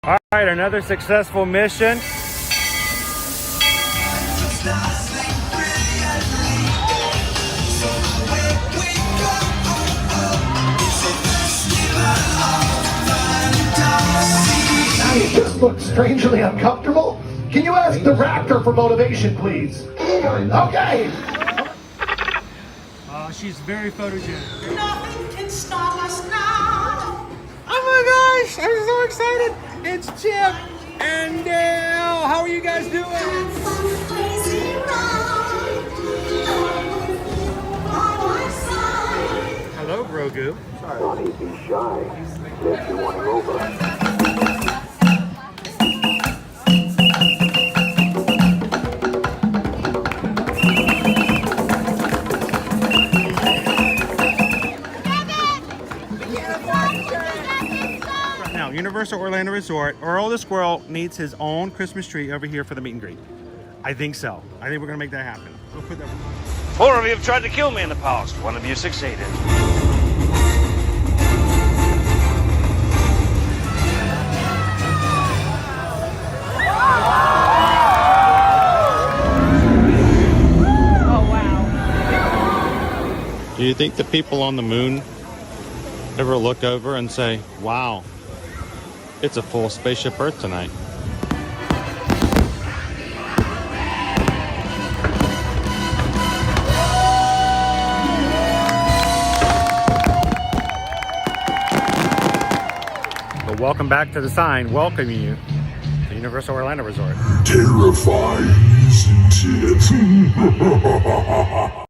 All right, another successful mission. You just look strangely uncomfortable. Can you ask the raptor for motivation, please? Okay. She's very photogenic. Nothing can stop us now. Oh my gosh, I'm so excited. It's Chip and Dale. How are you guys doing? Hello, Grogu. Sorry. He's shy. Said you want him over. Universal Orlando Resort, Earl the Squirrel needs his own Christmas tree over here for the meet and greet. I think so. I think we're gonna make that happen. We'll put that. 4 of you have tried to kill me in the past. 1 of you succeeded. Oh, wow. Do you think the people on the moon ever look over and say, wow, it's a full spaceship Earth tonight? But welcome back to the sign welcoming you to Universal Orlando Resort. Terrifying, isn't it?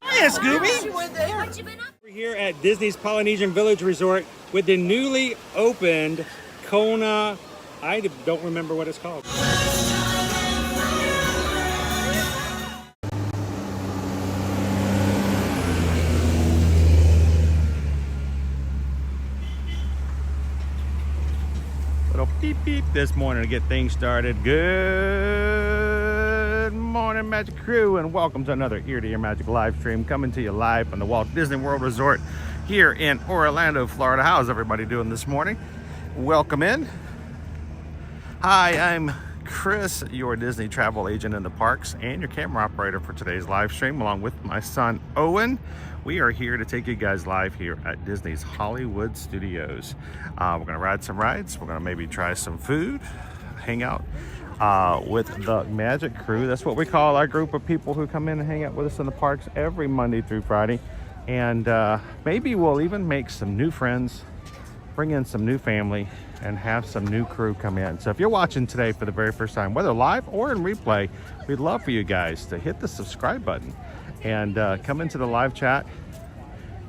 Hiya, Scooby! We're here at Disney's Polynesian Village Resort with the newly opened Kona, I don't remember what it's called. Little beep beep this morning to get things started. Good morning, Magic Crew, and welcome to another Ear to Ear Magic live stream coming to you live from the Walt Disney World Resort here in Orlando, Florida. How's everybody doing this morning? Welcome in. Hi, I'm Chris, your Disney travel agent in the parks and your camera operator for today's live stream, along with my son Owen. We are here to take you guys live here at Disney's Hollywood Studios. We're gonna ride some rides. We're gonna maybe try some food, hang out with the Magic Crew. That's what we call our group of people who come in and hang out with us in the parks every Monday through Friday. And maybe we'll even make some new friends, bring in some new family, and have some new crew come in. So if you're watching today for the very first time, whether live or in replay, we'd love for you guys to hit the subscribe button and come into the live chat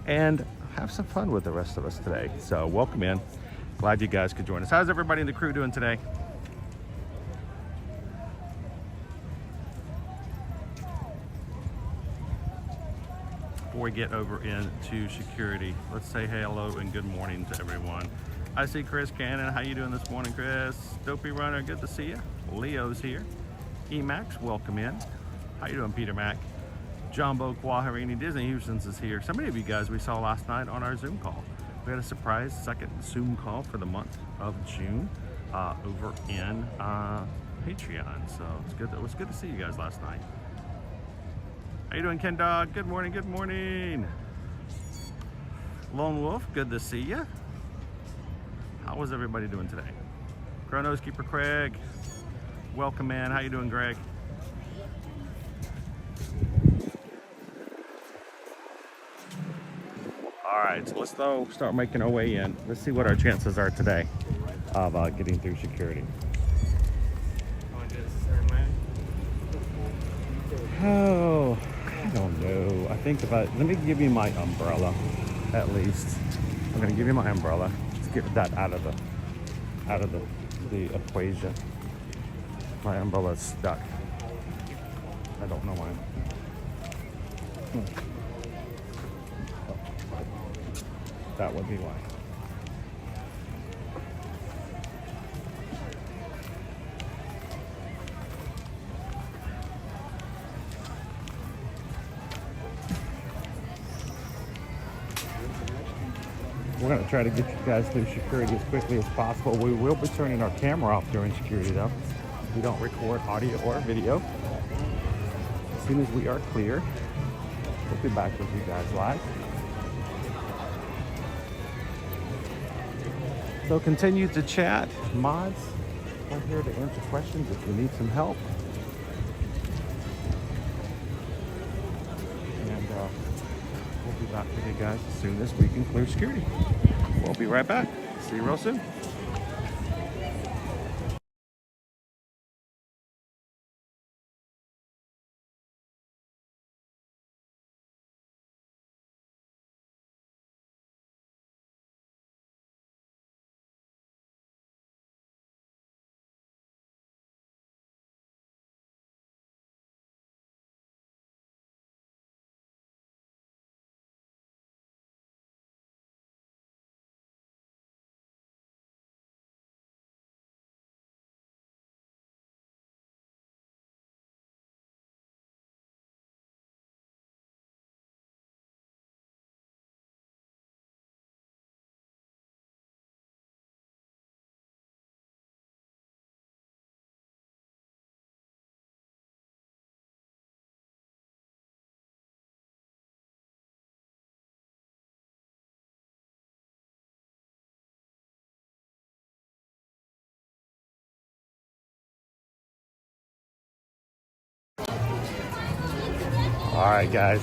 and have some fun with the rest of us today. So welcome in. Glad you guys could join us. How's everybody in the crew doing today? Before we get over into security, let's say hello and good morning to everyone. I see Chris Cannon. How you doing this morning, Chris? Dopey Runner, good to see you. Leo's here. Emax, welcome in. How you doing, Peter Mac? Jumbo Quaharini, Disney Houston's is here. So many of you guys we saw last night on our Zoom call. We had a surprise second Zoom call for the month of June over in Patreon. So it's good. It was good to see you guys last night. How you doing, Ken Dog? Good morning, good morning. Lone Wolf, good to see you. How was everybody doing today? Chronos Keeper Craig, welcome in. How you doing, Greg? All right, so let's start making our way in. Let's see what our chances are today of getting through security. Oh, I don't know. I think let me give you my umbrella, at least. I'm gonna give you my umbrella. Let's get that out of the equation. My umbrella's stuck. I don't know why. That would be why. We're going to try to get you guys through security as quickly as possible. We will be turning our camera off during security though. We don't record audio or video. As soon as we are clear, we'll be back with you guys live. So continue to chat. Mods, we're here to answer questions if you need some help. And we'll be back with you guys as soon as we can clear security. We'll be right back. See you real soon. All right, guys.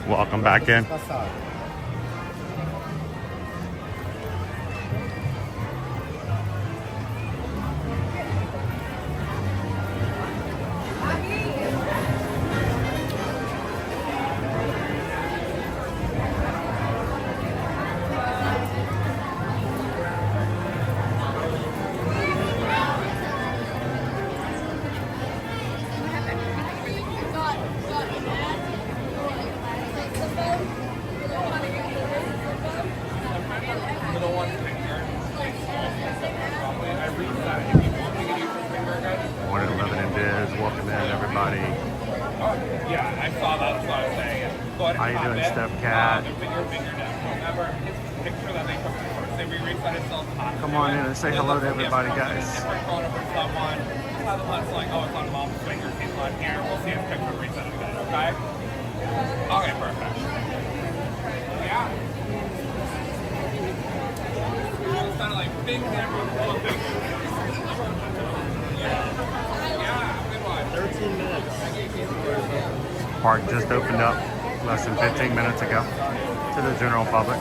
Welcome back in. Morning, Lebanon Biz. Welcome in, everybody. Yeah, I saw that. That's what I was saying. Go ahead and How you doing, pop it. Stepcat? Put your finger down. Remember his picture that they took first. They reset itself. Come on in and say hello to everybody, guys. Different photo for someone. Have them less like, oh, it's on mom's finger. He's on here. We'll see his picture reset it again. Okay. Okay, perfect. Yeah. It's kind of like big camera, little finger. Park just opened up less than 15 minutes ago to the general public.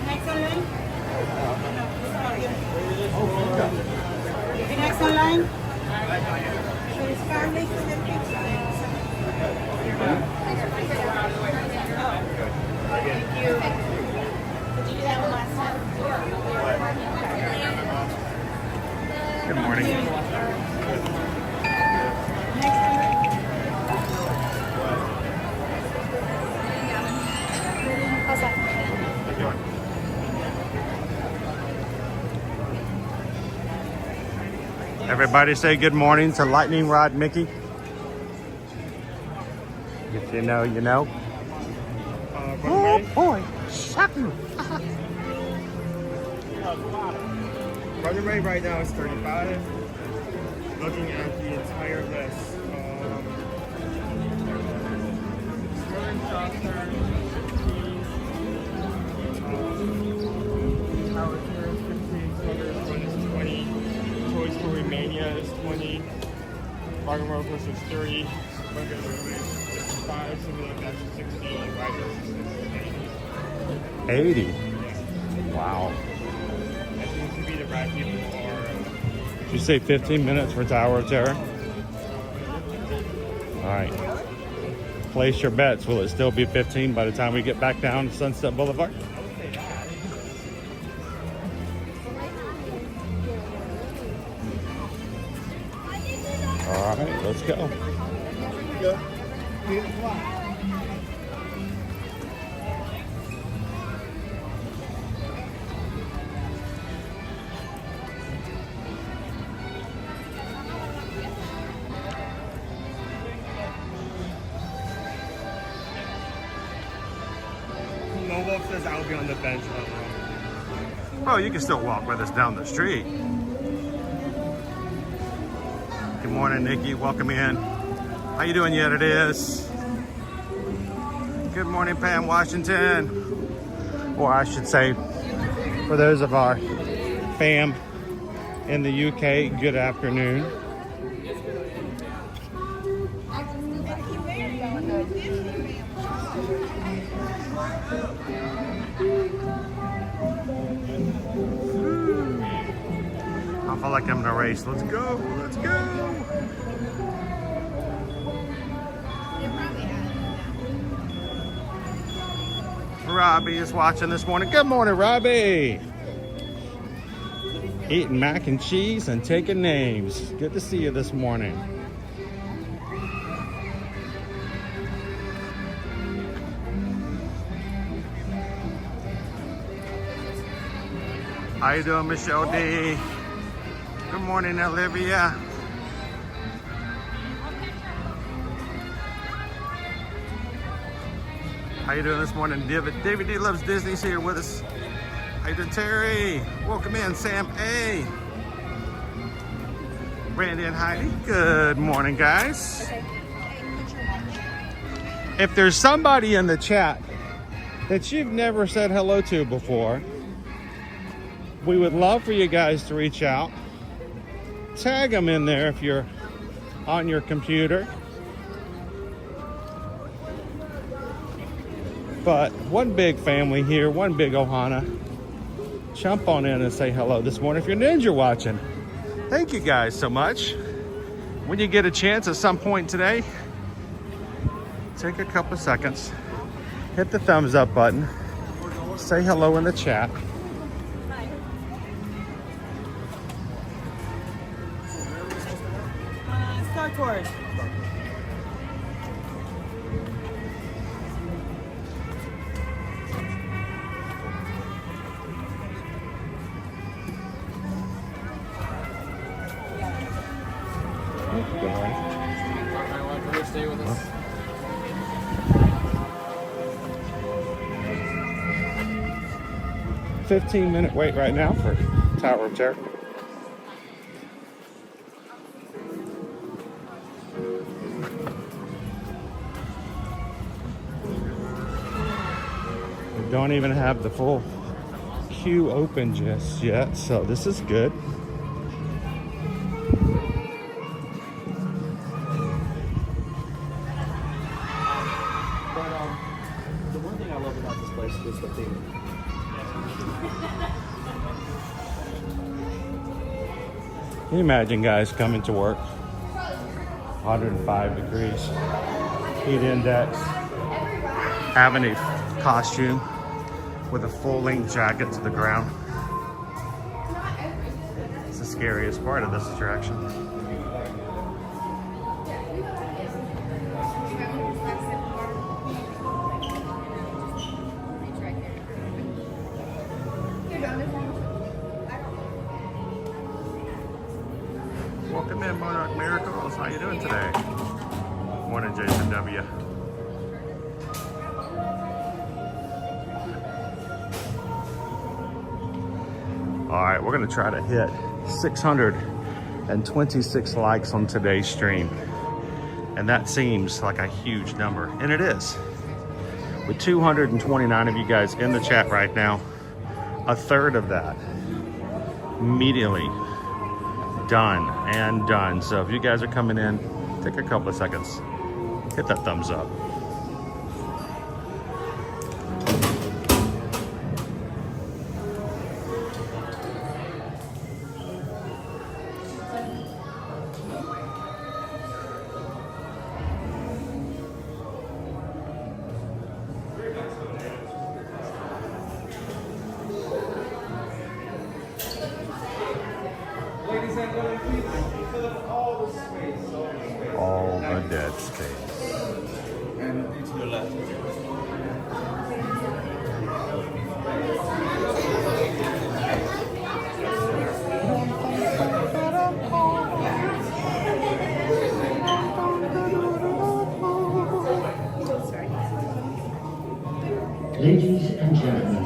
Next online? Next online? It's family for the picture. Thank you. Did you do that one last time? Good morning. How's that? Everybody say good morning to Lightning Rod Mickey. If you know, you know. Oh boy, shocking. Running rate right now is 35. Looking at the entire list. Sterling Shotgun, 15. Howard Hero is 15. Slugger's Run is 20. Toy Story Mania is 20. Bargain Road Coaster is 30. Slugger is 55. Simulator Dash is 60. Riders is 80. Wow. That seems to be the ride people are. Did you say 15 minutes for Tower of Terror? All right. Place your bets. Will it still be 15 by the time we get back down to Sunset Boulevard? All right, let's go. pull-up says I'll be on the bench. Well, you can still walk with us down the street. Good morning, Nikki. Welcome in. How you doing yet? It is. Good morning, Pam Washington. Or I should say, for those of our fam in the UK, good afternoon. I feel like I'm in a race. Let's go. Let's go. Robbie is watching this morning. Good morning, Robbie. Eating mac and cheese and taking names. Good to see you this morning. How you doing, Michelle D? Good morning, Olivia. How you doing this morning, David? David D Loves Disney's here with us. How you doing, Terry? Welcome in, Sam A. Randy and Heidi. Good morning, guys. If there's somebody in the chat that you've never said hello to before, we would love for you guys to reach out. Tag them in there if you're on your computer. But one big family here, one big Ohana. Jump on in and say hello this morning if you're Ninja watching. Thank you guys so much. When you get a chance at some point today, take a couple seconds, hit the thumbs up button, say hello in the chat. Star Tours. Good morning. Stay with us. Huh? 15-minute wait right now for Tower of Terror. We don't even have the full queue open just yet, so this is good. The one thing I love about this place is the theme. Can you imagine guys coming to work, 105 degrees, heat index, having a costume with a full-length jacket to the ground? It's the scariest part of this attraction. Welcome in, Monarch Miracles. How you doing today? Morning, Jason W. All right, we're gonna try to hit 626 likes on today's stream. And that seems like a huge number, and it is. With 229 of you guys in the chat right now, a third of that immediately done and done. So if you guys are coming in, take a couple of seconds, hit that thumbs up. All the dead space. And to your left. Ladies and gentlemen,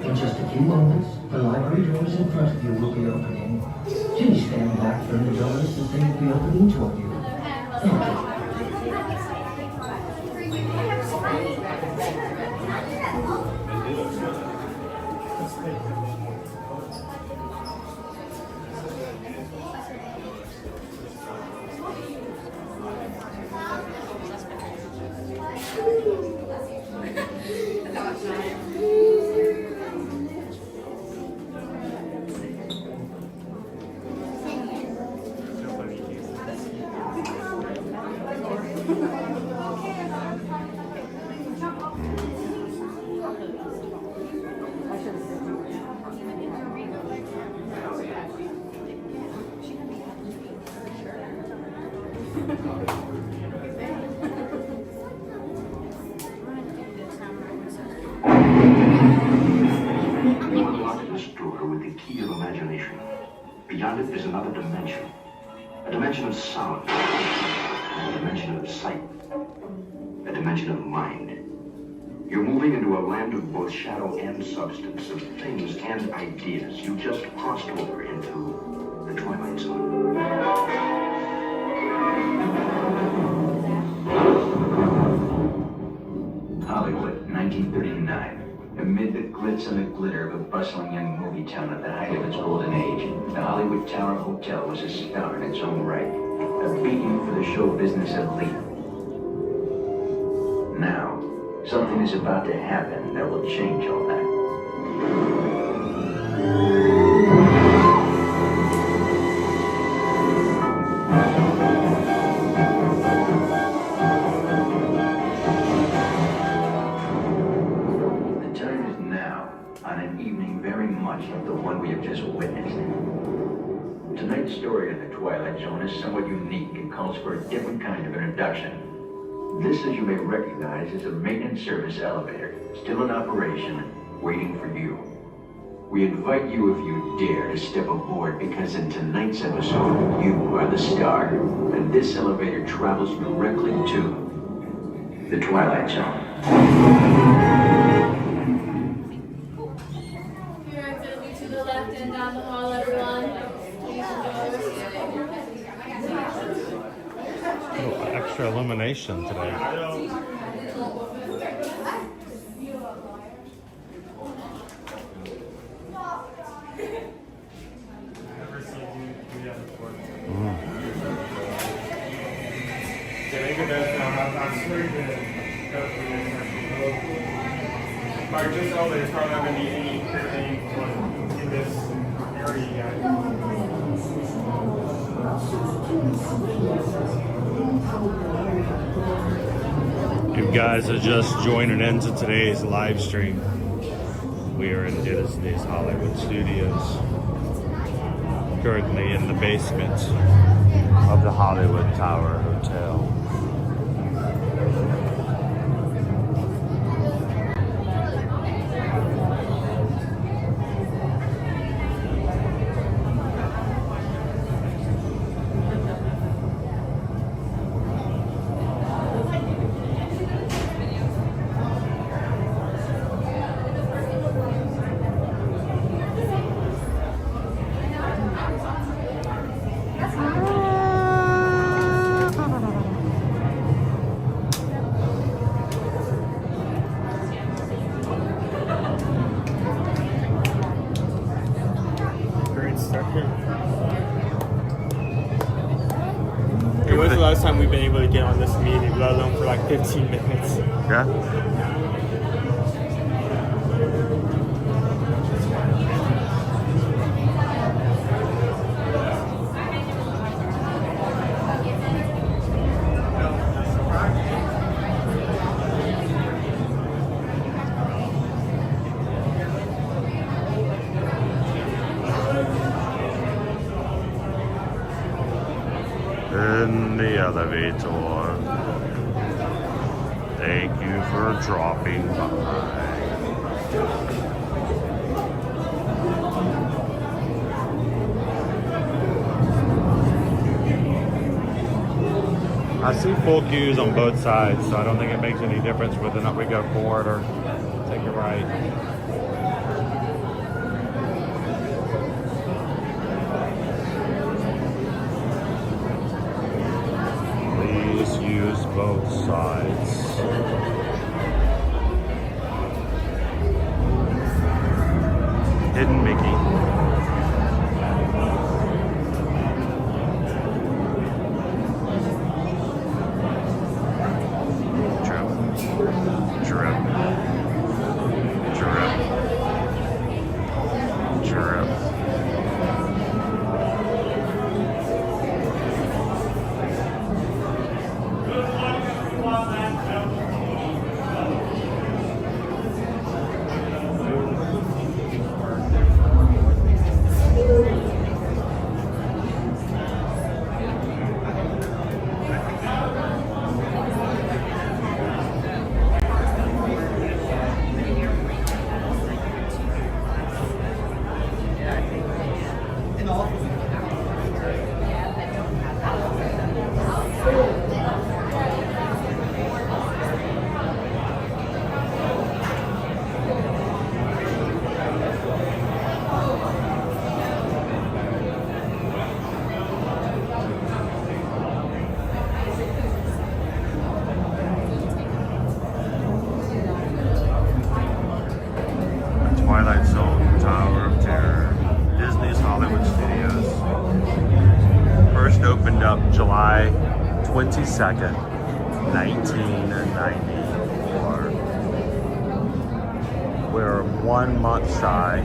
in just a few moments, the library doors in front of you will be opening. Please stand back from the doors as they will be opening toward you. Thank you. Beyond it is another dimension. A dimension of sound. A dimension of sight. A dimension of mind. You're moving into a land of both shadow and substance, of things and ideas. You just crossed over into the Twilight Zone. Hollywood, 1939. Amid the glitz and the glitter of a bustling young movie town at the height of its golden age, the Hollywood Tower Hotel was a star in its own right, a beacon for the show business elite. Now, something is about to happen that will change all that. Like the one we have just witnessed. Tonight's story in the Twilight Zone is somewhat unique and calls for a different kind of introduction. This, as you may recognize, is a maintenance service elevator, still in operation, waiting for you. We invite you, if you dare, to step aboard, because in tonight's episode, you are the star, and this elevator travels directly to the Twilight Zone. And down the hall, everyone. Oh, extra illumination today. Like just elevators probably not going to need anything in this area yet. You guys are just joining into today's live stream. We are in Disney's Hollywood Studios, currently in the basement of the Hollywood Tower Hotel. When's the last time we've been able to get on this meeting, let alone for like 15 minutes? Yeah. In the elevator. Thank you for dropping by. I see full queues on both sides, so I don't think it makes any difference whether or not we go forward or take a right. Please use both sides. Hidden Mickey. Twilight Zone, Tower of Terror, Disney's Hollywood Studios. First opened up July 22nd, 1994. We're 1 month shy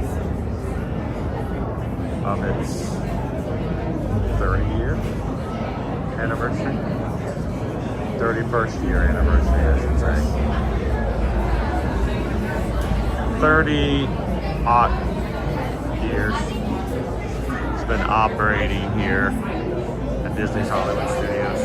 of its 30-year anniversary. 31st year anniversary, I should say. 30 odd years it's been operating here at Disney's Hollywood Studios.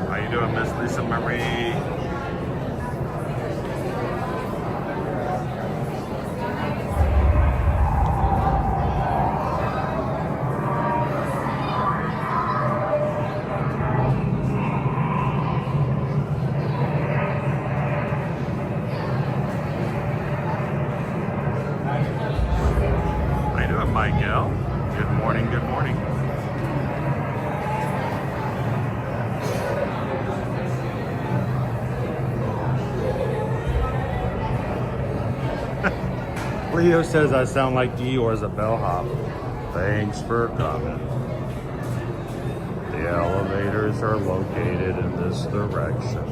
How you doing, Miss Lisa Marie? Miguel. Good morning, good morning. Leo says I sound like Eeyore's a bellhop. Thanks for coming. The elevators are located in this direction.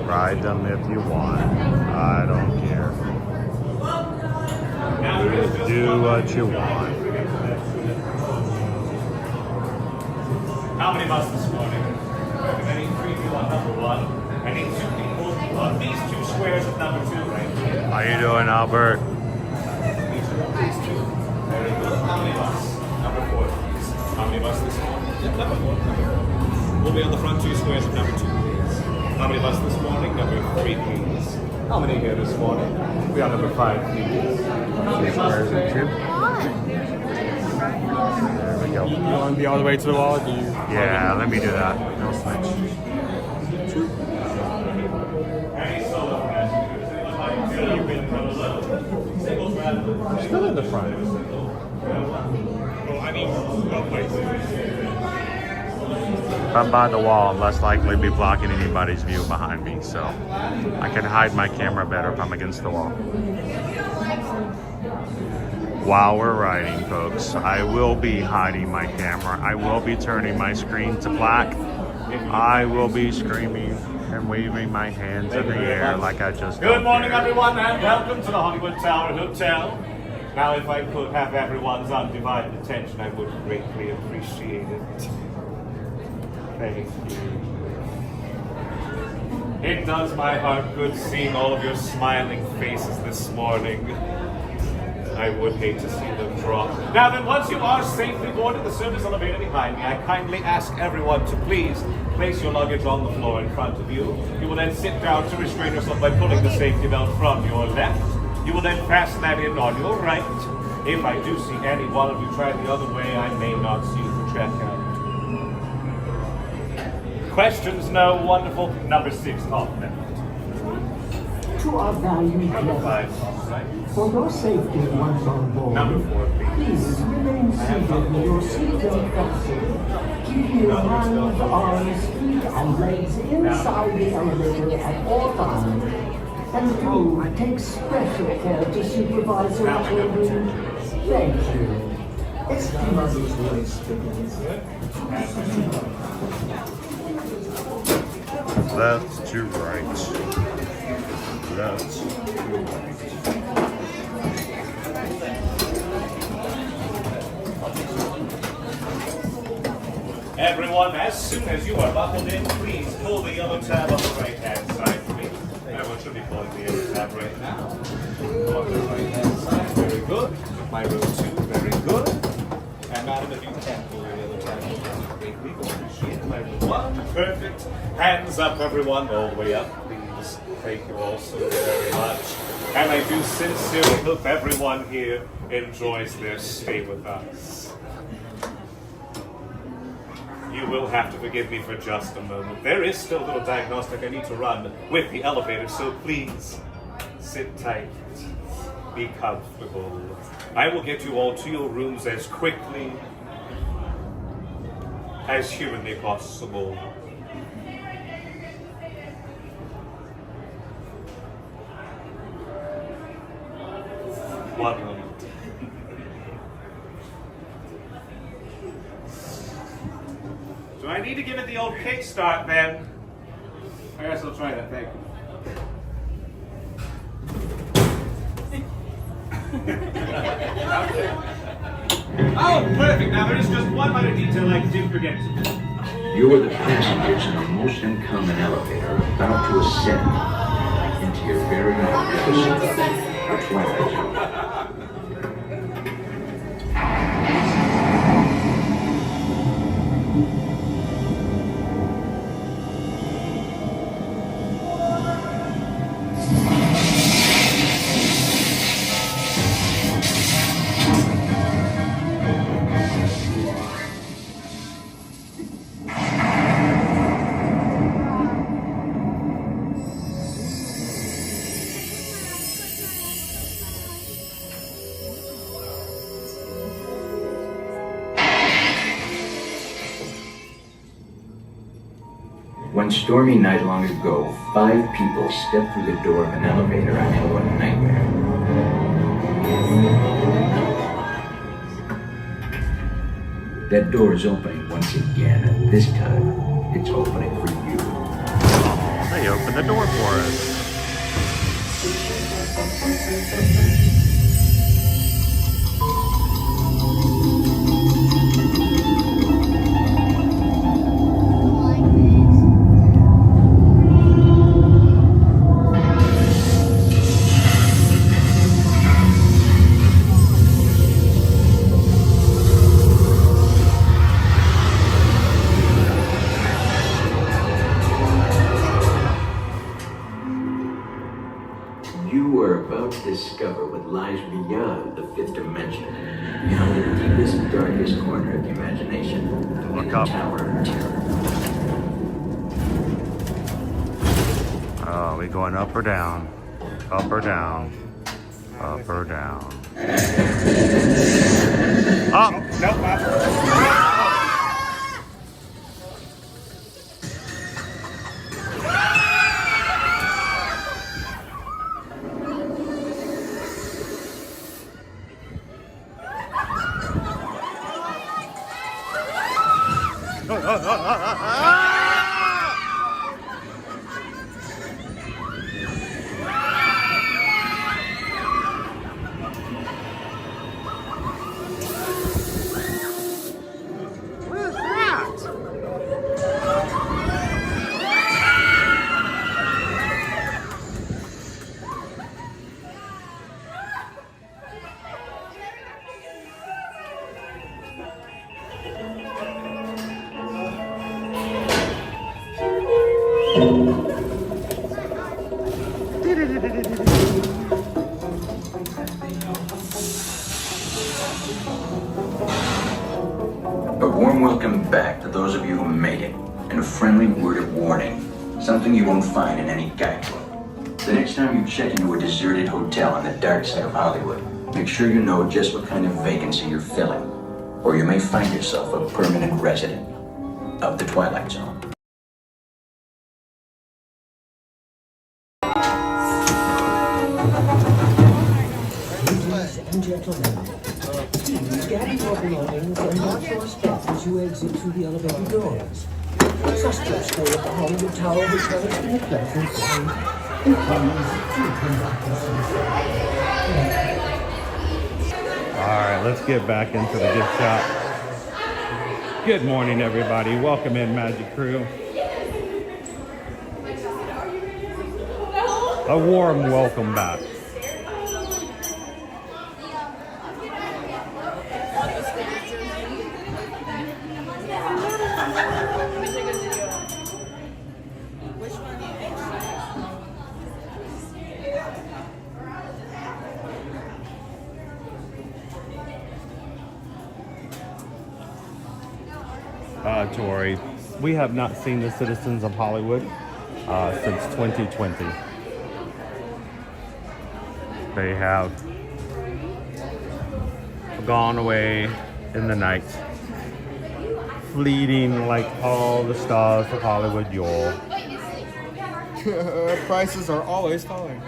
Ride them if you want. I don't care. Do what you want. How many of us this morning? I need 3 people on number 1. I need 2 people on these 2 squares of number 2 right here. How you doing, Albert? These 2. Very good. How many of us? Number 4, please. How many of us this morning? Yeah, number 4. We'll be on the front 2 squares of number 2, please. How many of us this morning? Number 3, please. How many here this morning? We are number 5, please. 2 squares and 2. There we go. You want to be all the way to the wall? Do you? Yeah, let me do that. No switch. Still in the front. Well, I mean, both places. If I'm by the wall, I'm less likely to be blocking anybody's view behind me, so I can hide my camera better if I'm against the wall. While we're riding, folks, I will be hiding my camera. I will be turning my screen to black. I will be screaming and waving my hands in the air like I just Good morning, everyone, and welcome to the Hollywood Tower Hotel. Now, if I could have everyone's undivided attention, I would greatly appreciate it. Thank you. It does my heart good seeing all of your smiling faces this morning. I would hate to see them drop. Now then, once you are safely boarded the service elevator behind me, I kindly ask everyone to please place your luggage on the floor in front of you. You will then sit down to restrain yourself by pulling the safety belt from your left. You will then fasten that in on your right. If I do see any one of you try the other way, I may not see you for checkout. Questions? No. Wonderful. Number 6, off left. To our valued Number 5, guests, off right. for your safety once on board, Number 4, please. please remain seated with your seatbelt fastened. Keep your hands, arms, feet, and legs inside the elevator at all times. And do take special care to supervise your children. Thank you. It's the mother's voice begins. Left to right. Left to right. Everyone, as soon as you are buckled in, please pull the yellow tab on the right-hand side for me. Everyone should be pulling the yellow tab right now. On the right-hand side, very good. My row 2, very good. And madam, if you can pull your yellow tab, greatly appreciate it. My row 1, perfect. Hands up, everyone, all the way up, please. Thank you all so very much. And I do sincerely hope everyone here enjoys their stay with us. You will have to forgive me for just a moment. There is still a little diagnostic I need to run with the elevator, so please sit tight, be comfortable. I will get you all to your rooms as quickly as humanly possible. One moment. Do I need to give it the old kickstart then? I guess I'll try that, thank you. Oh, perfect. Now there is just one minor detail I did forget. You are the passengers in a most uncommon elevator about to ascend into your very own episode, the Twilight Zone. One stormy night long ago, 5 people stepped through the door of an elevator into a nightmare. That door is opening once again, and this time, it's opening for you. They opened the door for us. You are about to discover what lies beyond the 5th dimension, beyond the deepest, darkest corner of the imagination. Look up. Tower of Terror. Oh, we going up or down? Up or down? Up or down? Up! Nope, up. A warm welcome back to those of you who made it, and a friendly word of warning. Something you won't find in any guidebook. The next time you check into a deserted hotel on the dark side of Hollywood, make sure you know just what kind of vacancy you're filling, or you may find yourself a permanent resident of the Twilight Zone. Ladies and gentlemen, please gather your belongings and mark your steps as you exit through the elevator doors. Suspects stay at the Hollywood Tower Hotel in a pleasant day. And please do come back and see. All right, let's get back into the gift shop. Good morning, everybody. Welcome in, Magic Crew. A warm welcome back. Tori, we have not seen the citizens of Hollywood since 2020. They have gone away in the night, fleeting like all the stars of Hollywood yore. Prices are always falling.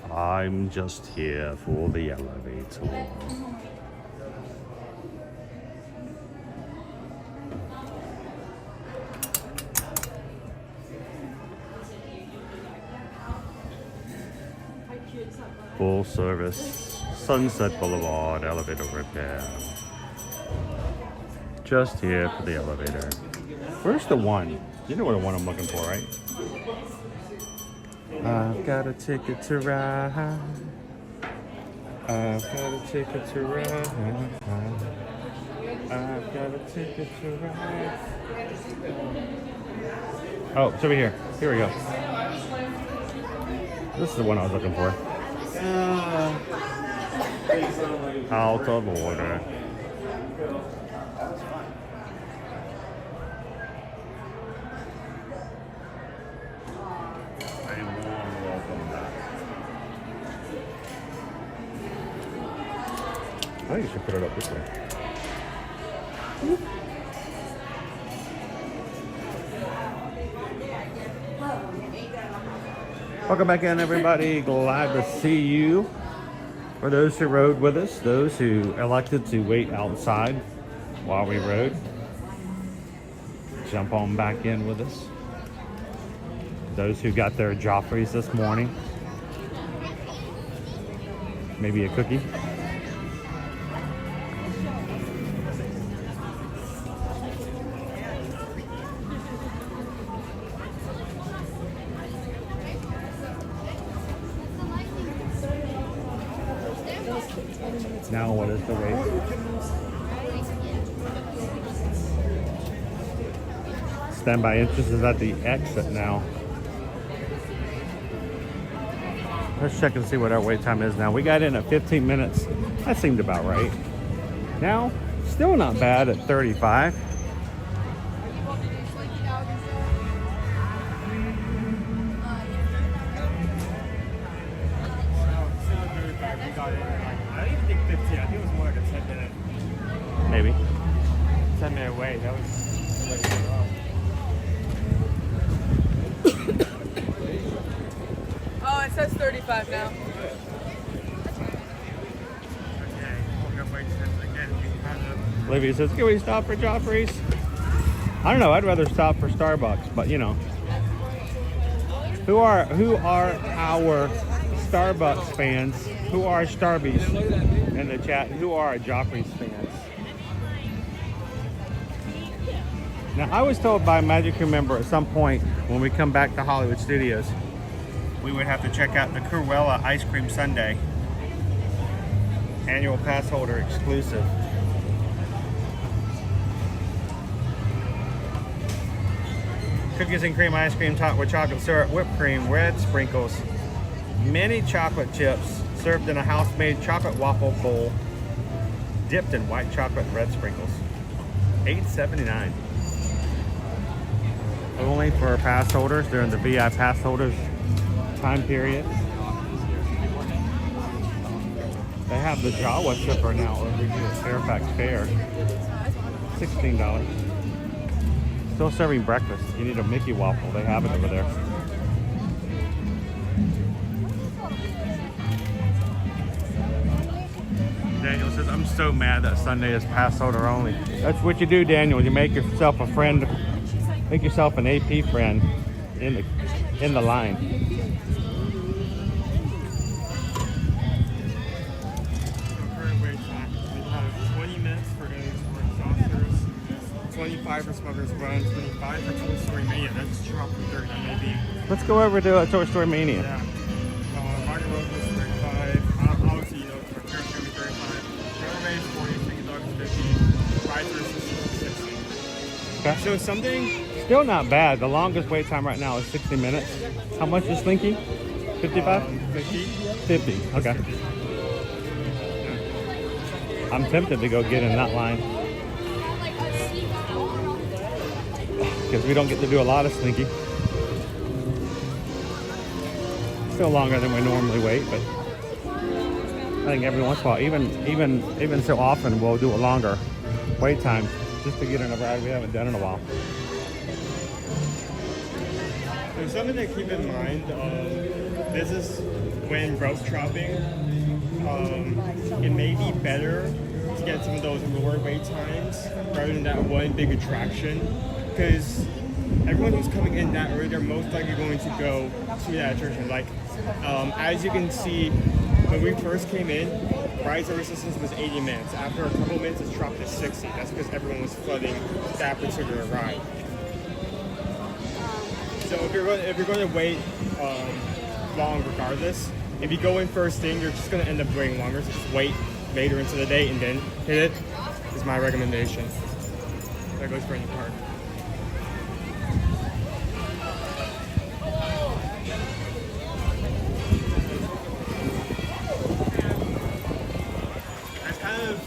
I'm just here for the elevator. Full service Sunset Boulevard elevator repair. Just here for the elevator. Where's the one? You know what the one I'm looking for, right? I've got a ticket to ride. I've got a ticket to ride. I've got a ticket to ride. Oh, it's over here. Here we go. This is the one I was looking for. Out of order. I think you should put it up this way. Welcome back in, everybody. Glad to see you. For those who rode with us, those who elected to wait outside while we rode, jump on back in with us. Those who got their Joffreys this morning, maybe a cookie. Now what is the wait? Standby interest is at the exit now. Let's check and see what our wait time is now. We got in at 15 minutes. That seemed about right. Now, still not bad at 35. Maybe. 10-minute wait. That was Oh, it says 35 now. Olivia says, can we stop for Joffrey's? I don't know. I'd rather stop for Starbucks, but you know. Who are our Starbucks fans? Who are Starbies in in the chat, who are Joffrey's fans? Now, I was told by a Magic Crew member at some point when we come back to Hollywood Studios, we would have to check out the Cruella Ice Cream Sundae. Annual pass holder exclusive. Cookies and cream ice cream topped with chocolate syrup, whipped cream, red sprinkles, mini chocolate chips served in a house-made chocolate waffle bowl, dipped in white chocolate and red sprinkles. $8.79. Only for pass holders during the VI pass holders time period. They have the Jawa chipper now over here at Fairfax Fair. $16. Still serving breakfast. You need a Mickey waffle. They have it over there. Daniel says, I'm so mad that Sunday is pass holder only. That's what you do, Daniel. You make yourself a friend. Make yourself an AP friend in the line. Current wait time. We have 20 minutes for eggs for saucers, 25 for Smuggler's Run, 25 for Toy Story Mania. That's dropped from 30 maybe. Let's go over to Toy Story Mania. Yeah. Rocket Road was 35. Obviously, you know, for Current County 35. Railroad Base 40, Slinky Dog 50. Risers 60. Okay. So something. Still not bad. The longest wait time right now is 60 minutes. How much is Slinky? 55? 50. 50. Okay. I'm tempted to go get in that line. Because we don't get to do a lot of Slinky. Still longer than we normally wait, but I think every once in a while, even so often, we'll do a longer wait time just to get in a ride we haven't done in a while. There's something to keep in mind. This is when rope dropping. It may be better to get some of those lower wait times rather than that one big attraction, because everyone who's coming in that early, they're most likely going to go to that attraction. Like, as you can see, when we first came in, Rise of Resistance was 80 minutes. After a couple minutes, it's dropped to 60. That's because everyone was flooding that particular ride. So if you're going to wait long regardless, if you go in first thing, you're just going to end up waiting longer. So just wait later into the day and then hit it, is my recommendation. That goes for any park.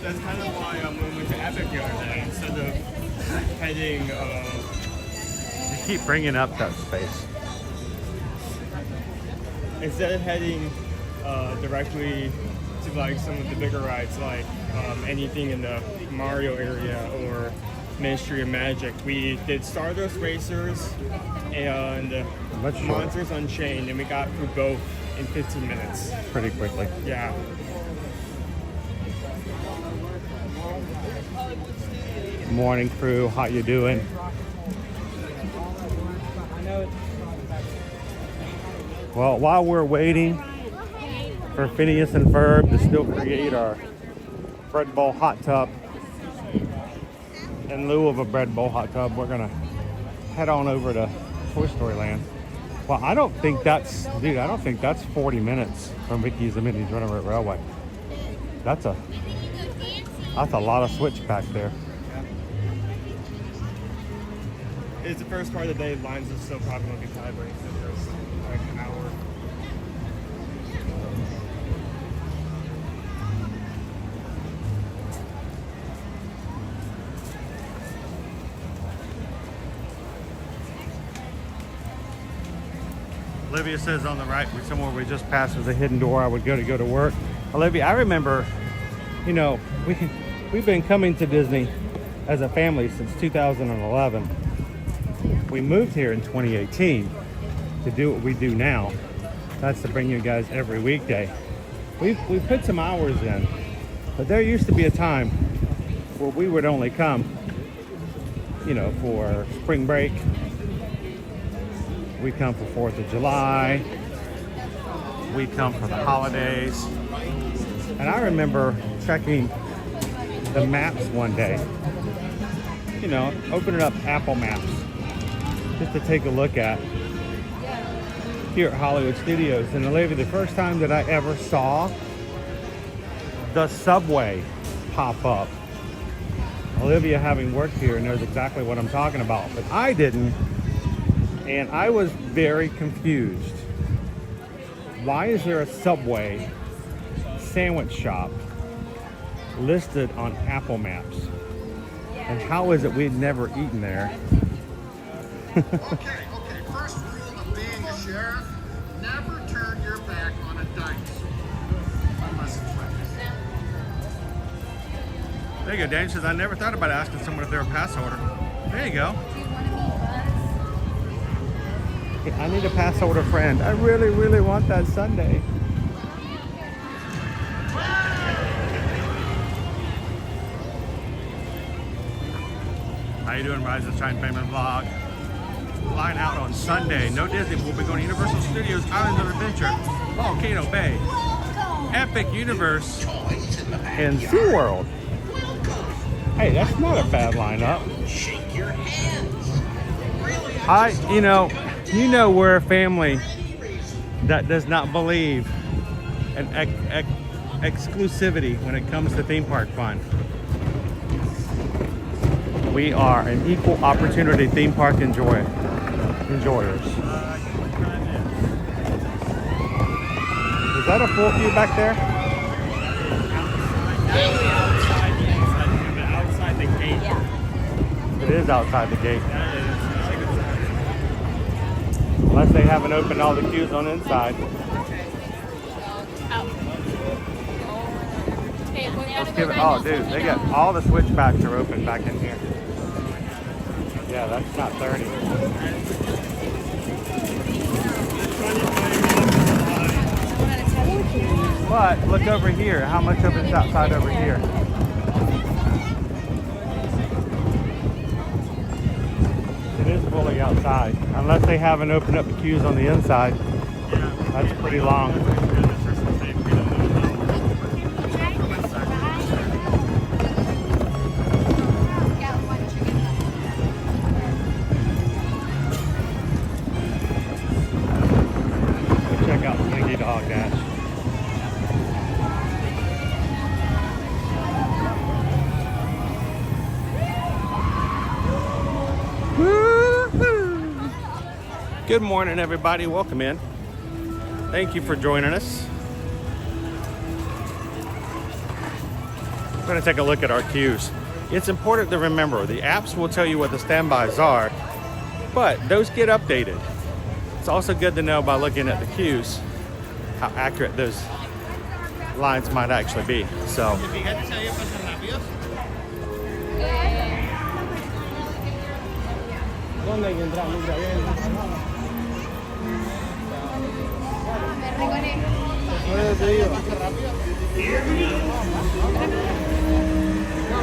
That's kind of why we went to Epic the other day instead of heading. You keep bringing up that space. Instead of heading directly to like some of the bigger rides, like anything in the Mario area or Ministry of Magic, we did Stardust Racers and Monsters Unchained, and we got through both in 15 minutes. Pretty quickly. Yeah. Morning crew, how you doing? Well, while we're waiting for Phineas and Ferb to still create our bread bowl hot tub, in lieu of a bread bowl hot tub, we're gonna head on over to Toy Story Land. Well, I don't think that's 40 minutes from Mickey's and Minnie's Runaway Railway. That's a lot of switch back there. It's the first part of the day. Lines are still probably going to be vibrating for the first like an hour. Olivia says on the right, somewhere we just passed was a hidden door I would go to work. Olivia, I remember, you know, we've been coming to Disney as a family since 2011. We moved here in 2018 to do what we do now. That's to bring you guys every weekday. We've put some hours in, but there used to be a time where we would only come, you know, for spring break. We come for 4th of July. We come for the holidays. And I remember checking the maps one day. You know, opening up Apple Maps just to take a look at here at Hollywood Studios. And Olivia, the first time that I ever saw the subway pop up. Olivia, having worked here, knows exactly what I'm talking about, but I didn't. And I was very confused. Why is there a Subway sandwich shop listed on Apple Maps? And how is it we'd never eaten there? Okay. First rule of being a sheriff, never turn your back on a dice. Unless it's right. There you go, Dan says, I never thought about asking someone if they're a pass holder. There you go. I need a pass holder friend. I really, really want that Sunday. How you doing, Rise of Shine Family Vlog? Flying out on Sunday. No Disney. We'll be going to Universal Studios Islands of Adventure, Volcano Bay, Epic Universe, and SeaWorld. Hey, that's not a bad lineup. Shake your hands. You know we're a family that does not believe in exclusivity when it comes to theme park fun. We are an equal opportunity theme park enjoyers. Is that a full view back there? Outside the gate. It is outside the gate. Unless they haven't opened all the queues on the inside. Let's give it. Oh, dude, they got all the switchbacks are open back in here. Yeah, that's not 30. But look over here. How much of it's outside over here? It is fully outside. Unless they haven't opened up the queues on the inside. That's pretty long. Check out Slinky Dog Dash. Good morning, everybody. Welcome in. Thank you for joining us. We're going to take a look at our queues. It's important to remember the apps will tell you what the standbys are, but those get updated. It's also good to know by looking at the queues how accurate those lines might actually be. So. No,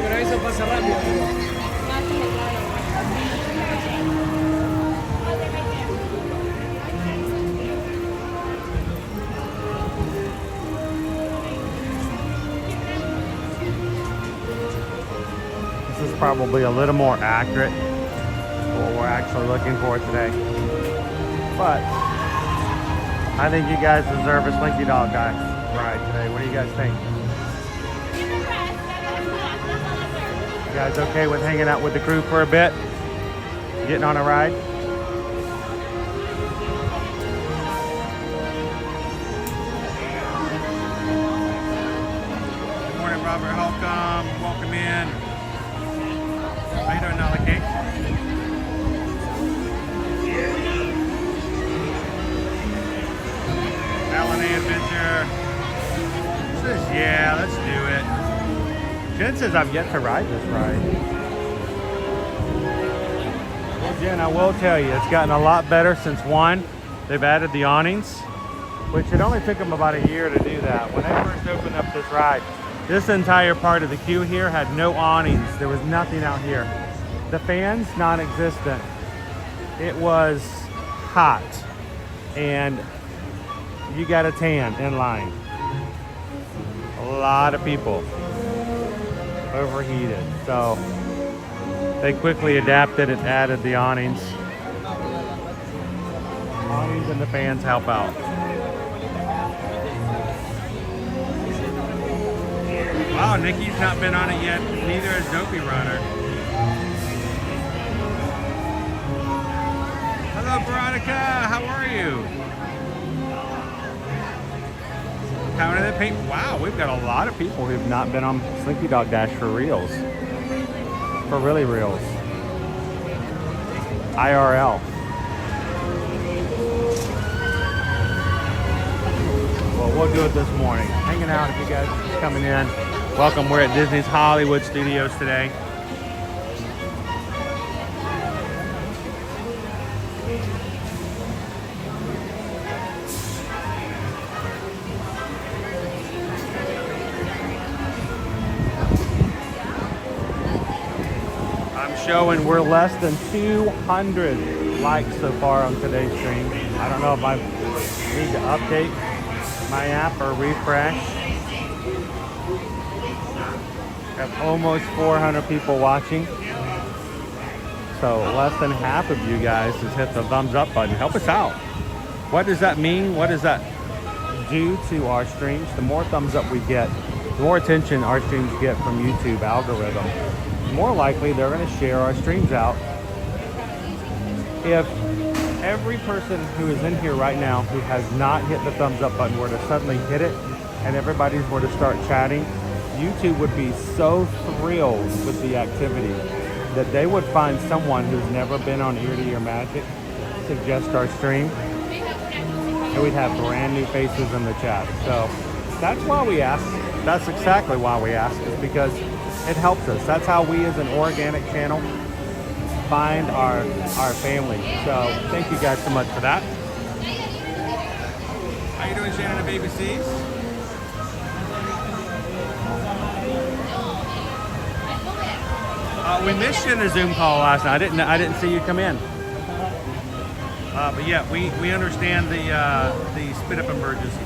pero eso pasa rápido. This is probably a little more accurate for what we're actually looking for today. But I think you guys deserve a Slinky Dog ride today. What do you guys think? You guys okay with hanging out with the crew for a bit? Getting on a ride? Good morning, Robert. Welcome in. How you doing, Nala Kate? Adventure. Says, yeah, let's do it. Jen says I've yet to ride this ride. Well, Jen, I will tell you, it's gotten a lot better since one. They've added the awnings, which it only took them about a year to do that. When they first opened up this ride, this entire part of the queue here had no awnings. There was nothing out here. The fans, non-existent. It was hot. And you got a tan in line. A lot of people. overheated. So they quickly adapted and added the awnings. Awnings and the fans help out. Wow, Nikki's not been on it yet. Neither has Dopey Runner. Hello, Veronica. How are you? Counting the paint. Wow, we've got a lot of people who've not been on Slinky Dog Dash for reals. For really reals. IRL. Well, we'll do it this morning. Hanging out if you guys are coming in. Welcome. We're at Disney's Hollywood Studios today. Showing we're less than 200 likes so far on today's stream. I don't know if I need to update my app or refresh. Have almost 400 people watching. So less than half of you guys has hit the thumbs up button. Help us out. What does that mean? What does that do to our streams? The more thumbs up we get, the more attention our streams get from YouTube algorithm. More likely they're going to share our streams out. If every person who is in here right now who has not hit the thumbs up button were to suddenly hit it and everybody were to start chatting, YouTube would be so thrilled with the activity that they would find someone who's never been on Ear to Ear Magic, suggest our stream, and we'd have brand new faces in the chat. So that's why we ask. That's exactly why we ask, is because it helps us. That's how we as an organic channel find our family. So thank you guys so much for that. How you doing, Shannon and Baby C's? We missed you in the Zoom call last night. I didn't see you come in. But yeah, we understand the spit up emergencies.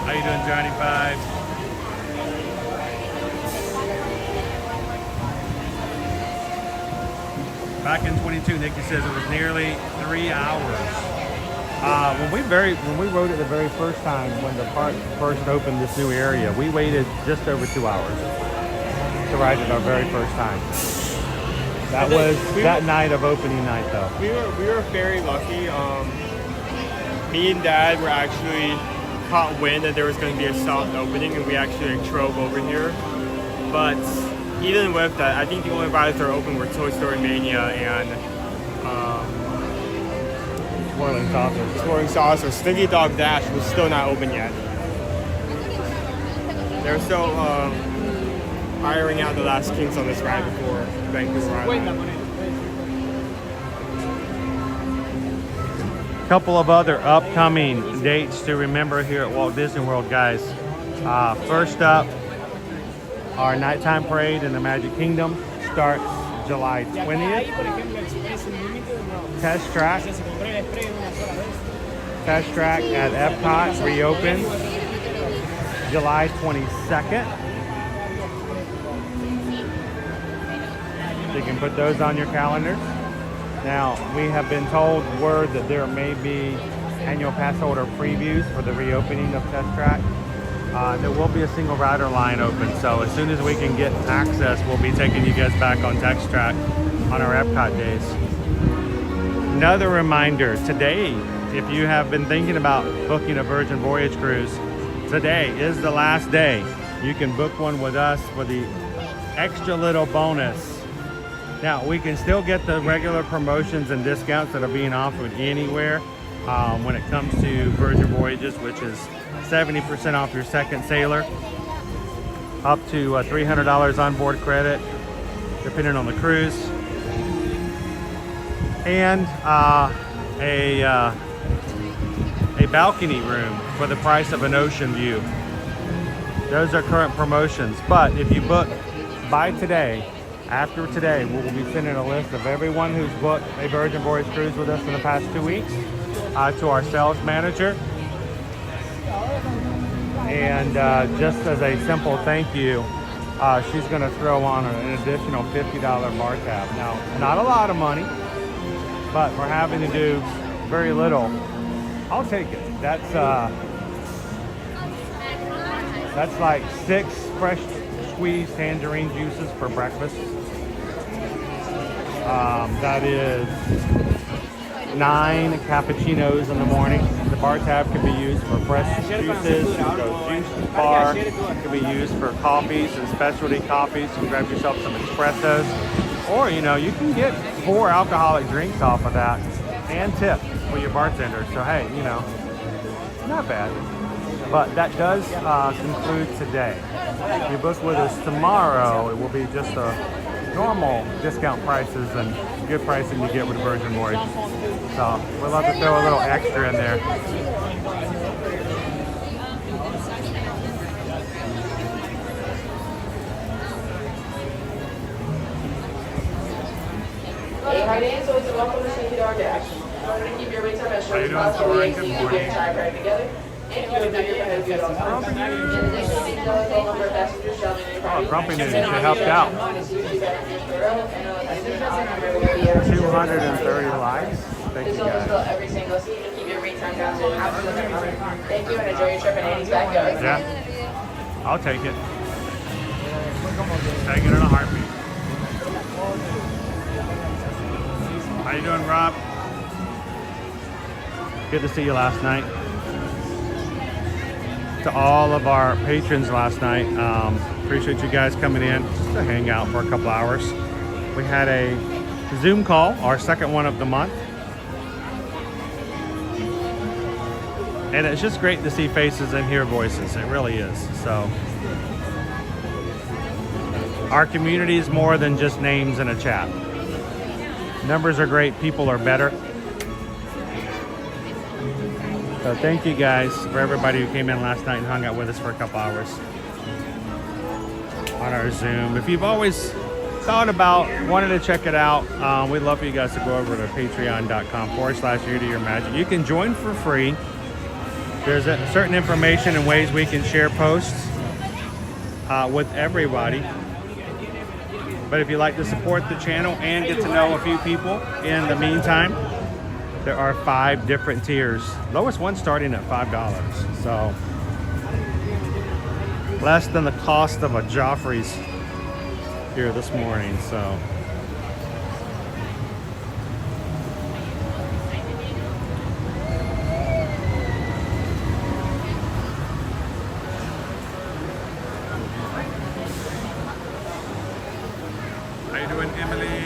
How you doing, Johnny Five? Back in 22, Nikki says it was nearly 3 hours. When we rode it the very first time, when the park first opened this new area, we waited just over 2 hours to ride it our very first time. That was that night of opening night, though. We were very lucky. Me and Dad were actually caught wind that there was going to be a soft opening, and we actually drove over here. But even with that, I think the only rides that are open were Toy Story Mania and Swirling Saucer. Slinky Dog Dash was still not open yet. They're still ironing out the last kinks on this ride before Vancouver Island. Couple of other upcoming dates to remember here at Walt Disney World, guys. First up, our nighttime parade in the Magic Kingdom starts July 20th. Test track at Epcot reopens July 22nd. So you can put those on your calendars. Now, we have been told word that there may be annual pass holder previews for the reopening of Test Track. There will be a single rider line open, so as soon as we can get access, we'll be taking you guys back on Test Track on our Epcot days. Another reminder, today, if you have been thinking about booking a Virgin Voyage cruise, today is the last day. You can book one with us for the extra little bonus. Now, we can still get the regular promotions and discounts that are being offered anywhere when it comes to Virgin Voyages, which is 70% off your second sailor, up to $300 onboard credit, depending on the cruise, and a balcony room for the price of an ocean view. Those are current promotions, but if you book by today, After today, we will be sending a list of everyone who's booked a Virgin Voyage cruise with us in the past 2 weeks to our sales manager. And just as a simple thank you, she's going to throw on an additional $50 bar tab. Now, not a lot of money, but for having to do very little, I'll take it. That's like 6 fresh squeezed tangerine juices for breakfast. That is 9 cappuccinos in the morning. The bar tab can be used for fresh juices, juice bar. It can be used for coffees and specialty coffees. You grab yourself some espressos. Or, you know, you can get 4 alcoholic drinks off of that and tip for your bartender. So, hey, you know, not bad. But that does conclude today. If you book with us tomorrow, it will be just the normal discount prices and good pricing you get with Virgin Voyage. So we'd love to throw a little extra in there. Hey, hi Dan, so it's welcome to Slinky Dog Dash. In order to keep your rates up as short as possible, we need to get tied right together. And you would make your head good on time. In addition, the phone number of passengers shall be named. Oh, Grumpy Minnie, you helped out. 230 likes. Thank you guys. Every single seat to keep your rate time down to an absolute minimum. Thank you and enjoy your trip in Annie's backyard. Yeah, I'll take it. Take it in a heartbeat. How you doing, Rob? Good to see you last night. To all of our patrons last night, appreciate you guys coming in just to hang out for a couple hours. We had a Zoom call, our second one of the month. And it's just great to see faces and hear voices. It really is. So our community is more than just names in a chat. Numbers are great, people are better. So thank you guys for everybody who came in last night and hung out with us for a couple hours on our Zoom. If you've always thought about wanting to check it out, we'd love for you guys to go over to patreon.com/ear-to-your-magic. You can join for free. There's a certain information and ways we can share posts with everybody. But if you'd like to support the channel and get to know a few people in the meantime, there are 5 different tiers. Lowest one starting at $5. So less than the cost of a Joffrey's here this morning. So how you doing, Emily?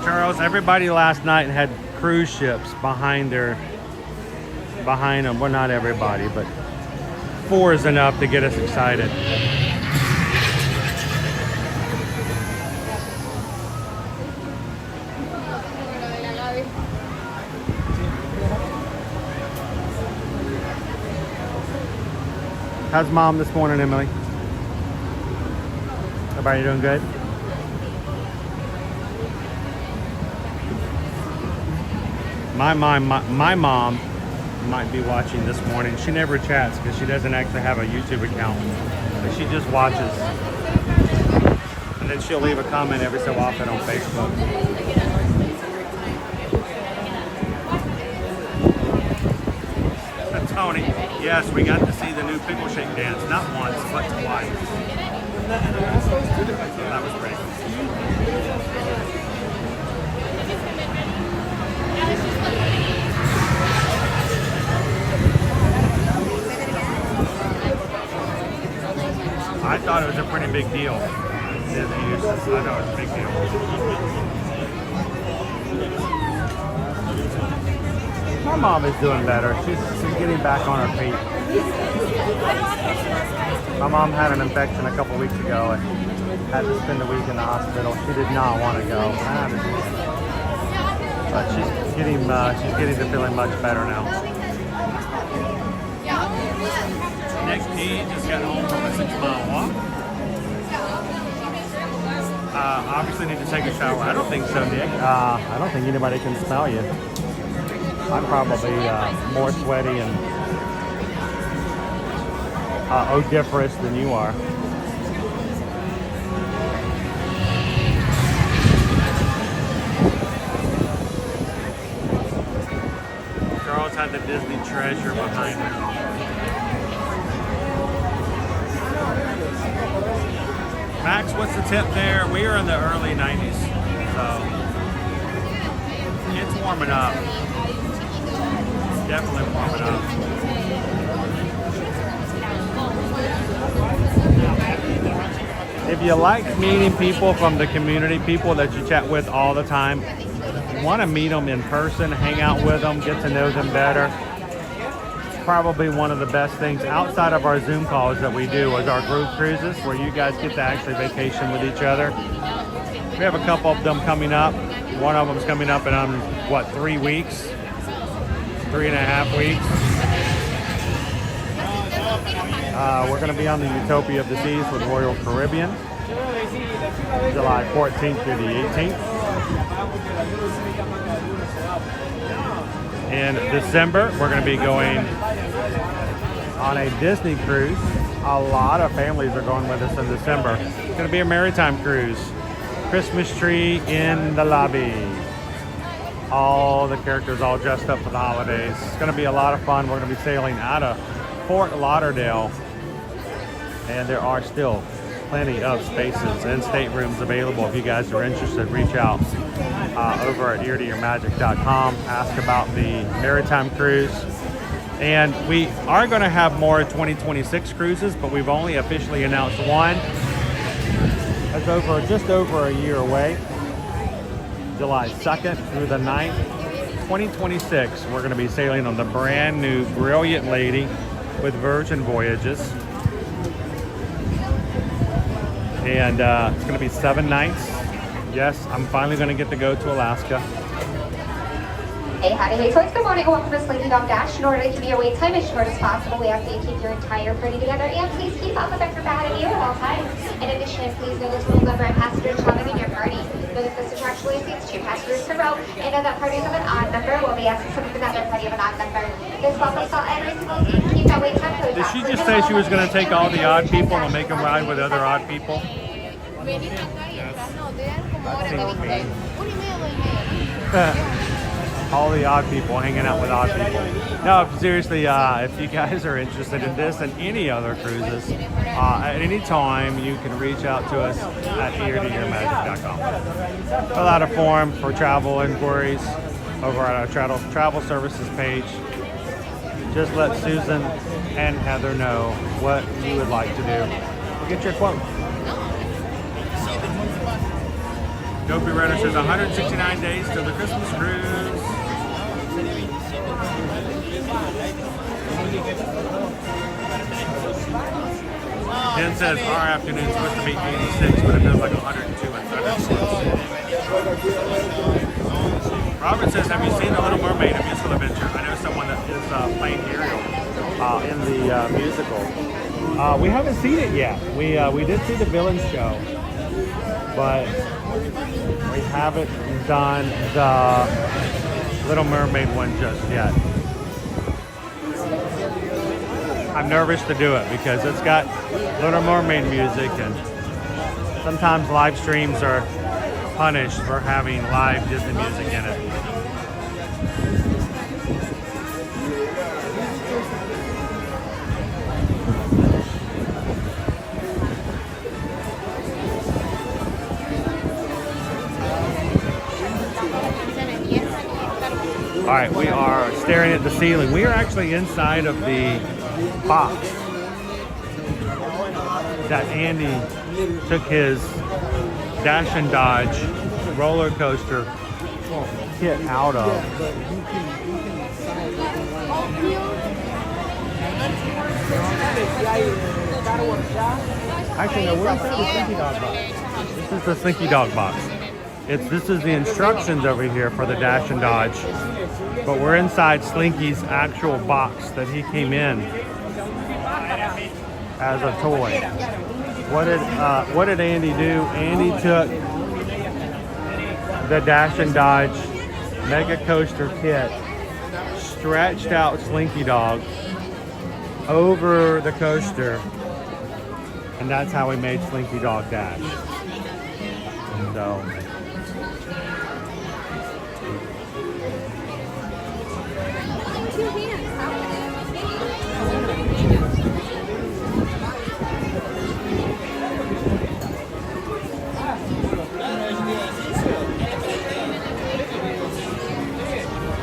Charles, everybody last night had cruise ships behind them. Well, not everybody, but 4 is enough to get us excited. How's mom this morning, Emily? Everybody doing good? My mom might be watching this morning. She never chats because she doesn't actually have a YouTube account. But she just watches. And then she'll leave a comment every so often on Facebook. Tony, yes, we got to see the new pickle shake dance. Not once, but twice. That was great. I thought it was a pretty big deal. Disney used this. I know it's a big deal. My mom is doing better. She's getting back on her feet. My mom had an infection a couple weeks ago and had to spend a week in the hospital. She did not want to go. I understand. But she's getting to feeling much better now. Nick P just got home from a 6-mile walk. Obviously need to take a shower. I don't think so, Nick. I don't think anybody can smell you. I'm probably more sweaty and odoriferous than you are. Charles had the Disney treasure behind him. Max, what's the tip there? We are in the early 90s, so it's warming up. Definitely warming up. If you like meeting people from the community, people that you chat with all the time, want to meet them in person, hang out with them, get to know them better. Probably one of the best things outside of our Zoom calls that we do is our group cruises, where you guys get to actually vacation with each other. We have a couple of them coming up. One of them is coming up in 3 weeks, 3.5 weeks. We're going to be on the Utopia of the Seas with Royal Caribbean, July 14th through the 18th. In December, we're going to be going on a Disney cruise. A lot of families are going with us in December. It's going to be a maritime cruise. Christmas tree in the lobby. All the characters all dressed up for the holidays. It's going to be a lot of fun. We're going to be sailing out of Fort Lauderdale. And there are still plenty of spaces and staterooms available. If you guys are interested, reach out over at eartoyourmagic.com. Ask about the maritime cruise. And we are going to have more 2026 cruises, but we've only officially announced one. That's just over a year away. July 2nd through the 9th, 2026. We're going to be sailing on the brand new Brilliant Lady with Virgin Voyages. And it's going to be 7 nights. Yes, I'm finally going to get to go to Alaska. Hey, howdy, hey, folks. Good morning. Welcome to Slinky Dog Dash. In order to keep your wait time as short as possible, we ask that you keep your entire party together, and please keep up with Dr. Bad at you at all times. In addition, please know the total number of passengers traveling in your party. Know that this attraction only seats 2 passengers per row, and know that parties of an odd number will be asked to from another party of an odd number. This welcome all every single seat. Keep that wait time closed. Did she just say she was going to take all the odd people and make them ride with other odd people? All the odd people hanging out with odd people. No, seriously, if you guys are interested in this and any other cruises, at any time you can reach out to us at eartoyourmagic.com. Fill out a form for travel inquiries over at our travel services page. Just let Susan and Heather know what you would like to do. We'll get your quote. Dopey Redder says 169 days till the Christmas cruise. Jen says our afternoon's supposed to be 86, but it feels like 102 and thunderstorms. Robert says, have you seen The Little Mermaid, A Musical Adventure? I know someone that is playing Ariel in the musical. We haven't seen it yet. We did see the villain show, but we haven't done the Little Mermaid one just yet. I'm nervous to do it because it's got Little Mermaid music, and sometimes live streams are punished for having live Disney music in it. All right, we are staring at the ceiling. We are actually inside of the box that Andy took his Dash and Dodge roller coaster kit out of. Actually, no, where's the Slinky Dog box? This is the Slinky Dog box. This is the instructions over here for the Dash and Dodge, but we're inside Slinky's actual box that he came in. as a toy. What did Andy do? Andy took the Dash and Dodge Mega Coaster kit, stretched out Slinky Dog over the coaster, and that's how we made Slinky Dog Dash. So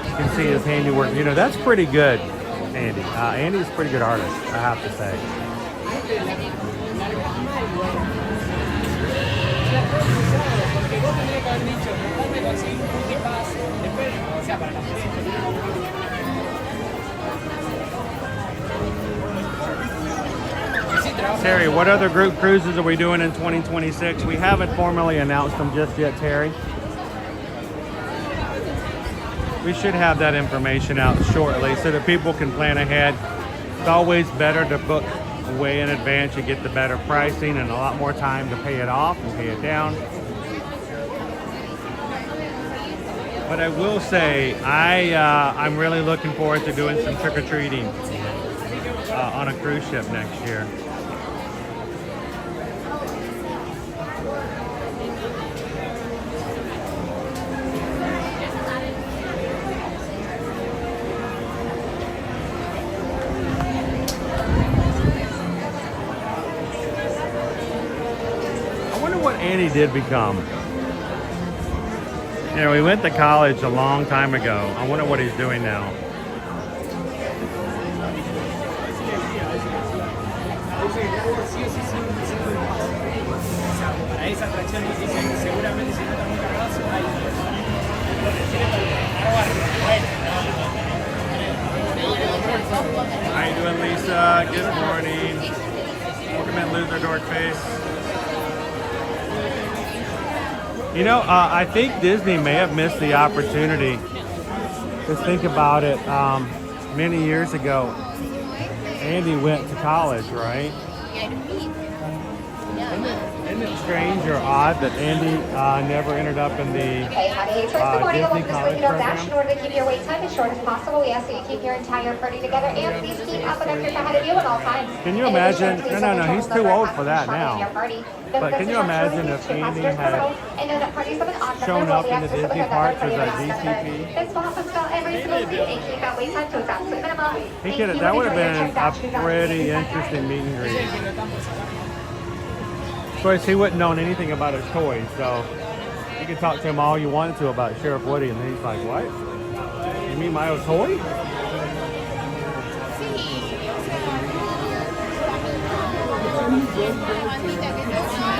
you can see his handiwork. You know, that's pretty good, Andy. Andy's a pretty good artist, I have to say. Terry, what other group cruises are we doing in 2026? We haven't formally announced them just yet, Terry. We should have that information out shortly so that people can plan ahead. It's always better to book way in advance. You get the better pricing and a lot more time to pay it off and pay it down. But I will say, I'm really looking forward to doing some trick-or-treating on a cruise ship next year. Andy did become. You know, he went to college a long time ago. I wonder what he's doing now. How you doing, Lisa? Good morning. Welcome in, Loser Dork Face. You know, I think Disney may have missed the opportunity. Just think about it. Many years ago, Andy went to college, right? Isn't it strange or odd that Andy never ended up in the Disney college program? In order to keep your wait time as short as possible, we ask that you keep your entire party together and please keep alphabetical ahead of you at all times. Can you imagine? No, he's too old for that now. But can you imagine if Andy had shown up in the Disney parks as a DCP? That would have been a pretty interesting meet and greet. Of course, he wouldn't known anything about his toys, so you could talk to him all you wanted to about Sheriff Woody, and he's like, what? You mean my old toy?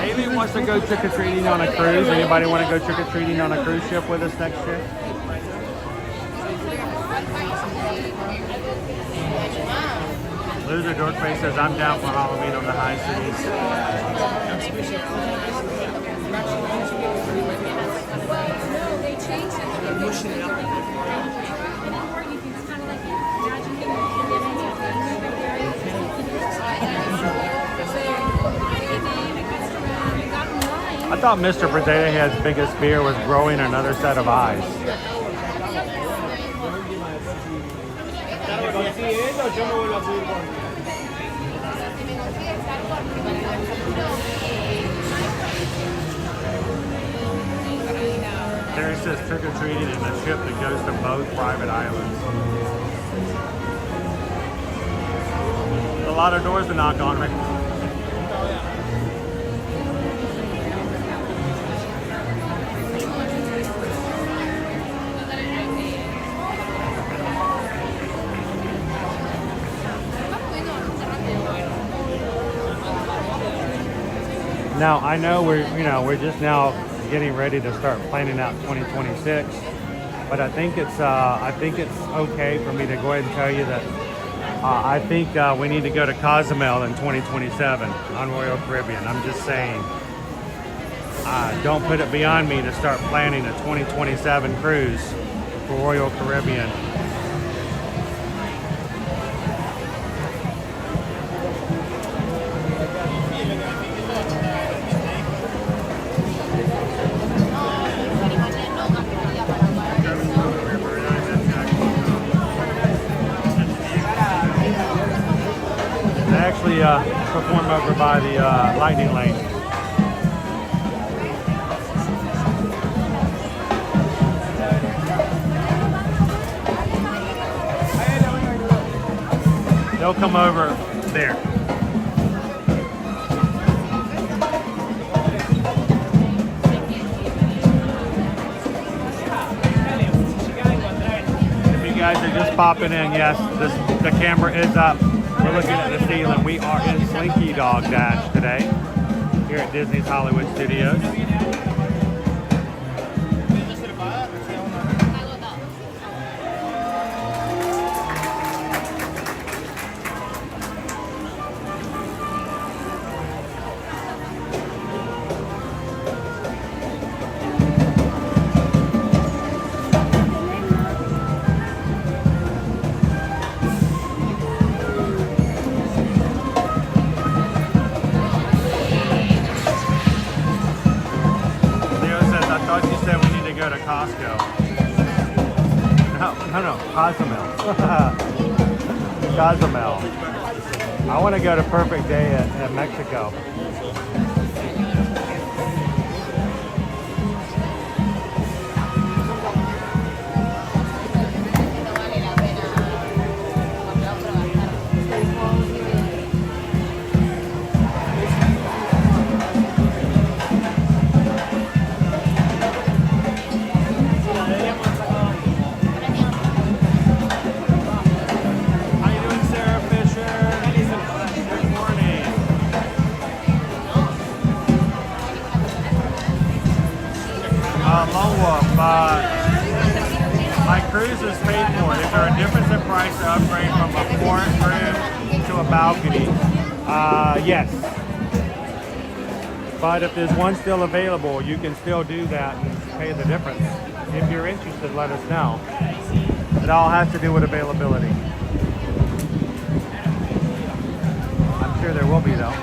Amy wants to go trick-or-treating on a cruise. Anybody want to go trick-or-treating on a cruise ship with us next year? Loser Dorkface says, I'm down for Halloween on the high seas. I thought Mr. Potato Head's biggest fear was growing another set of eyes. Terry says trick-or-treating in a ship that goes to both private islands. A lot of doors to knock on, right? Now I know we're just now getting ready to start planning out 2026, but I think it's okay for me to go ahead and tell you that I think we need to go to Cozumel in 2027 on Royal Caribbean. I'm just saying, don't put it beyond me to start planning a 2027 cruise for Royal Caribbean. perform over by the lightning lane. They'll come over there. If you guys are just popping in, yes, the camera is up. We're looking at the ceiling. We are in Slinky Dog Dash today here at Disney's Hollywood Studios. Go to Costco. No, Cozumel. Cozumel. I want to go to Perfect Day at Mexico. My cruise is paid for. Is there a difference in price to upgrade from a front room to a balcony? Yes. But if there's one still available, you can still do that and pay the difference. If you're interested, let us know. It all has to do with availability. I'm sure there will be though.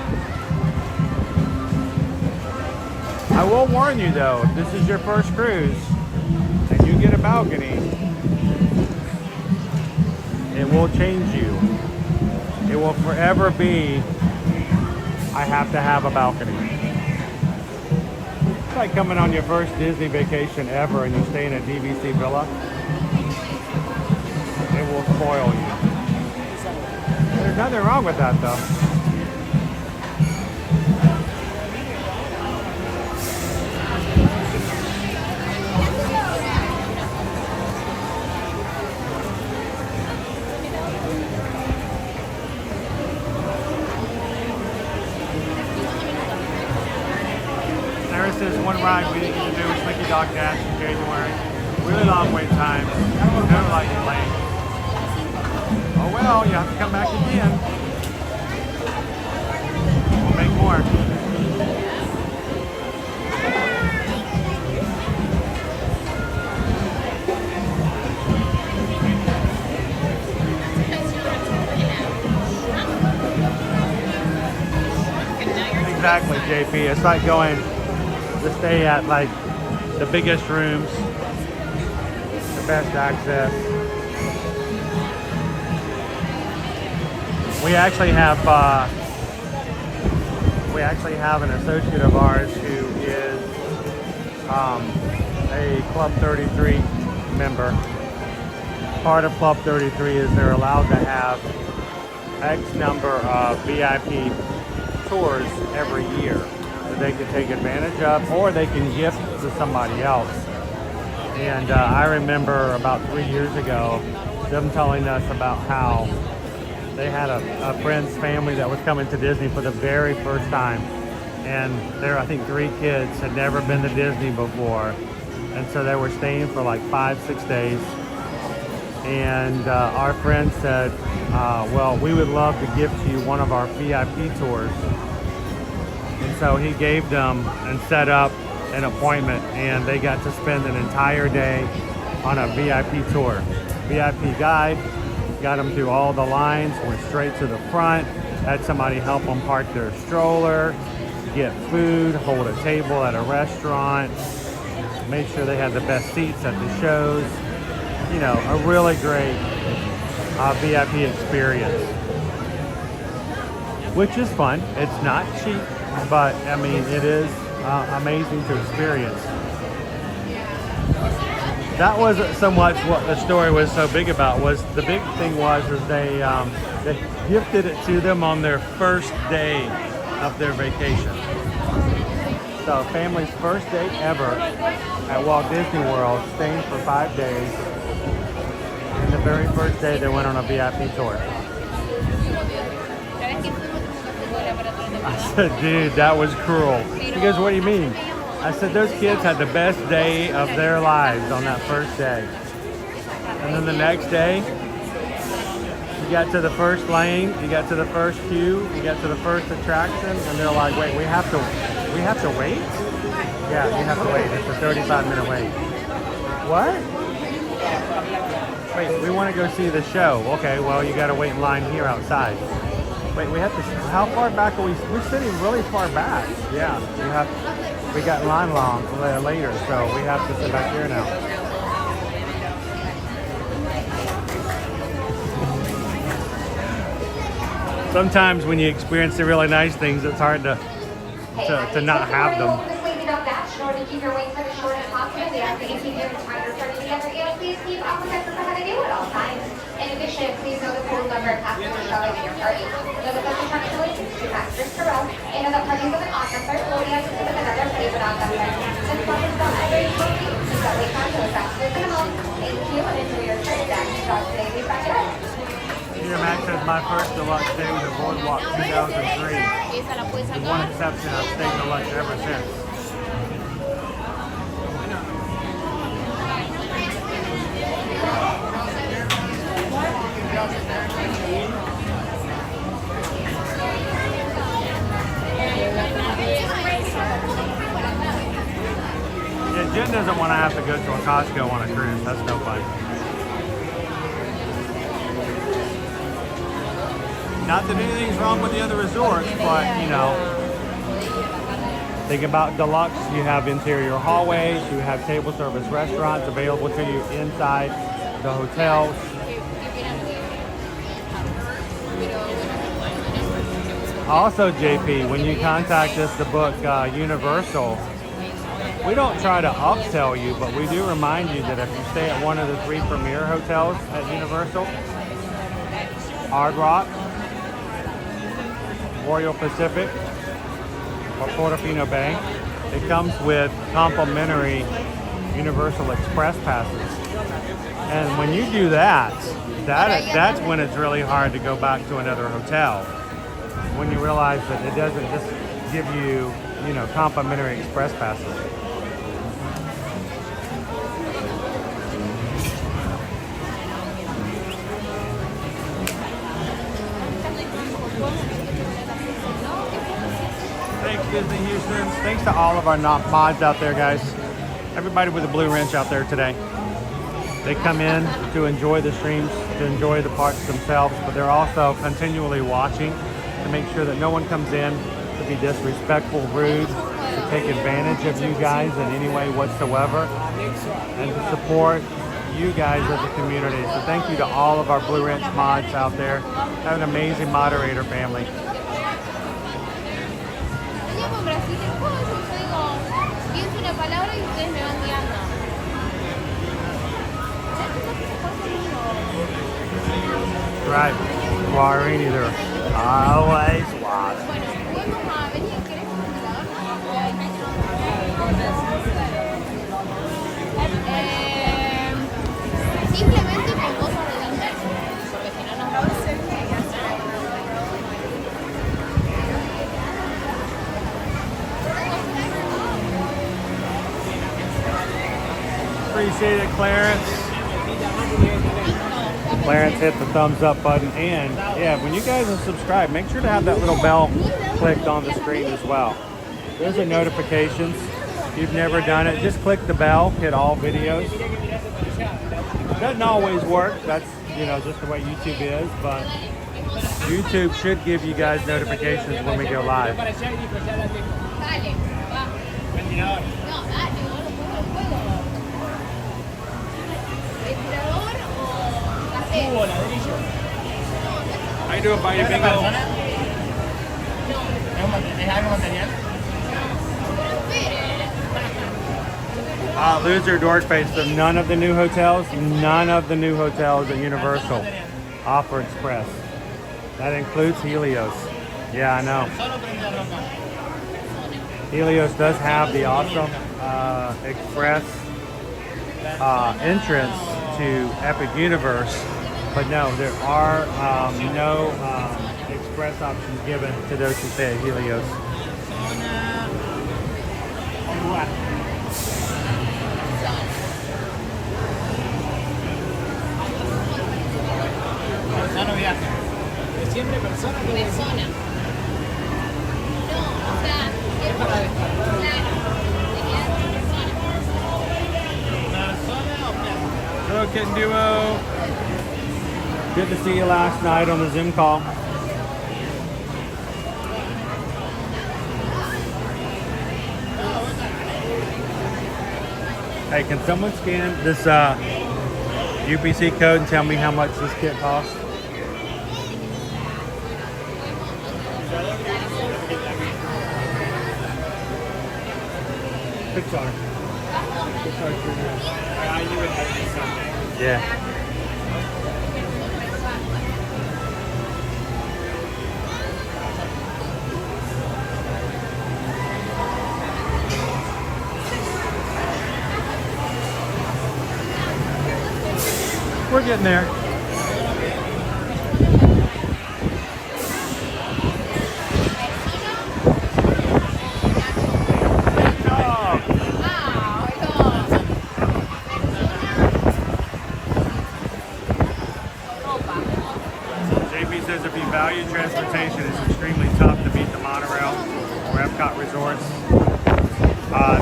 I will warn you though, if this is your first cruise and you get a balcony, it will change you. It will forever be, I have to have a balcony. It's like coming on your first Disney vacation ever and you stay in a DVC villa. It will spoil you. There's nothing wrong with that though. This is one ride we didn't get to do with Slinky Dog Dash in January. Really long wait time. No lightning lane. Oh well, you have to come back again. We'll make more. Exactly, JP. It's like going to stay at like the biggest rooms, the best access. We actually have an associate of ours who is a Club 33 member. Part of Club 33 is they're allowed to have X number of VIP tours every year that they can take advantage of, or they can gift to somebody else. And I remember about 3 years ago them telling us about how they had a friend's family that was coming to Disney for the very first time, and I think 3 kids had never been to Disney before, and so they were staying for like 5-6 days. And our friend said, well, we would love to gift you one of our VIP tours. And so he gave them and set up an appointment, and they got to spend an entire day on a VIP tour. VIP guide got them through all the lines, went straight to the front, had somebody help them park their stroller, get food, hold a table at a restaurant, make sure they had the best seats at the shows. You know, a really great VIP experience. which is fun. It's not cheap, but I mean, it is amazing to experience. That was somewhat what the story was so big about. Was the big thing was they gifted it to them on their first day of their vacation. So family's first day ever at Walt Disney World, staying for 5 days. And the very first day they went on a VIP tour. I said, dude, that was cruel. He goes, what do you mean? I said, those kids had the best day of their lives on that first day. And then the next day, you got to the first lane, you got to the first queue, you got to the first attraction, and they're like, wait, we have to wait? Yeah, you have to wait. It's a 35-minute wait. What? Wait, we want to go see the show. Okay, well, you got to wait in line here outside. Wait, we have to, how far back are we? We're sitting really far back. Yeah, we got in line later, so we have to sit back here now. Sometimes when you experience the really nice things, it's hard to not have them. Slinky Dog Dash, in order to keep your wait time as short as possible, we ask that you keep your entire party together and please keep opposite ahead of you at all times. In addition, please know the full number of passengers traveling in your party. Know the bus attraction is 2 passengers per row, and know that parties with an officer will be able to with another favorite officer. This bus is not very shortly, so that wait time to the passengers in a moment. Thank you, and enjoy your trip. Dash stop today, we back it up. Max says my first deluxe day was a Boardwalk 2003. With one exception, I've stayed deluxe ever since. Yeah, Jen doesn't want to have to go to a Costco on a cruise. That's no fun. Not that anything's wrong with the other resorts, but you know, think about deluxe. You have interior hallways, you have table service restaurants available to you inside the hotels. Also, JP, when you contact us to book Universal, we don't try to upsell you, but we do remind you that if you stay at one of the 3 premier hotels at Universal, Hard Rock, Royal Pacific, or Portofino Bay, it comes with complimentary Universal Express passes. And when you do that, that's when it's really hard to go back to another hotel. When you realize that it doesn't just give you, you know, complimentary express passes. Thanks, Disney Houston. Thanks to all of our mods out there, guys. Everybody with a blue wrench out there today. They come in to enjoy the streams, to enjoy the parks themselves, but they're also continually watching to make sure that no one comes in to be disrespectful, rude, to take advantage of you guys in any way whatsoever, and to support you guys as a community. So thank you to all of our Blue Wrench mods out there. Have an amazing moderator family. Right, Guarini either. Always was. Simplemente con cosas de Disney, porque si no nos vamos a hacer. Appreciate it, Clarence. Clarence hit the thumbs up button, and yeah, when you guys are subscribed, make sure to have that little bell clicked on the screen as well. Those are notifications. If you've never done it, just click the bell, hit all videos. Doesn't always work. That's, you know, just the way YouTube is, but YouTube should give you guys notifications when we go live. How you doing, Buddy Bingo? Loser dork face. So none of the new hotels at Universal offer Express. That includes Helios. Yeah, I know. Helios does have the awesome Express entrance to Epic Universe, but no, there are no Express options given to those who stay at Helios. Hello, Kitten Duo. Good to see you last night on the Zoom call. Hey, can someone scan this UPC code and tell me how much this kit costs? Pixar. Yeah. We're getting there. JP says if you value transportation, it's extremely tough to beat the monorail or Epcot resorts.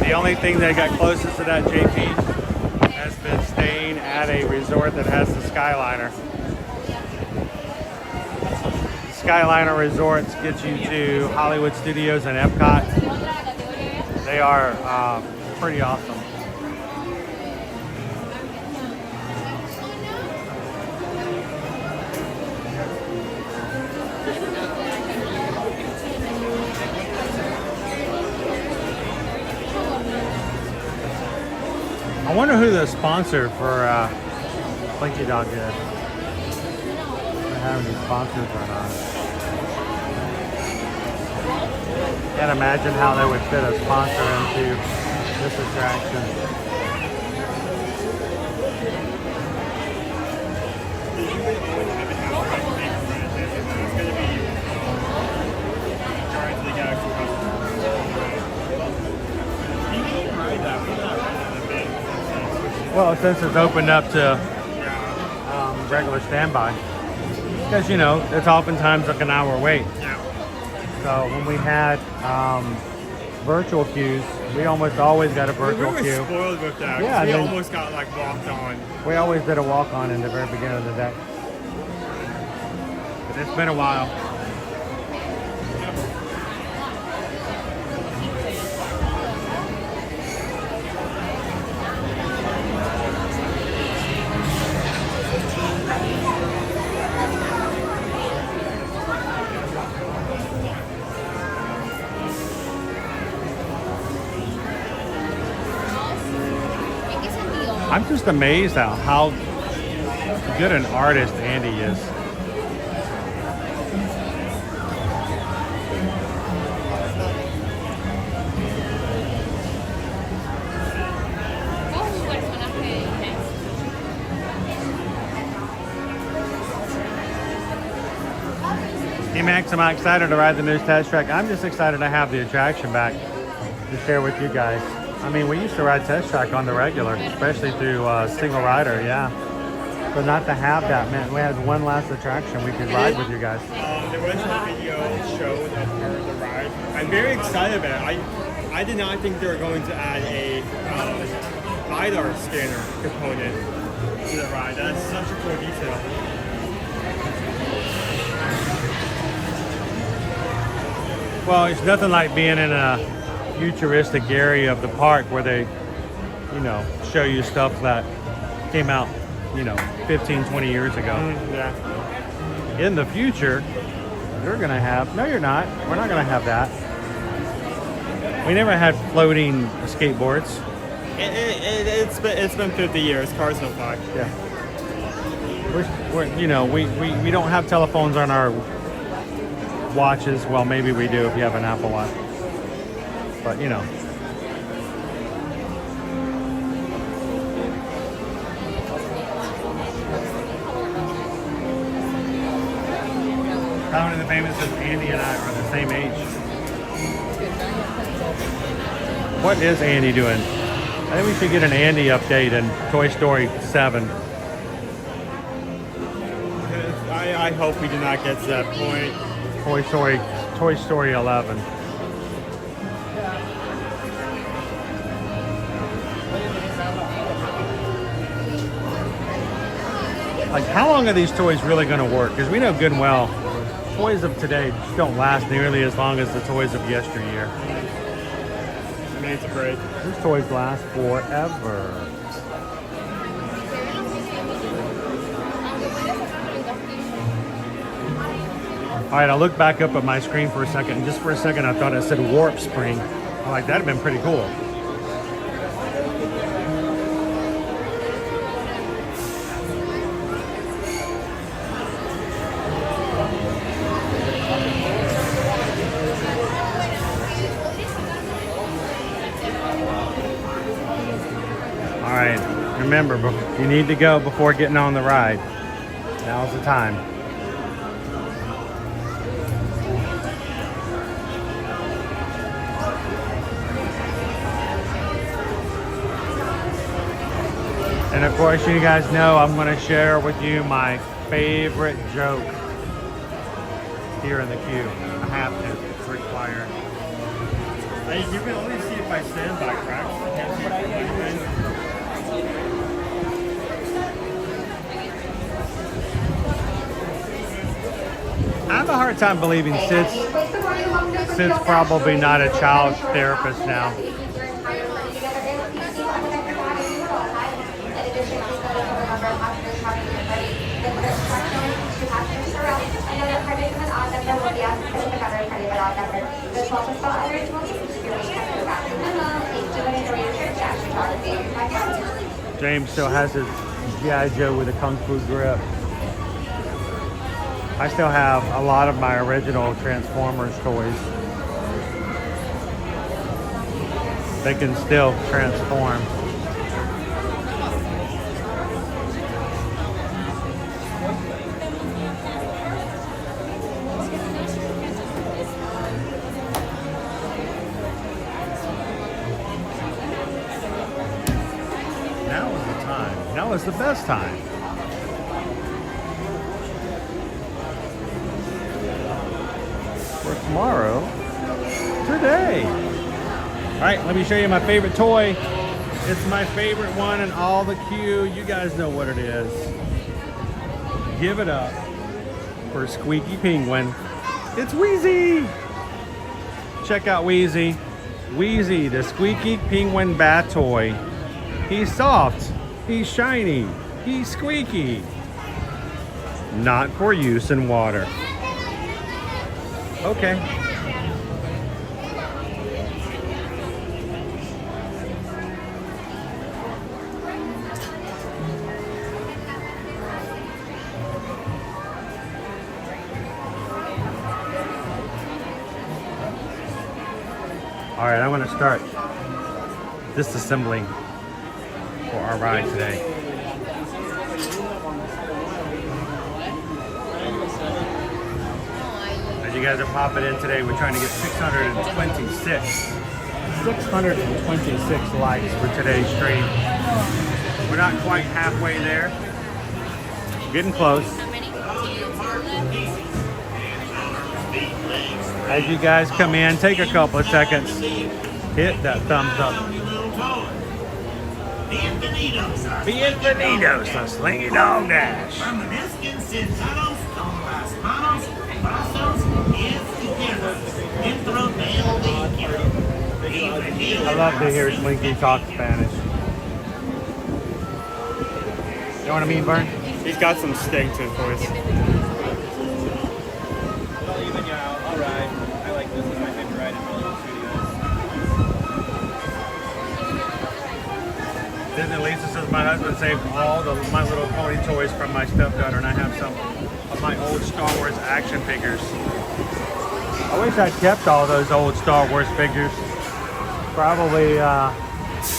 The only thing that got closest to that, JP, has been staying at a resort that has the Skyliner. Skyliner resorts get you to Hollywood Studios and Epcot. They are pretty awesome. I wonder who the sponsor for Slinky Dog is. If they have any sponsors or not. Can't imagine how they would fit a sponsor into this attraction. Well, since it's opened up to regular standby, because you know it's oftentimes like an hour wait. So when we had virtual queues, we almost always got a virtual queue. We were spoiled with that. Yeah, we almost got like walked on. We always did a walk on in the very beginning of the day. But it's been a while. I'm just amazed at how good an artist Andy is. Hey Max, am I excited to ride the new test track? I'm just excited to have the attraction back to share with you guys. I mean, we used to ride test track on the regular, especially through single rider, yeah. So not to have that meant we had one last attraction we could ride with you guys. There was a video showed of part of the ride. I'm very excited about it. I did not think they were going to add a LiDAR scanner component to the ride. That's such a cool detail. Well, it's nothing like being in a futuristic area of the park where they, you know, show you stuff that came out, you know, 15, 20 years ago. Yeah. In the future, You're gonna have, no you're not. We're not gonna have that. We never had floating skateboards. It's been 50 years. Cars don't fly. Yeah. We don't have telephones on our watches. Well, maybe we do if you have an Apple Watch. But you know. Common the famous says Andy and I are the same age. What is Andy doing? I think we should get an Andy update in Toy Story 7. I hope we do not get to that point. Toy Story 11. Like, how long are these toys really going to work? Because we know good and well, toys of today just don't last nearly as long as the toys of yesteryear. I mean, it's a break. These toys last forever. All right, I looked back up at my screen for a second, and just for a second I thought it said Warp Spring. I'm like, that'd have been pretty cool. All right, remember, you need to go before getting on the ride. Now's the time. And of course, you guys know I'm going to share with you my favorite joke here in the queue. I have to. It's required. Hey, you can only see if I stand by, correct? I can't see if I I have a hard time believing Sid's probably not a child therapist now. James still has his G.I. Joe with a Kung Fu grip. I still have a lot of my original Transformers toys. They can still transform. Now is the time. Now is the best time. For tomorrow, today. All right, let me show you my favorite toy. It's my favorite one in all the queue. You guys know what it is. Give it up for Squeaky Penguin. It's Wheezy. Check out Wheezy. Wheezy, the Squeaky Penguin bat toy. He's soft, he's shiny, he's squeaky. Not for use in water. Okay. All right, I'm gonna start disassembling for our ride today. As you guys are popping in today, we're trying to get 626 likes for today's stream. We're not quite halfway there. Getting close. As you guys come in, take a couple of seconds. Hit that thumbs up. Bienvenidos a Slinky Dog Dash. I love to hear Slinky talk Spanish. You know what I mean, Vern? He's got some sting to his voice. Disney Lisa says my husband saved all the My Little Pony toys from my stepdaughter, and I have some of my old Star Wars action figures. I wish I'd kept all those old Star Wars figures. Probably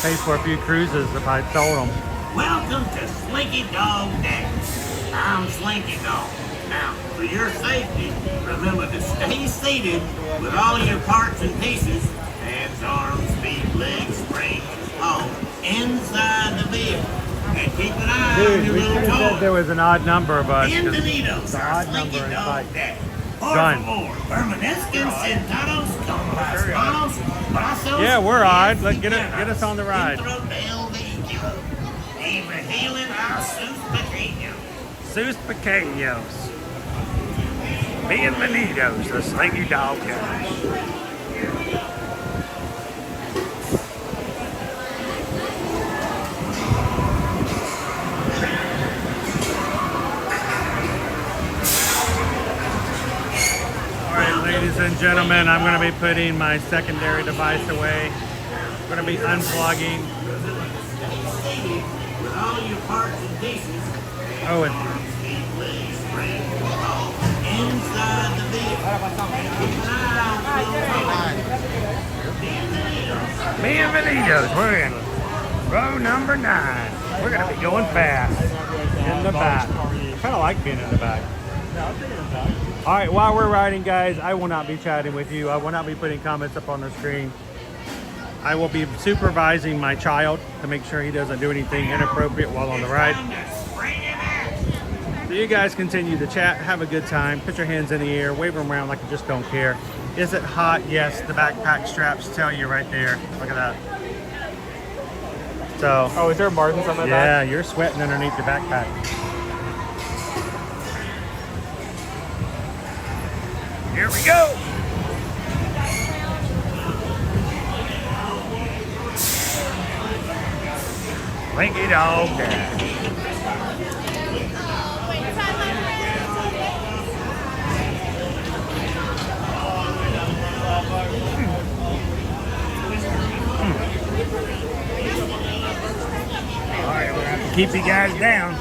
paid for a few cruises if I'd sold them. Welcome to Slinky Dog Dash. I'm Slinky Dog. Now, for your safety, remember to stay seated with all your parts and pieces, hands, arms, feet, legs, springs, all inside the vehicle. And keep an eye on Dude, your we little should have said toys. there was an odd number of us. 'Cause Bienvenidos, the our odd Slinky number is Dog like Dash. Por done. favor, permanezcan sentados con las manos, brazos, Yeah, we're odd. y Let's get us on the ride. dentro del vehículo. Y regilen a sus pequeños. Sus pequeños. Bienvenidos, the Slinky Dog Dash. Alright, ladies and gentlemen, I'm going to be putting my secondary device away. I'm going to be unplugging. With all your parts and pieces, Oh, and inside the vehicle. Bienvenidos, we're in row number 9. We're going to be going fast in the back. I kind of like being in the back. All right, while we're riding, guys, I will not be chatting with you. I will not be putting comments up on the screen. I will be supervising my child to make sure he doesn't do anything inappropriate while on the ride. So you guys continue to chat, have a good time, put your hands in the air, wave them around like you just don't care. Is it hot? Yes, the backpack straps tell you right there. Look at that. So, oh, is there margins on my back? Yeah, you're sweating underneath your backpack. Here we go. Slinky Dog Dash. Keep you guys down.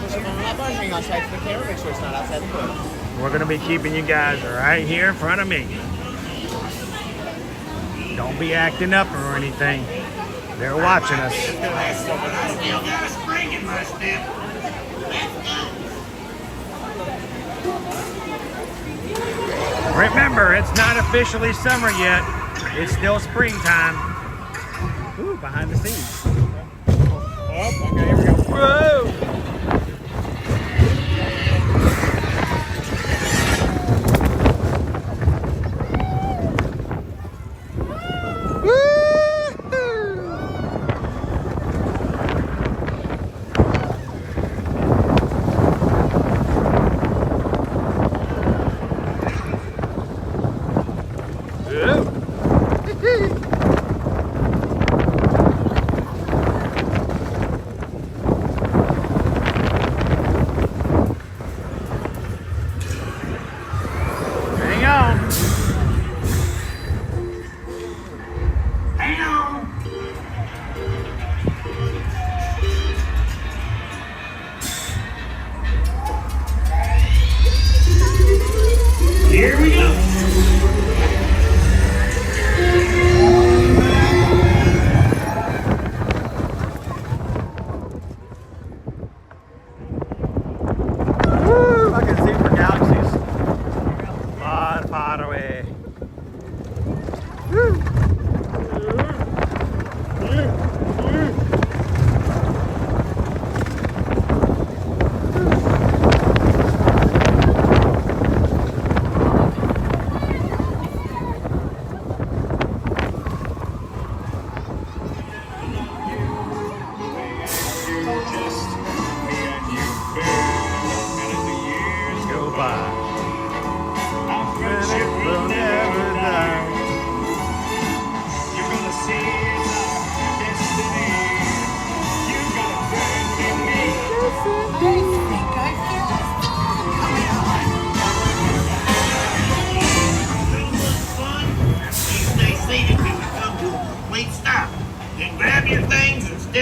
We're going to be keeping you guys right here in front of me. Don't be acting up or anything. They're watching us. I still got a spring in my step. Remember, it's not officially summer yet. It's still springtime. Ooh, behind the scenes. Oh, okay, here we go. Whoa!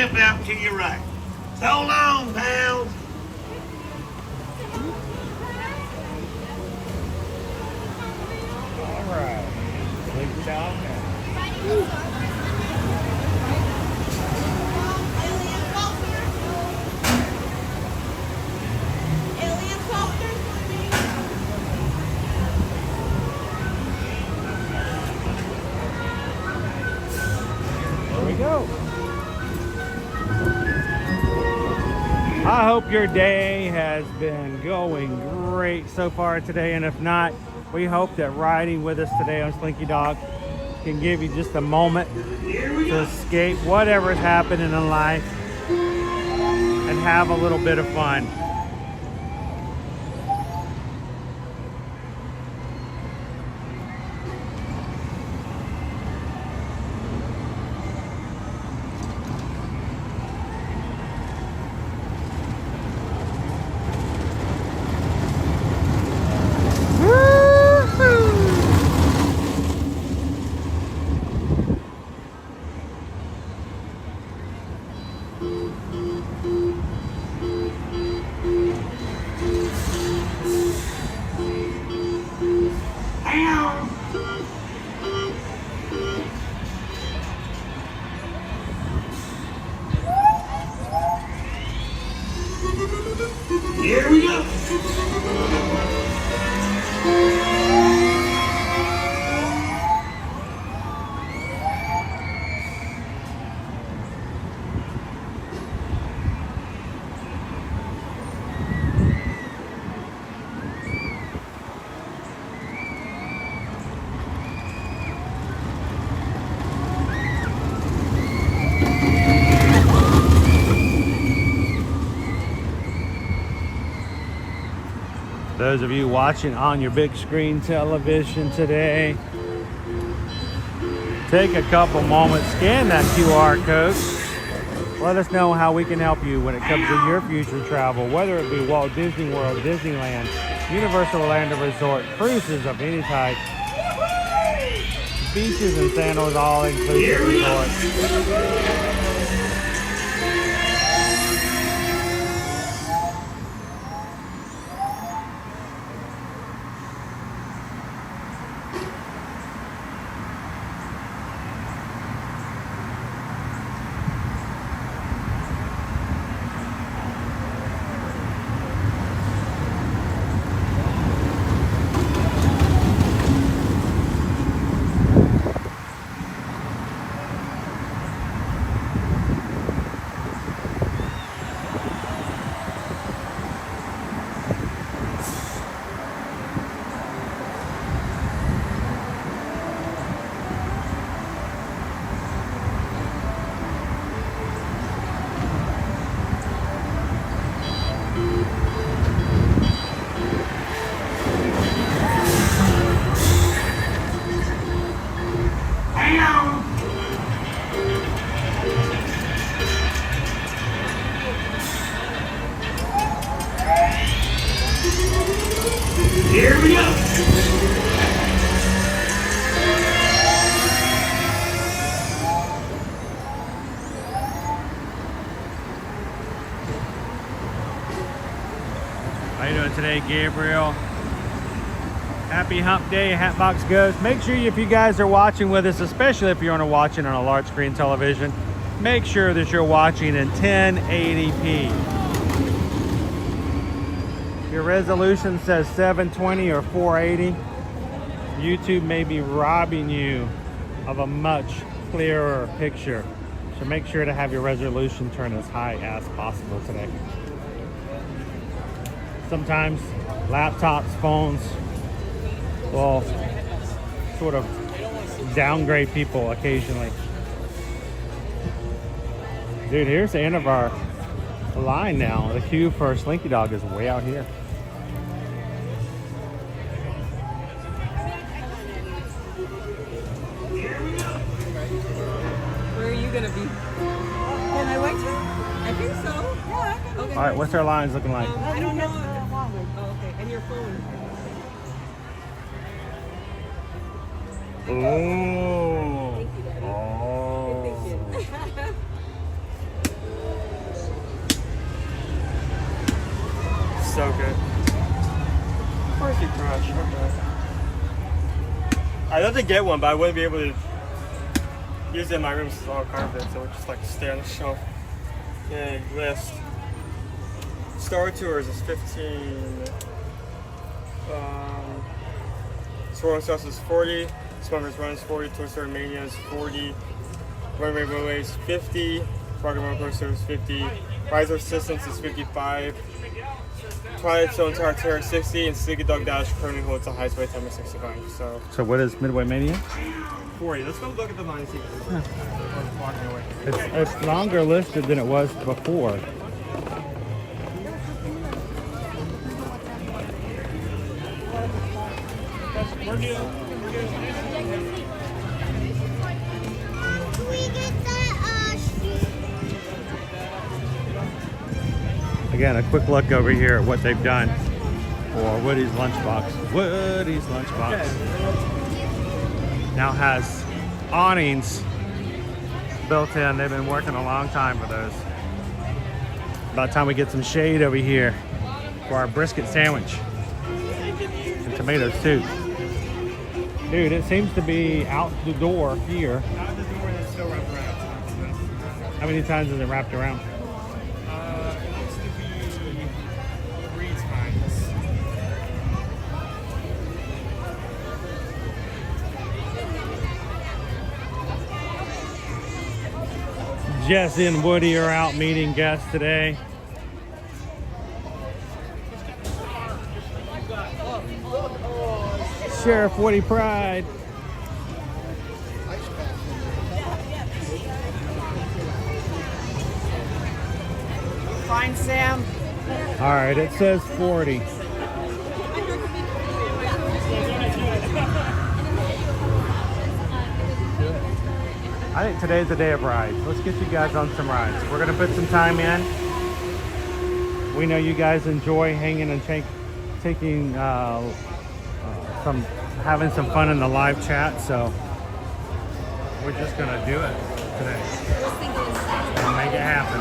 step out to your right. So long, pals. All right. Slinky Dog Dash. There we go. I hope your day has been going great so far today, and if not, we hope that riding with us today on Slinky Dog can give you just a moment to escape whatever is happening in life and have a little bit of fun. Here we go. Those of you watching on your big screen television today, take a couple moments, scan that QR code. Let us know how we can help you when it comes to your future travel, whether it be Walt Disney World, Disneyland, Universal Orlando Resort, cruises of any type, beaches and sandals, all inclusive resort. Here we go. How you doing today, Gabriel? Happy Hump Day, Hatbox Ghost. Make sure if you guys are watching with us, especially if you're watching on a large screen television, make sure that you're watching in 1080p. Your resolution says 720 or 480. YouTube may be robbing you of a much clearer picture. So make sure to have your resolution turned as high as possible today. Sometimes laptops, phones will sort of downgrade people occasionally. Dude, here's the end of our line now. The queue for Slinky Dog is way out here. Where are you gonna be? Can I wait you? I think so. Yeah. Okay. All right, what's our lines looking like? I don't know. Oh, okay. And your phone. Oh. so good. Of course you crash. Okay. I'd love to get one, but I wouldn't be able to use it in my room since it's all carpet, so it would just like stay on the shelf. Okay, list. Star Tours is 15. Swirling Sauce is 40. Smuggler's Run is 40. Toy Story Mania is 40. Runway Railway is 50. Rocket Roller Coaster is 50. Rise of Resistance is 55. Twilight Zone Tower Terror 60. And Slinky Dog Dash currently holds the highest weight time of 65. So what is Midway Mania? 40. Let's go look at the line and see what's walking away. It's longer listed than it was before. Again, a quick look over here at what they've done for Woody's Lunchbox. Woody's Lunchbox now has awnings built in. They've been working a long time for those. About time we get some shade over here for our brisket sandwich and tomato soup. Dude, it seems to be out the door here. Out the door and it's still wrapped around. How many times is it wrapped around? It looks to be 3 times. Jesse and Woody are out meeting guests today. Sheriff Woody Pride. Fine, Sam. All right, it says 40. I think today's the day of rides. Let's get you guys on some rides. We're gonna put some time in. We know you guys enjoy hanging and taking having some fun in the live chat, so we're just gonna do it today and make it happen.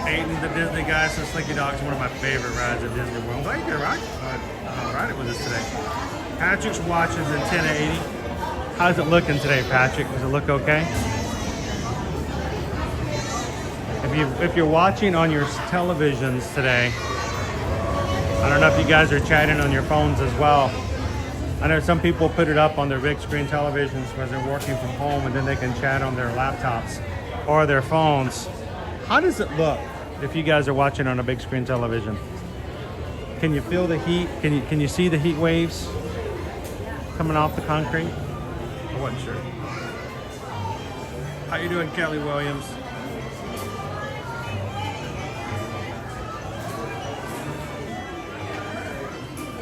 Aiden, the Disney guy, says Slinky Dog's one of my favorite rides at Disney World. Glad you ride it with us today. Patrick's watches in 1080. How's it looking today, Patrick? Does it look okay? If you're watching on your televisions today, I don't know if you guys are chatting on your phones as well. I know some people put it up on their big screen televisions because they're working from home and then they can chat on their laptops or their phones. How does it look if you guys are watching on a big screen television? Can you feel the heat? Can you see the heat waves coming off the concrete? I wasn't sure. How you doing, Kelly Williams?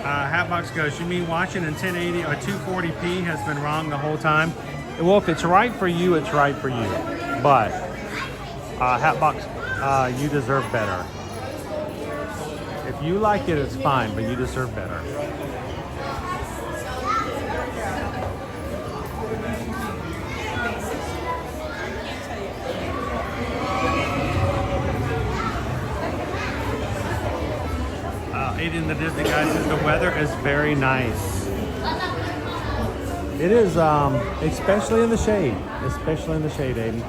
Hatbox goes, you mean watching in 1080 or 240p has been wrong the whole time? Well, if it's right for you, it's right for you. But Hatbox, you deserve better. If you like it, it's fine, but you deserve better. Aiden, the Disney guy, says the weather is very nice. It is, especially in the shade. Especially in the shade, Aiden.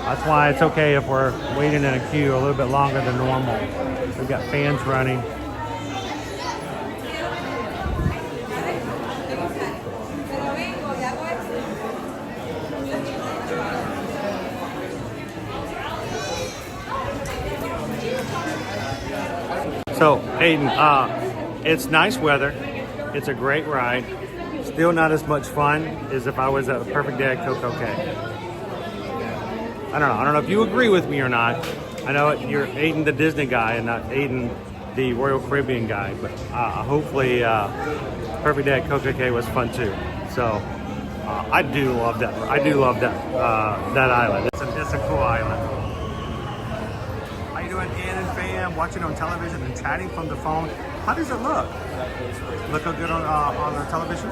That's why it's okay if we're waiting in a queue a little bit longer than normal. We've got fans running. So, Aiden, it's nice weather. It's a great ride. Still not as much fun as if I was at a perfect day at Coco Cay. I don't know if you agree with me or not. I know you're Aiden the Disney guy and not Aiden the Royal Caribbean guy, but hopefully perfect day at Coco Cay was fun too. So I do love that. I do love that island. It's a cool island. How you doing, Ann and fam? Watching on television and chatting from the phone. How does it look? Look good on the television?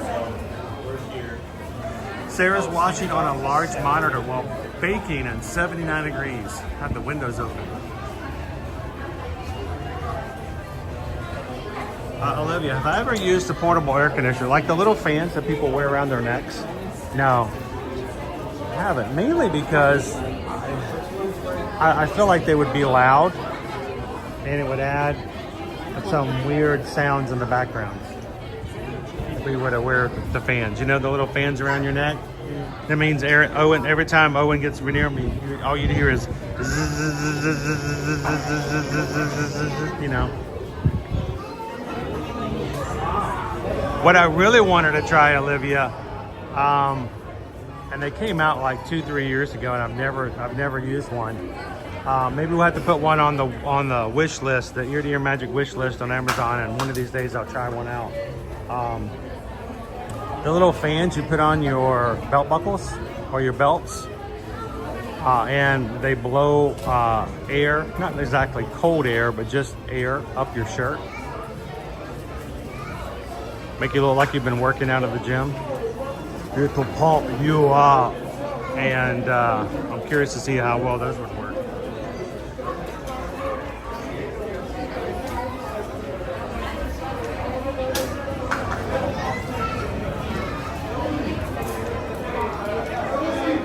Sarah's watching on a large monitor while baking at 79 degrees. Have the windows open. Olivia, have I ever used a portable air conditioner? Like the little fans that people wear around their necks? No, I haven't. Mainly because I feel like they would be loud and it would add some weird sounds in the background. If we were to wear the fans. You know the little fans around your neck? That means Owen, every time Owen gets near me, all you hear is, you know. What I really wanted to try, Olivia, and they came out like 2-3 years ago, and I've never used one. Maybe we'll have to put one on the wish list, the Ear to Ear Magic wish list on Amazon, and one of these days I'll try one out. The little fans you put on your belt buckles or your belts, and they blow air, not exactly cold air, but just air up your shirt. Make you look like you've been working out of the gym. It'll pump you up. And I'm curious to see how well those would work.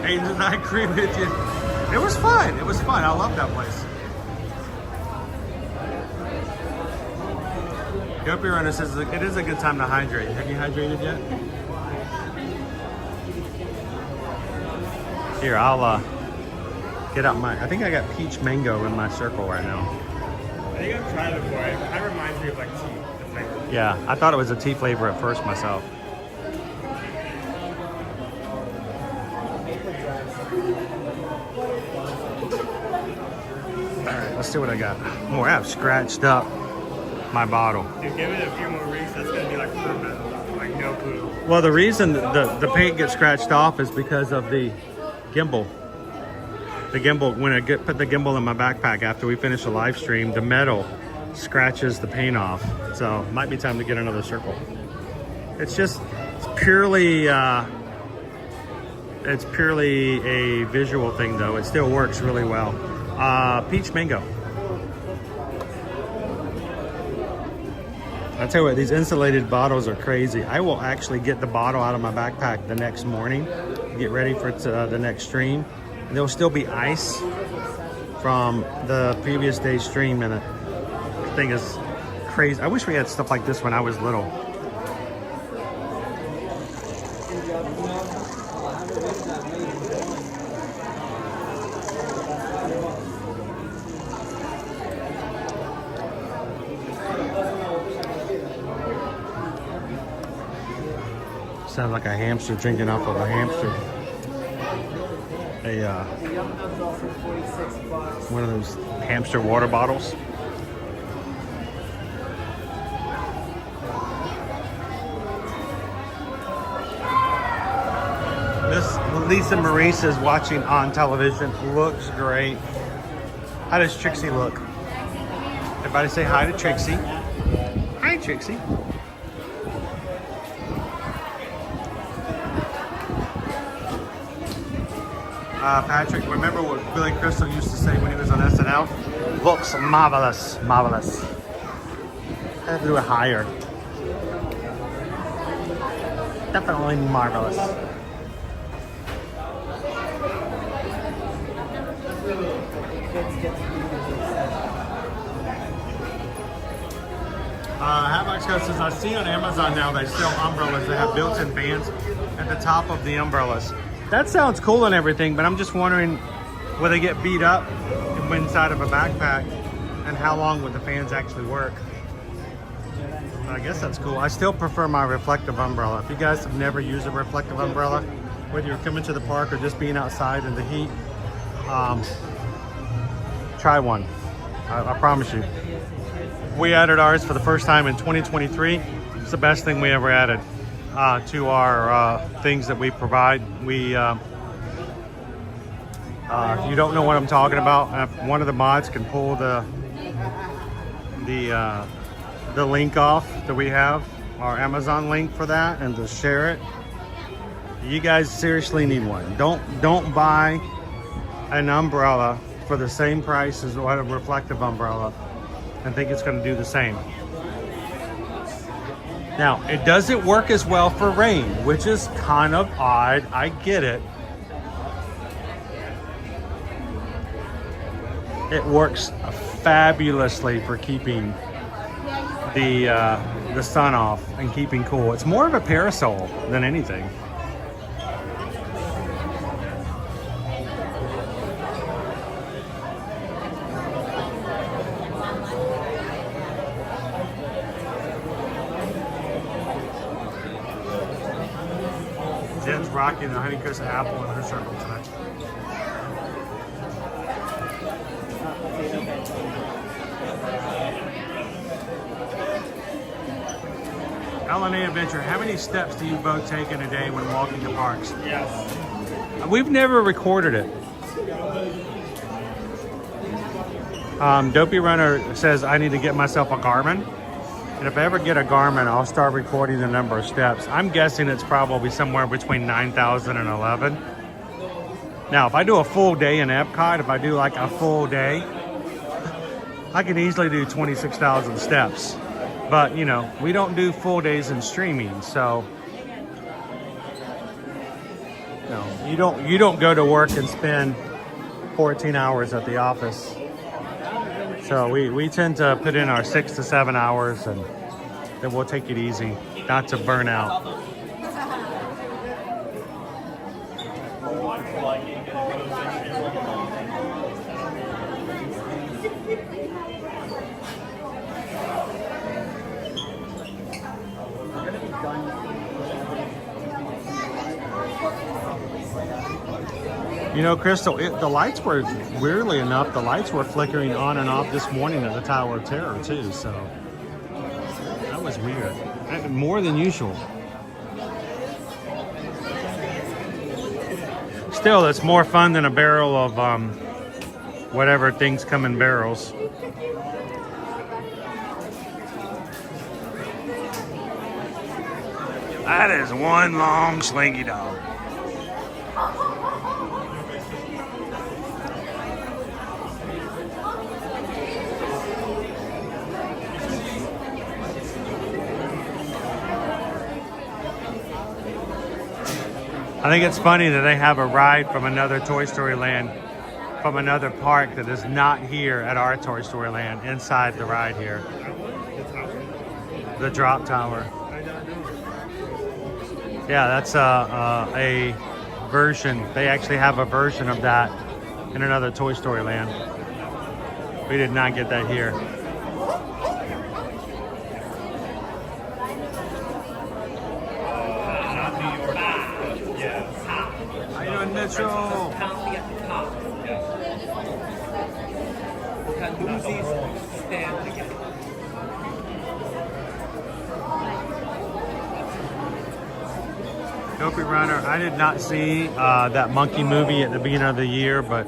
Hey, I agree with you. It was fun. It was fun. I love that place. Hope you're honest. It is a good time to hydrate. Have you hydrated yet? Here, I'll get out my. I think I got peach mango in my circle right now. I think I've tried it before. It kind of reminds me of like tea, the flavor. Yeah, I thought it was a tea flavor at first myself. All right, let's see what I got. Oh, I have scratched up my bottle. Dude, give it a few more weeks, that's gonna be like permanent, like no glue. Well, the reason the paint gets scratched off is because of the gimbal. The gimbal, when I put the gimbal in my backpack after we finish the live stream, the metal scratches the paint off. So it might be time to get another circle. It's purely a visual thing though. It still works really well. Peach mango. I tell you what, these insulated bottles are crazy. I will actually get the bottle out of my backpack the next morning, get ready for the next stream. And there'll still be ice from the previous day's stream in it. The thing is crazy. I wish we had stuff like this when I was little. Sounds like a hamster drinking off of a hamster. One of those hamster water bottles. Miss Lisa Maurice is watching on television. Looks great. How does Trixie look? Everybody say hi to Trixie. Hi, Trixie. Patrick, remember what Billy Crystal used to say when he was on SNL? Looks marvelous, marvelous. I have to do it higher. Definitely marvelous. Hatbox says, I see on Amazon now they sell umbrellas that have built-in fans at the top of the umbrellas. That sounds cool and everything, but I'm just wondering, will they get beat up inside of a backpack, and how long would the fans actually work? I guess that's cool. I still prefer my reflective umbrella. If you guys have never used a reflective umbrella, whether you're coming to the park or just being outside in the heat, try one. I promise you. We added ours for the first time in 2023. It's the best thing we ever added to our things that we provide. We, if you don't know what I'm talking about, one of the mods can pull the the link off that we have, our Amazon link for that, and to share it. You guys seriously need one. Don't buy an umbrella for the same price as what a reflective umbrella and think it's going to do the same. Now, it doesn't work as well for rain, which is kind of odd. I get it. It works fabulously for keeping the sun off and keeping cool. It's more of a parasol than anything. Jen's rocking the Honeycrisp apple in her circle tonight. LNA Adventure, how many steps do you both take in a day when walking the parks? Yes. We've never recorded it. Dopey Runner says I need to get myself a Garmin. And if I ever get a Garmin, I'll start recording the number of steps. I'm guessing it's probably somewhere between 9,000 and 11. Now, if I do a full day in Epcot, if I do like a full day, I can easily do 26,000 steps. But, you know, we don't do full days in streaming, so no, you don't go to work and spend 14 hours at the office. So we tend to put in our 6 to 7 hours, and then we'll take it easy, not to burn out. You know, Crystal, the lights were, weirdly enough, the lights were flickering on and off this morning at the Tower of Terror, too, so that was weird. More than usual. Still, it's more fun than a barrel of whatever things come in barrels. That is one long Slinky Dog. I think it's funny that they have a ride from another Toy Story Land, from another park that is not here at our Toy Story Land, inside the ride here. The drop tower. Yeah, that's a version. They actually have a version of that in another Toy Story Land. We did not get that here. Mitchell. Dopey Runner, I did not see that monkey movie at the beginning of the year, but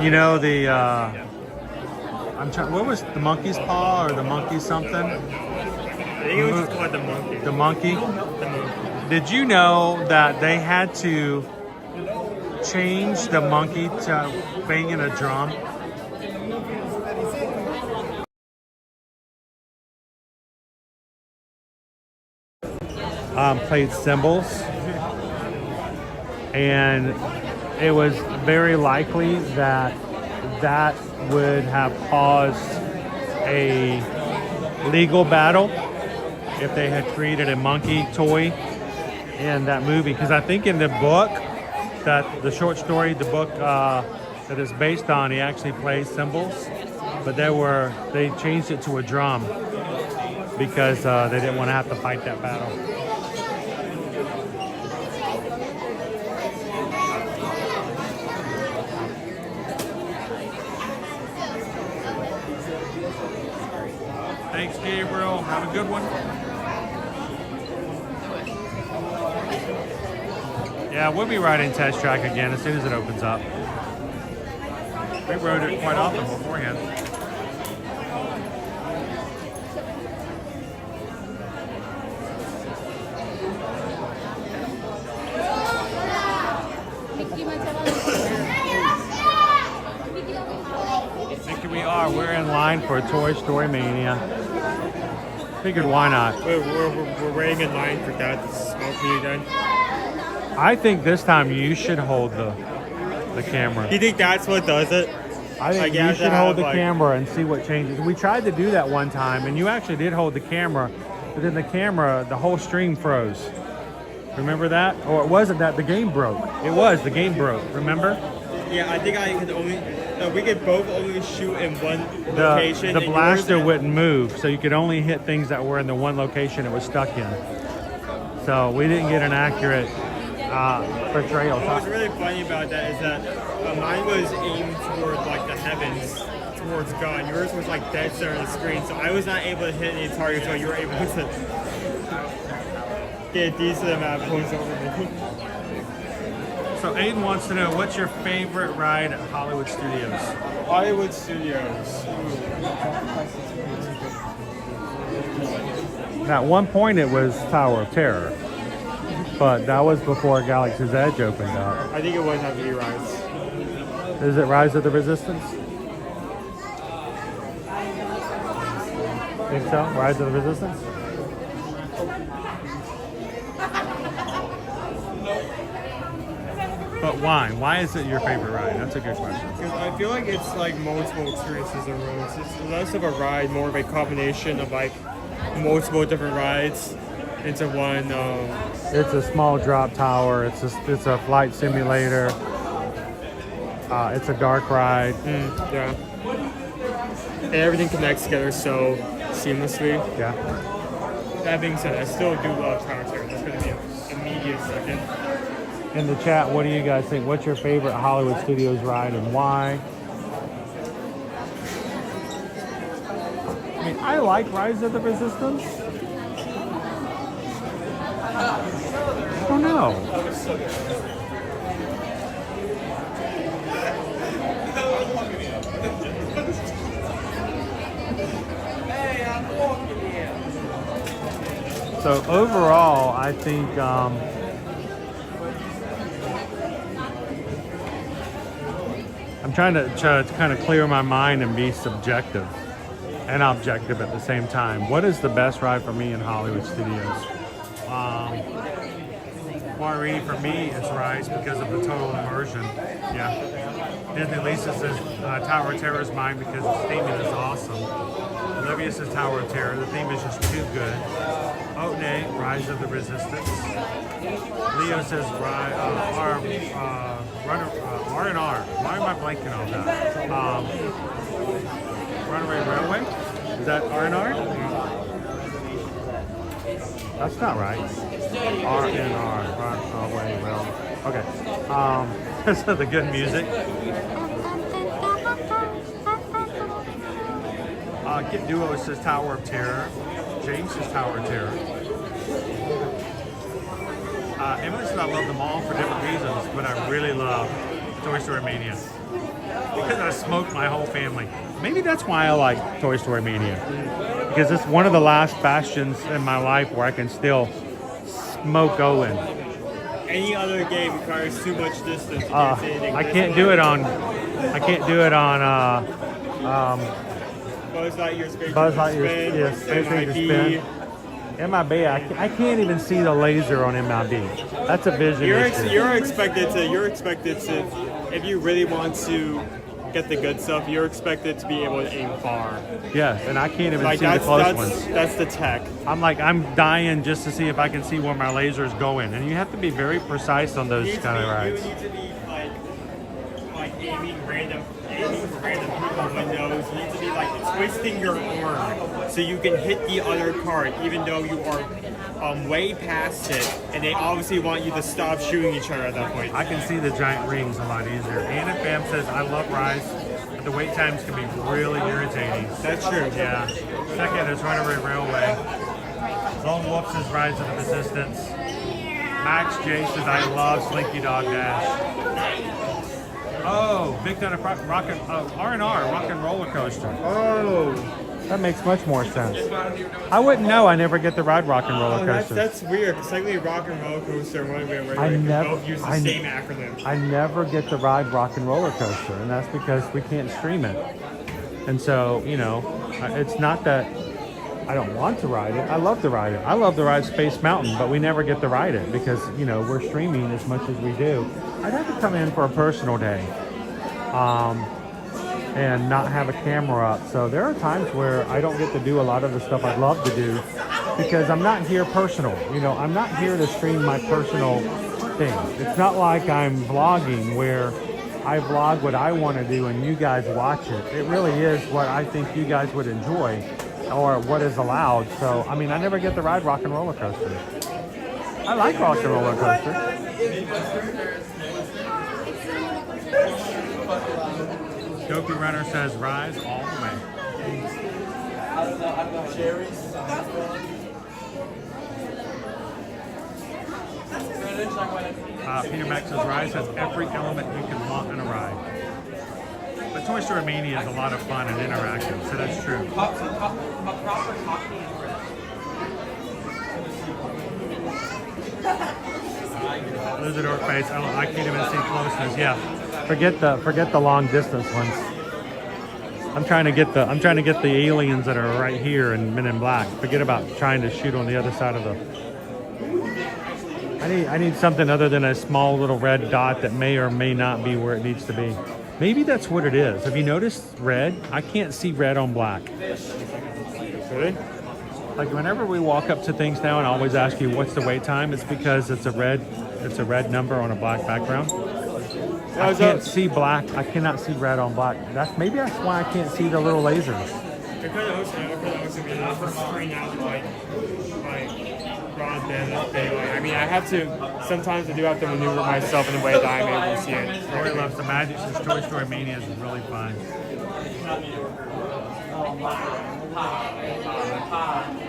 you know the I'm trying. What was the monkey's paw or the monkey something? I think it was just called the monkey. The monkey? The monkey. Did you know that they had to change the monkey to banging a drum? Played cymbals. And it was very likely that that would have caused a legal battle if they had created a monkey toy in that movie. Because I think in the book, that the short story, the book that is based on, he actually plays cymbals, but they changed it to a drum because they didn't want to have to fight that battle. Thanks, Gabriel. Have a good one. Yeah, we'll be riding Test Track again as soon as it opens up. We rode it quite often beforehand. Mickey, we are. We're in line for Toy Story Mania. Figured why not? We're waiting in line for Dad to smoke me again. I think this time you should hold the camera. You think that's what does it? I think you should hold the camera and see what changes. We tried to do that one time, and you actually did hold the camera, but then the whole stream froze. Remember that? Or it wasn't that, the game broke. It was, the game broke, remember? Yeah, I think I could only, we could both only shoot in one location. The blaster wouldn't move, so you could only hit things that were in the one location it was stuck in. So we didn't get an accurate portrayal. What was really funny about that is that mine was aimed towards like the heavens, towards God. Yours was like dead center of the screen, so I was not able to hit any targets, so you were able to get a decent amount of points over me. So Aiden wants to know, what's your favorite ride at Hollywood Studios? Hollywood Studios. At one point it was Tower of Terror, but that was before Galaxy's Edge opened up. I think it would have to be Rise. Is it Rise of the Resistance? Think so? Rise of the Resistance? But why? Why is it your favorite ride? That's a good question. Because I feel like it's like multiple experiences in rows. It's less of a ride, more of a combination of like multiple different rides into one. It's a small drop tower. It's a flight simulator. It's a dark ride. Yeah. And everything connects together so seamlessly. Yeah. That being said, I still do love Tower of Terror. That's going to be an immediate second. In the chat, what do you guys think? What's your favorite Hollywood Studios ride and why? I mean, I like Rise of the Resistance. I don't know. So overall, I think I'm trying to kind of clear my mind and be subjective and objective at the same time. What is the best ride for me in Hollywood Studios? Marini for me is Rise because of the total immersion. Yeah. Disney Lisa says Tower of Terror is mine because the theming is awesome. Olivia says Tower of Terror. The theme is just too good. Otnay, Rise of the Resistance. Leo says R&R. Why am I blanking on that? Runaway Railway? Is that R&R? That's not right. R&R. Runaway Railway. Okay. That's the good music. Get Duo says Tower of Terror. James says Tower of Terror. Emily says I love them all for different reasons, but I really love Toy Story Mania because I smoked my whole family. Maybe that's why I like Toy Story Mania, because it's one of the last bastions in my life where I can still smoke Owen. Any other game requires too much distance. I can't do it on. Buzz Lightyear's Space Ranger Spin. MIB, I can't even see the laser on MIB. That's a vision issue. You're expected to, if you really want to get the good stuff, you're expected to be able to aim far. Yes, and I can't even see the close ones. That's the tech. I'm dying just to see if I can see where my laser is going. And you have to be very precise on those kind of rides. You need to be like aiming for random people in windows. You need to be like twisting your arm so you can hit the other card even though you are way past it, and they obviously want you to stop shooting each other at that point. I can see the giant rings a lot easier. Anna Pham says, I love Rise, but the wait times can be really irritating. That's true. Yeah. Second is Runaway Railway. Lone Wolf says Rise of the Resistance. Max J says, I love Slinky Dog Dash. Oh, Oh, Big Thunder R&R, Rock and Roller Coaster. Oh. That makes much more sense. I wouldn't know. I never get to ride Rock and Roller Coaster. That's weird. It's like a Rock and Roller Coaster and one of them where I they never both use the same acronym. I never get to ride Rock and Roller Coaster, and that's because we can't stream it. And so, you know, it's not that I don't want to ride it. I love to ride it. I love to ride Space Mountain, but we never get to ride it because, you know, we're streaming as much as we do. I'd have to come in for a personal day and not have a camera up. So there are times where I don't get to do a lot of the stuff I'd love to do because I'm not here personal. You know, I'm not here to stream my personal thing. It's not like I'm vlogging where I vlog what I want to do and you guys watch it. It really is what I think you guys would enjoy or what is allowed. So, I mean, I never get to ride Rock and Roller Coaster. I like Rock and Roller Coaster. Dopey Runner says, rise all the way. Peter Max says, rise has every element you can want in a ride. But Toy Story Mania is a lot of fun and interactive, so that's true. Lizardor face, I can't even see closeness. Yeah. Forget the long distance ones. I'm trying to get the aliens that are right here in Men in Black. Forget about trying to shoot on the other side of the. I need something other than a small little red dot that may or may not be where it needs to be. Maybe that's what it is. Have you noticed red? I can't see red on black. Really? Like whenever we walk up to things now and I always ask you what's the wait time, it's because it's a red number on a black background. I can't see black. I cannot see red on black. Maybe that's why I can't see the little lasers. It could also be enough to screen out like broadband daylight. I mean, sometimes I do have to maneuver myself in a way that I'm able to see it. Corey loves the magic. Since Toy Story Mania is really fun.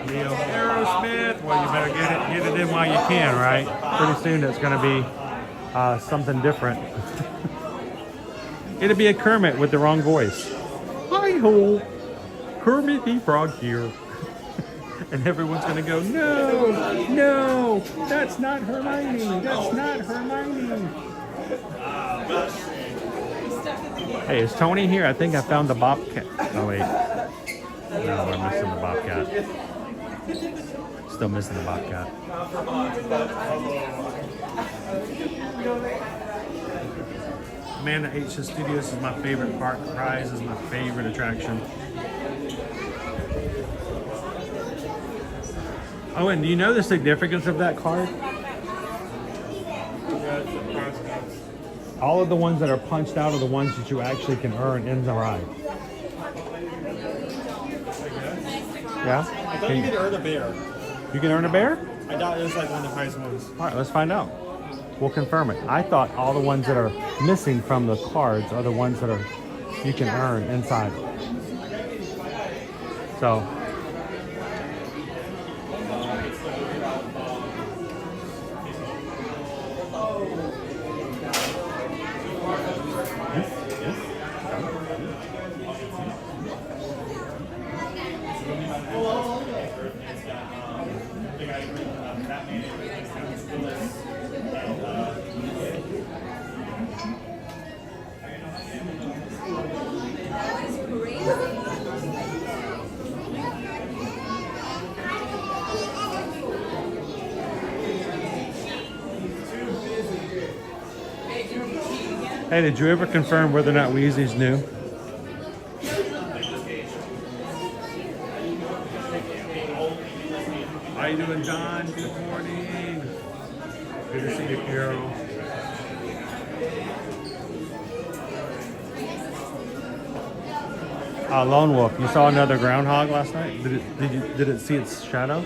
Leo Aerosmith. Well, you better get it in while you can, right? Pretty soon it's going to be something different. It'll be a Kermit with the wrong voice. Hi-ho, Kermit the Frog here. And everyone's going to go, no, that's not Hermione. That's not Hermione. Hey, is Tony here? I think I found the Bobcat. Oh, wait. No, we're missing the Bobcat. Still missing the Bobcat. Amanda H. Studios is my favorite park. Rise is my favorite attraction. Oh, and do you know the significance of that card? All of the ones that are punched out are the ones that you actually can earn in the ride. Yeah? I thought you could earn a bear. You can earn a bear? I thought it was like one of the highest ones. All right, let's find out. We'll confirm it. I thought all the ones that are missing from the cards are the ones that are you can earn inside. So. Hey, did you ever confirm whether or not Wheezy's new? How you doing, Don? Good morning. Good to see you, Carol. Lone Wolf, you saw another groundhog last night? Did it see its shadow?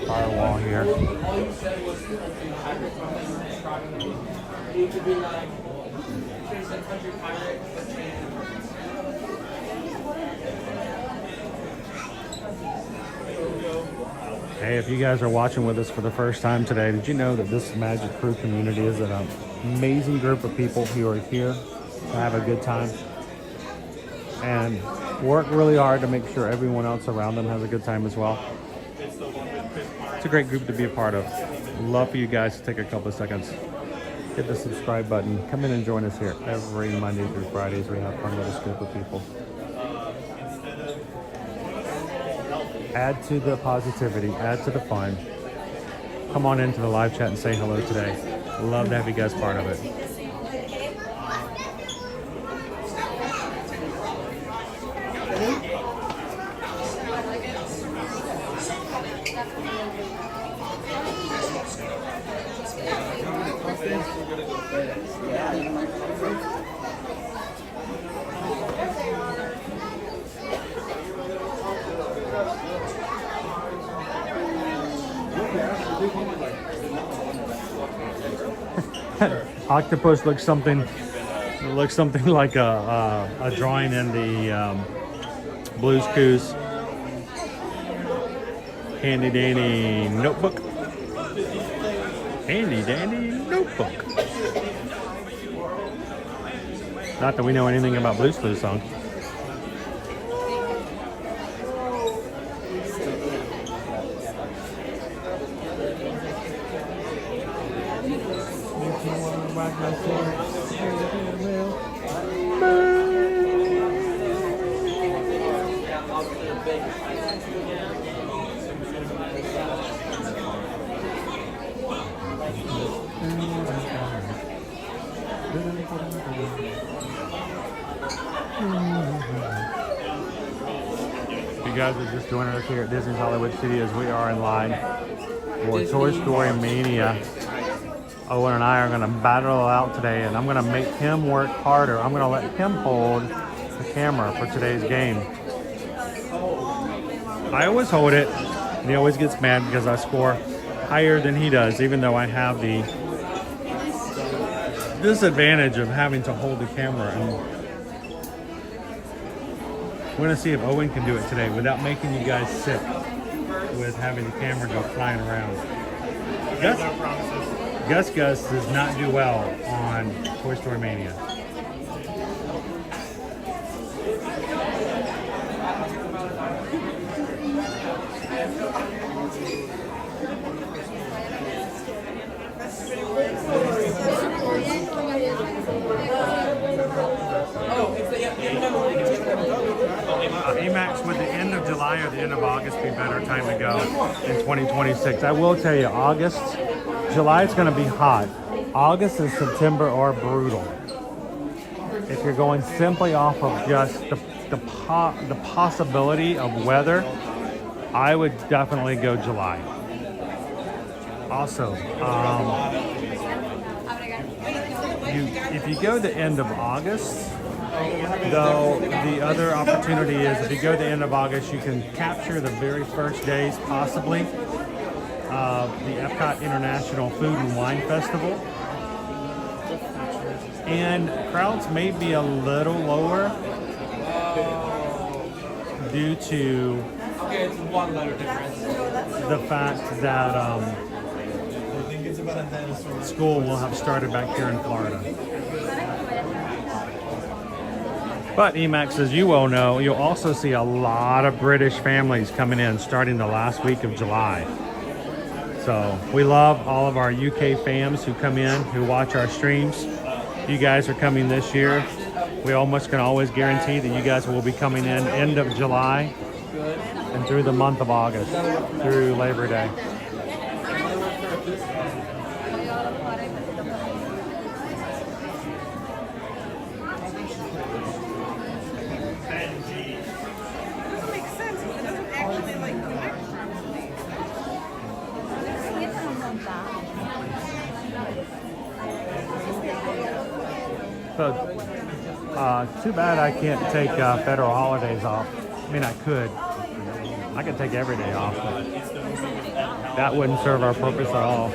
firewall here. Hey, if you guys are watching with us for the first time today, did you know that this Magic Crew community is an amazing group of people who are here to have a good time and work really hard to make sure everyone else around them has a good time as well. It's a great group to be a part of. Love for you guys to take a couple of seconds, hit the subscribe button, come in and join us here every Monday through Fridays. We have fun with this group of people. Add to the positivity, add to the fun. Come on into the live chat and say hello today. Love to have you guys part of it. Octopus looks something like a drawing in the Blue's Clues handy dandy notebook. Handy dandy notebook. Not that we know anything about Blue's Clues song. You guys are just joining us here at Disney's Hollywood Studios. We are in line for Toy Story Mania. Owen and I are going to battle it out today, and I'm going to make him work harder. I'm going to let him hold the camera for today's game. I always hold it, and he always gets mad because I score higher than he does, even though I have the disadvantage of having to hold the camera. And we're going to see if Owen can do it today without making you guys sick with having the camera go flying around. Gus does not do well on Toy Story Mania. Emacs, would the end of July or the end of August be better time to go in 2026? I will tell you, July is going to be hot. August and September are brutal. If you're going simply off of just the possibility of weather, I would definitely go July. Also, if you go the end of August, though, the other opportunity is if you go the end of August, you can capture the very first days, possibly, of the Epcot International Food and Wine Festival. And crowds may be a little lower due to the fact that school will have started back here in Florida. But Emacs, as you well know, you'll also see a lot of British families coming in starting the last week of July. So we love all of our UK fans who come in, who watch our streams. You guys are coming this year. We almost can always guarantee that you guys will be coming in end of July and through the month of August, through Labor Day. So, too bad I can't take federal holidays off. I mean, I could. I could take every day off. That wouldn't serve our purpose at all.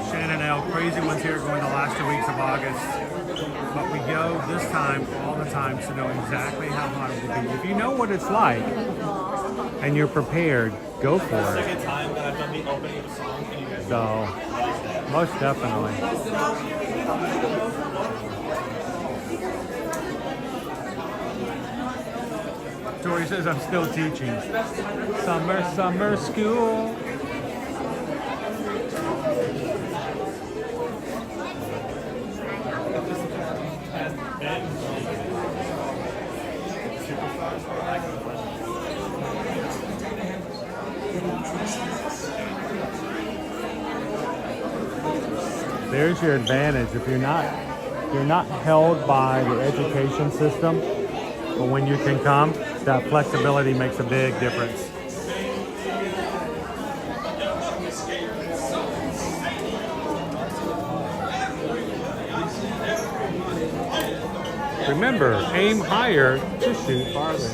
Shannon L. Crazy ones here going the last 2 weeks of August. But we go this time all the time to know exactly how hot it will be. If you know what it's like and you're prepared, go for it. Second time that I've done the opening of a song, and you guys So, most definitely. Tori says I'm still teaching. Summer school. There's your advantage. If you're not held by the education system, but when you can come, that flexibility makes a big difference. Remember, aim higher to shoot farther.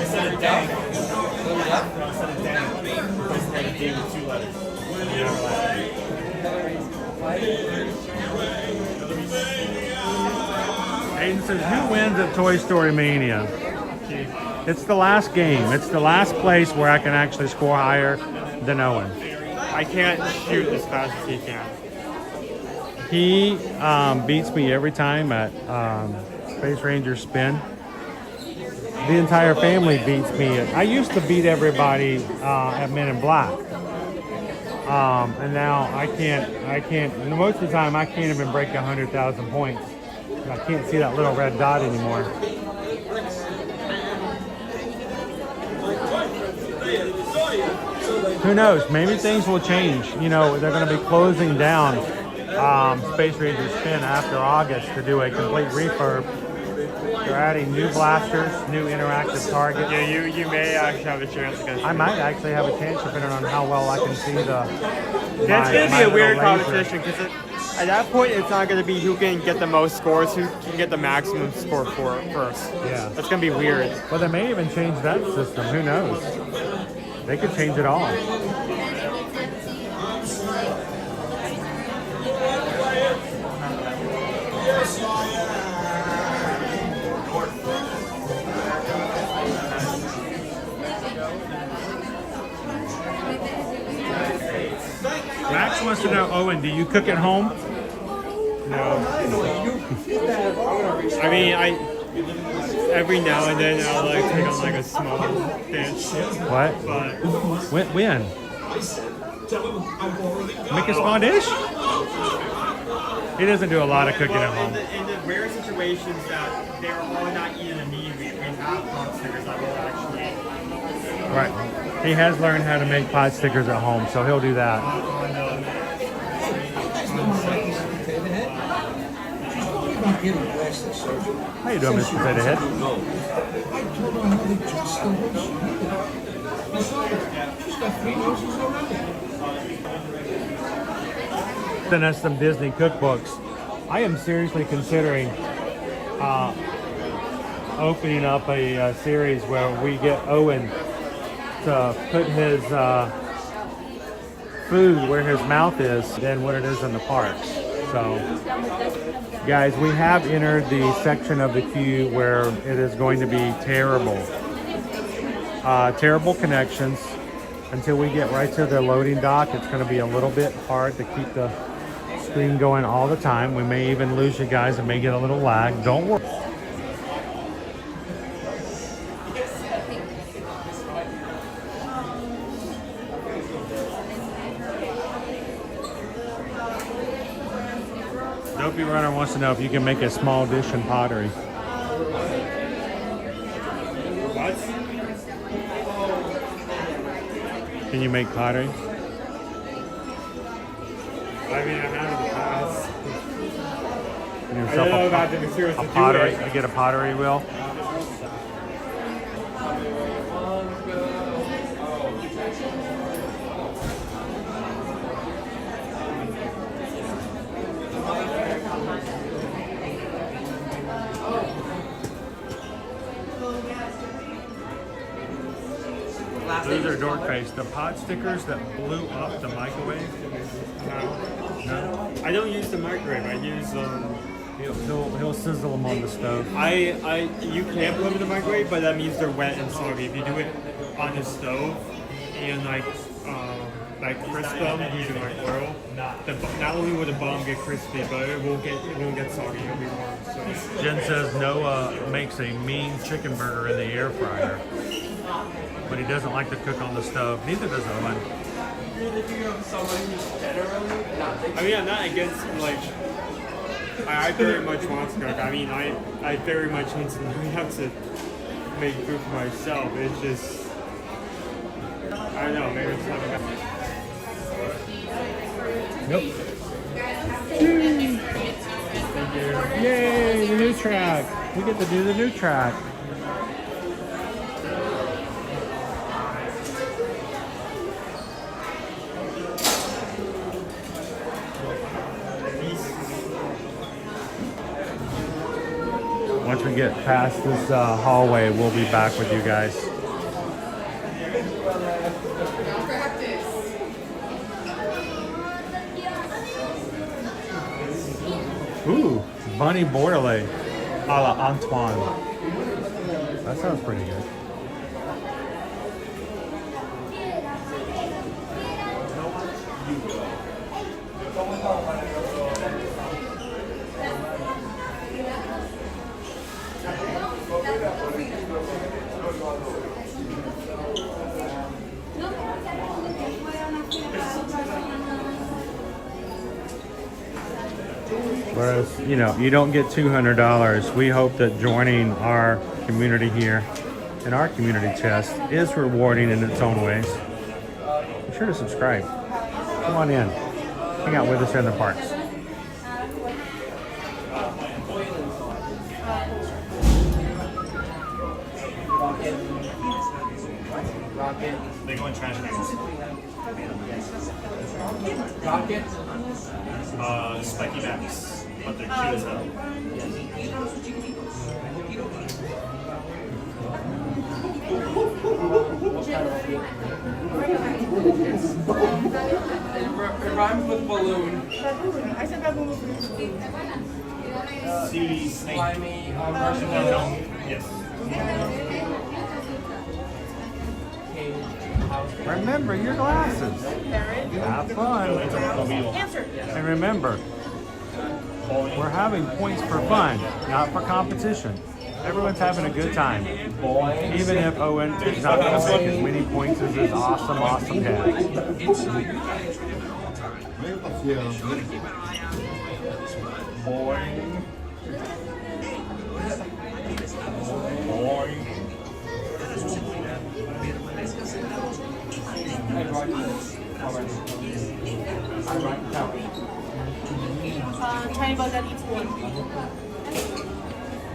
Instead of dang. Instead of dang. It's like a D with 2 letters. Aiden says, who wins at Toy Story Mania? It's the last game. It's the last place where I can actually score higher than Owen. I can't shoot as fast as he can. He beats me every time at Space Ranger Spin. The entire family beats me. I used to beat everybody at Men in Black. And now I can't, most of the time I can't even break 100,000 points. I can't see that little red dot anymore. Who knows? Maybe things will change. You know, they're going to be closing down Space Ranger Spin after August to do a complete refurb. They're adding new blasters, new interactive targets. Yeah, you may actually have a chance against I might actually have a chance depending on how well I can see the. That's going to be a weird competition because at that point it's not going to be who can get the most scores, who can get the maximum score first. Yeah. That's going to be weird. Well, they may even change that system. Who knows? They could change it all. Max wants to know, Owen, do you cook at home? No. I mean, every now and then I'll like take on like a small dish. What? But when? Make a small dish? He doesn't do a lot of cooking at home. In the rare situations that they're all not eating a meat, we have pot stickers that will actually. Right. He has learned how to make pot stickers at home, so he'll do that. How you doing, Mr. Potato Head? Send us some Disney cookbooks. I am seriously considering opening up a series where we get Owen to put his food where his mouth is than what it is in the parks. So, guys, we have entered the section of the queue where it is going to be terrible. Terrible connections. Until we get right to the loading dock, it's going to be a little bit hard to keep the screen going all the time. We may even lose you guys and may get a little lag. Don't worry. Dopey Runner wants to know if you can make a small dish in pottery. What? Can you make pottery? I mean, I have in the past. Get I yourself don't know about the materials to do pottery. it. You get a pottery wheel. Those are dork face. The pot stickers that blew up the microwave. No. I don't use the microwave. I use He'll sizzle them on the stove. you can put them in the microwave, but that means they're wet and soggy. If you do it on the stove and like crisp them using like oil, not only will the bottom get crispy, but it won't get soggy. It'll be warm. So. Jen says Noah makes a mean chicken burger in the air fryer, but he doesn't like to cook on the stove. Neither does Owen. I mean, I'm not against like. I very much want to cook. I mean, I very much need to learn how to make food for myself. It's just, I don't know, maybe it's not enough. Nope. Yay, the new track. We get to do the new track. Once we get past this hallway, we'll be back with you guys. Ooh, Bunny Bordelais a la Antoine. That sounds pretty good. Whereas, you know, you don't get $200. We hope that joining our community here in our community chest is rewarding in its own ways. Be sure to subscribe. Come on in. Hang out with us in the parks. They go in trash cans. Rocket? Spiky backs, but they're cute as hell. It rhymes with balloon. I said baboon. Sea snake. Slimy, Yes. Remember your glasses. Have fun. And remember, we're having points for fun, not for competition. Everyone's having a good time. Even if Owen is not going to make as many points as his awesome dad. Tiny bug that eats wood.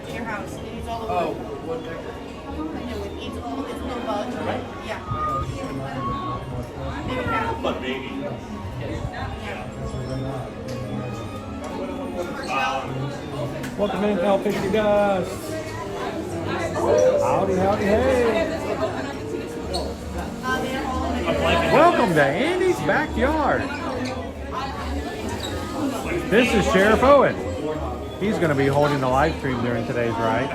In your house. It eats all the wood. Oh, woodpecker. It eats all its little bugs, right? Yeah. Maybe now. But baby. Welcome in, Pal Pixie Dust. Howdy, howdy, hey. Welcome to Andy's backyard. This is Sheriff Owen. He's going to be holding the live stream during today's ride.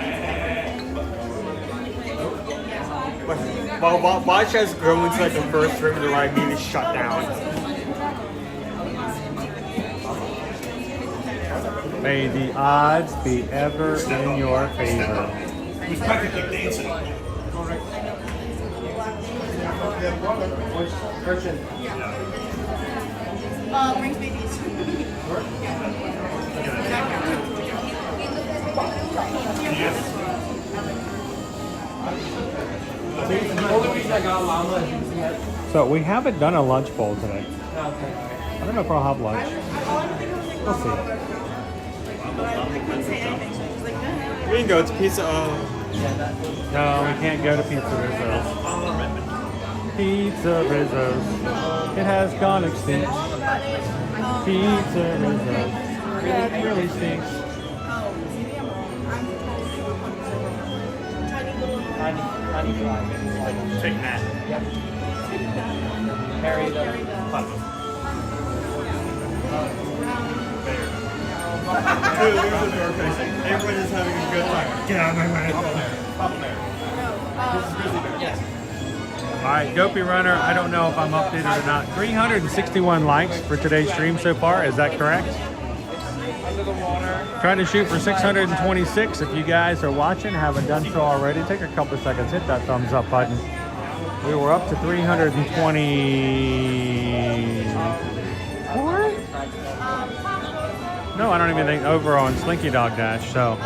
Well, watch us grow into like the first room and the ride being shut down. May the odds be ever in your favor. He's practically dancing. Brings babies. The only reason I got llama is because he had. So we haven't done a lunch bowl today. Okay. I don't know if I'll have lunch. We'll see. We can go to pizza. No, we can't go to Pizza Rizzo's. Pizza Rizzo's. It has gone extinct. Pizza Rizzo's. That really stinks. Honey fry. Take that. Yep. Carry the Everyone is having a good time. Get out of my way. Papa Bear. This is Grizzly Bear. Yes. All right, Dopey Runner, I don't know if I'm updated or not. 361 likes for today's stream so far. Is that correct? under the water. Trying to shoot for 626. If you guys are watching, haven't done so already, take a couple of seconds, hit that thumbs up button. We were up to 324? No, I don't even think over on Slinky Dog Dash, so it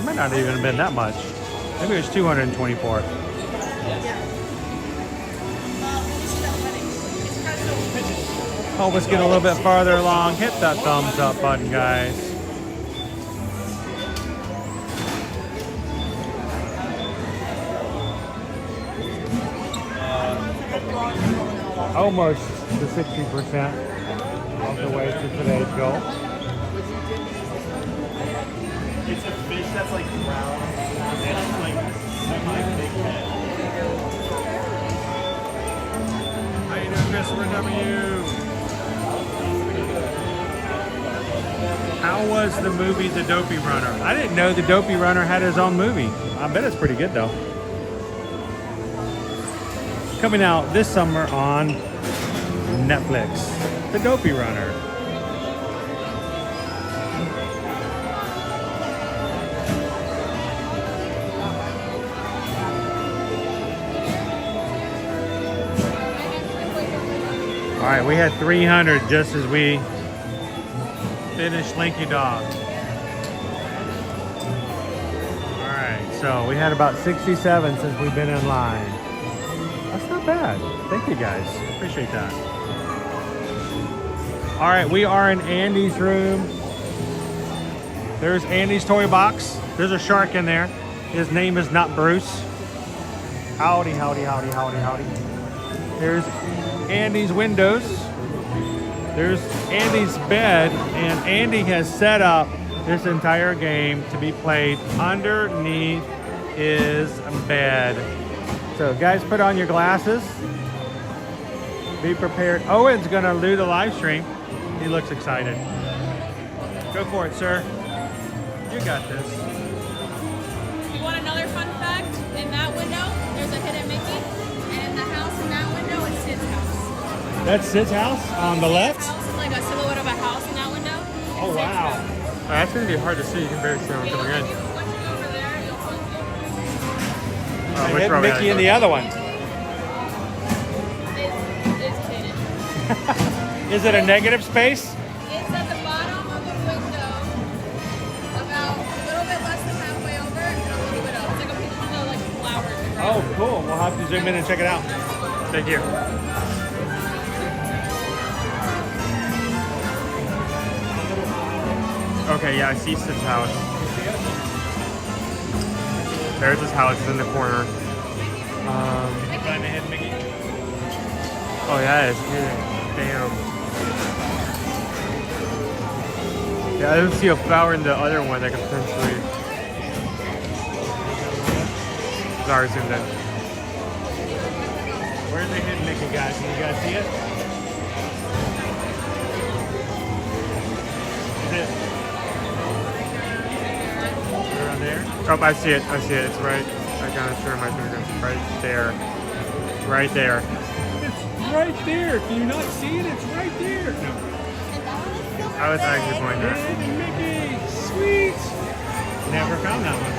might not even have been that much. Maybe it was 224. Help us get a little bit farther along. Hit that thumbs up button, guys. Almost to 60% of the way to today's goal. It's a fish that's like brown and it's like semi-big head. How you doing, Christopher W? How was the movie The Dopey Runner? I didn't know The Dopey Runner had his own movie. I bet it's pretty good though. Coming out this summer on Netflix. The Dopey Runner. All right, we had 300 just as we finished Slinky Dog. All right, so we had about 67 since we've been in line. That's not bad. Thank you guys. Appreciate that. All right, we are in Andy's room. There's Andy's toy box. There's a shark in there. His name is not Bruce. Howdy, howdy, howdy, howdy, howdy. There's Andy's windows. There's Andy's bed, and Andy has set up this entire game to be played underneath his bed. So guys, put on your glasses. Be prepared. Owen's gonna do the live stream. He looks excited. Go for it, sir. You got this. You want another fun fact? In that window, there's a hidden Mickey, and the house in that window is Sid's house. That's Sid's house on the left? House is like a silhouette of a house in that window. Oh, wow. That's going to be hard to see. You can barely see them coming in. Which Mickey and the other one? It's hidden. Is it a negative space? It's at the bottom of the window, about a little bit less than halfway over, and a little bit up. It's like a piece of like flowers. Oh, cool. We'll have to zoom in and check it out. Thank you. Okay, yeah, I see Sid's house. There's his house, it's in the corner. Find the hidden Mickey. Oh yeah, it's here. Damn. Yeah, I don't see a flower in the other one that could potentially. Sorry, zoomed in. Where's the hidden Mickey, guys? Can you guys see it? Is it? Around there? Oh, I see it. I see it. It's right. I gotta show my fingers. Right there. Right there. It's right there. Can you not see it? It's right there. No. I was actually going there. Hidden Mickey. Sweet. Never found that one.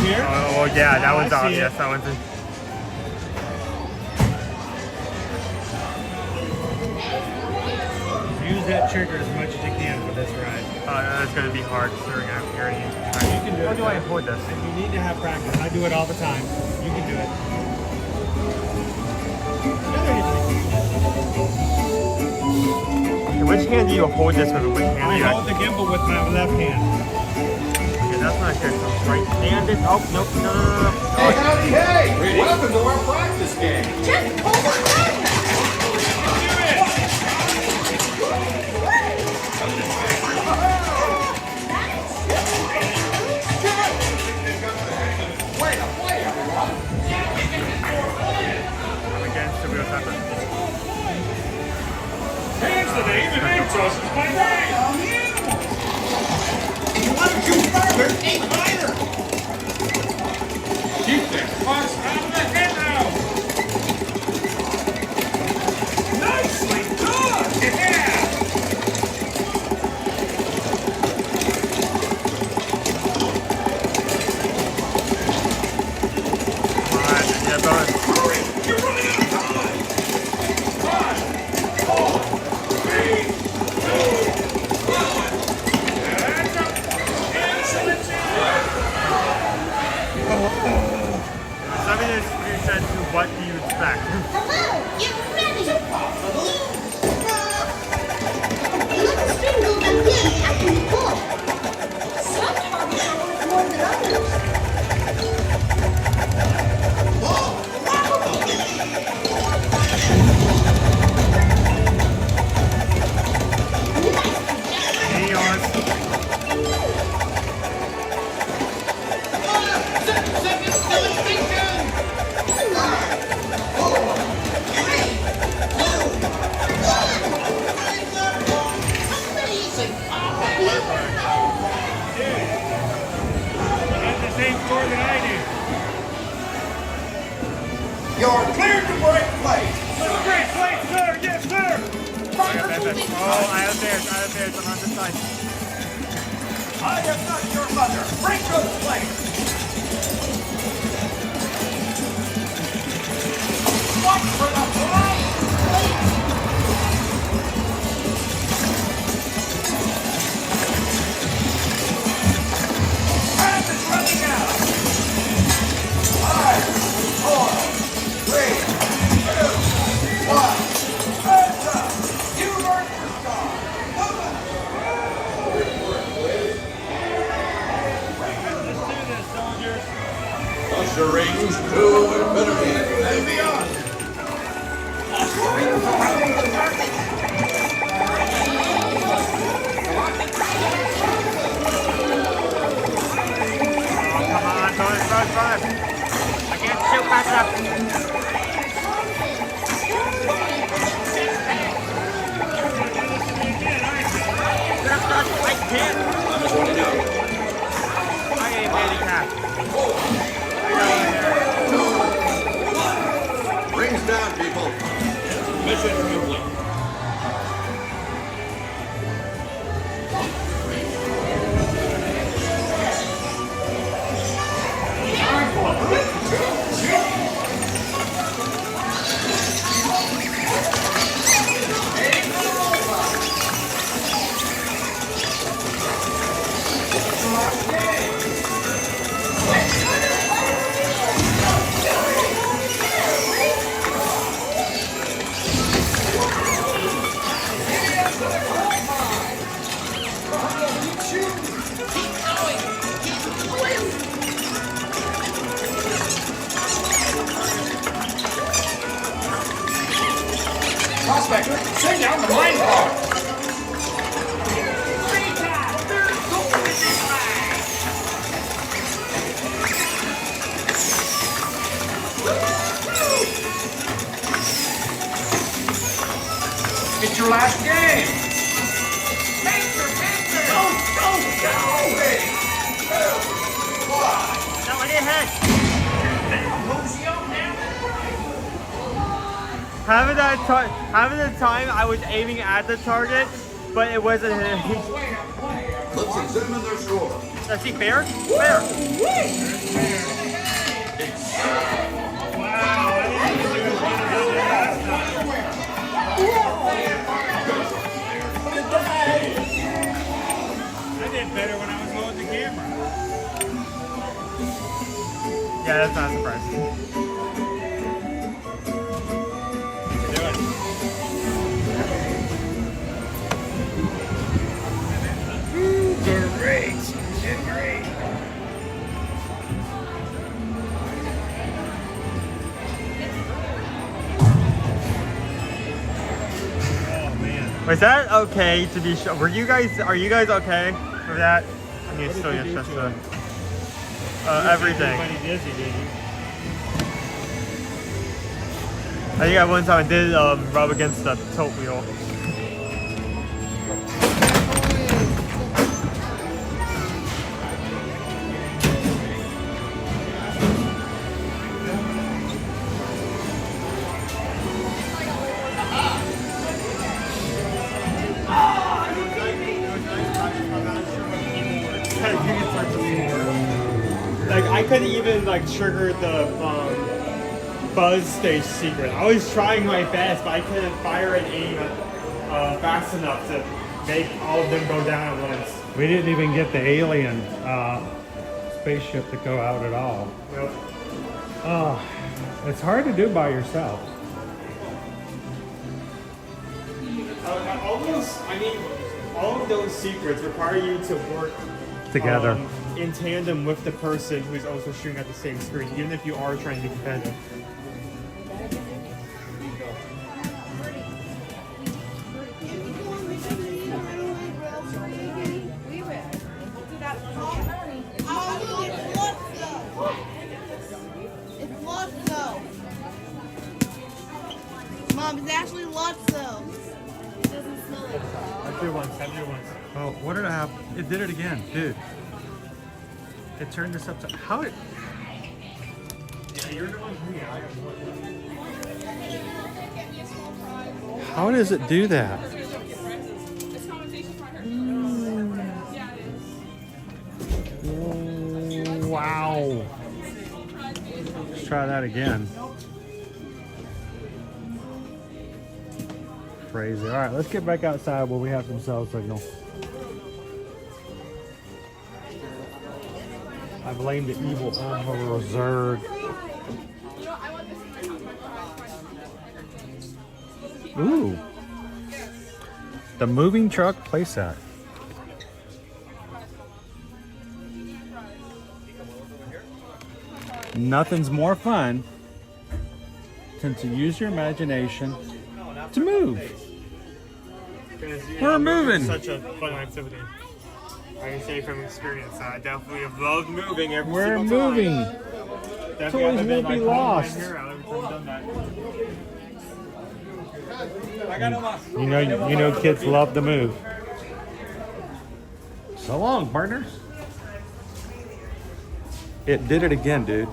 here? Oh, well, yeah, that one's I see obvious. it. That one's. Use that trigger as much as you can for this ride. That's going to be hard considering I'm hearing you. You can do it. How do I avoid this? And you need to have practice. I do it all the time. You can do it. Okay, which hand do you hold this with? Which hand I do you hold the gimbal with my left hand. Okay, that's not good. So right hand is. Oh, nope, no. Hey, howdy, hey! Welcome to our practice game. Just hold on. Here's the name and name sauce is my name. Why don't you further aim higher? Keep that fox out of the head now. Nicely done. Yeah. Hurry, you're running out of time. 5, 4, 3, 2, 1. Hands up. Excellent. Something is you said to what do you expect? Hello, you ready? Let the string go back in after you pull. Some targets are worth more than others. You're cleared to break play. Great play, sir. Yes, sir. Oh, I have theirs. I'm on this side. I am not your mother. Break those plates. Watch for the blood. Time is running out. 5, 4, 3, 2, 1. Hands up. You earned your star. Come on. Usher rings 2 infinity and beyond. Come on, go. I can't shoot back up. I can't. I ain't handicapped. Rings down, people. Mission complete. Prospector, sing down the mine bar. It's your last game. Painter. Go. 3, 2, 1. No, I didn't hit. Having the time I was aiming at the target, but it wasn't. Let's examine their score. Let's see, fair? Fair. I did better when I was holding the camera. Yeah, that's not surprising. Great. Great. Was that okay to be sure? Are you guys okay with that? I need to still get just everything. I think at one time I did rub against the tilt wheel. Like I couldn't even like trigger the buzz stage secret. I was trying my best, but I couldn't fire and aim fast enough to make all of them go down at once. We didn't even get the alien spaceship to go out at all. Yep. It's hard to do by yourself. All of those secrets require you to work Together. In tandem with the person who's also shooting at the same screen, even if you are trying to be competitive. Mom, it's actually Lotso. It doesn't smell like Have to do once. Oh, what did I have? It did it again, dude. It turned this upside. How did? Yeah, you're the one who How does it do that? Wow. Let's try that again. Crazy. All right, let's get back outside where we have some cell signal. I blame the evil reserve. Ooh. The moving truck playset. Nothing's more fun than to use your imagination to move. We're moving. Such a fun activity. I can say from experience, I definitely have loved moving every We're single time. moving. Toys will be lost. You know kids love to move. So long, partners. It did it again, dude.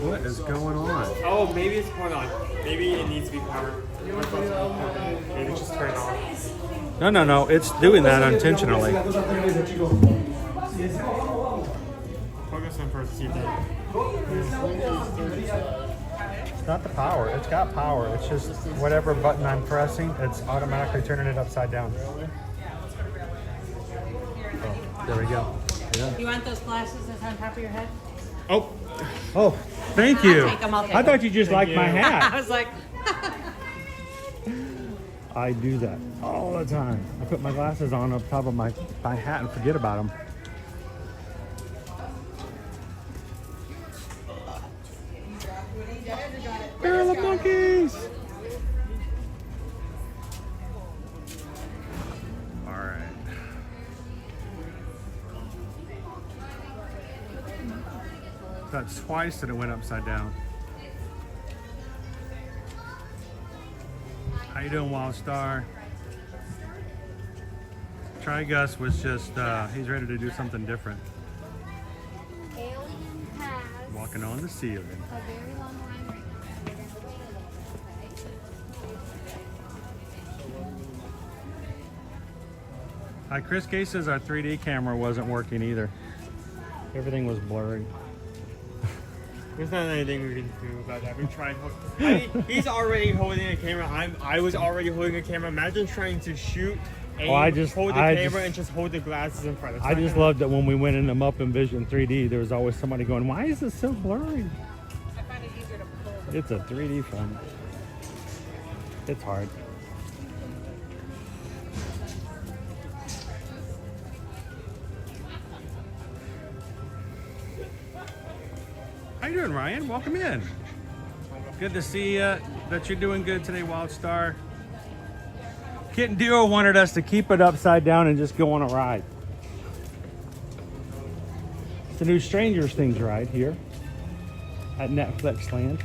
What is going on? Oh, maybe it's hold on. Maybe it needs to be powered. Maybe just turn it off. No. It's doing that intentionally. Focus on first. See if that. It's not the power. It's got power. It's just whatever button I'm pressing, it's automatically turning it upside down. Oh, there we go. Yeah. You want those glasses that's on top of your head? Oh, thank you. I'll take 'em, I'll take I 'em. thought you just liked my hat. I was like, I do that all the time. I put my glasses on top of my hat and forget about them. Barrel of monkeys! Alright. That's twice that it went upside down. How you doing, Wild Star? Try Gus was just, he's ready to do something different. Alien has Walking on the ceiling. a very long line. Chris Case says our 3D camera wasn't working either. Everything was blurry. There's not anything we can do about that. We tried. He's already holding a camera. I was already holding a camera. Imagine trying to shoot, aim, hold the camera, and just hold the glasses in front of. I just loved that when we went in them up in Vision 3D, there was always somebody going, "Why is it so blurry?" I find it easier to pull. It's a 3D film. It's hard. How you doing, Ryan? Welcome in. Good to see that you're doing good today, Wildstar. Kitten Duo wanted us to keep it upside down and just go on a ride. It's the new Stranger Things ride here at Netflix Land.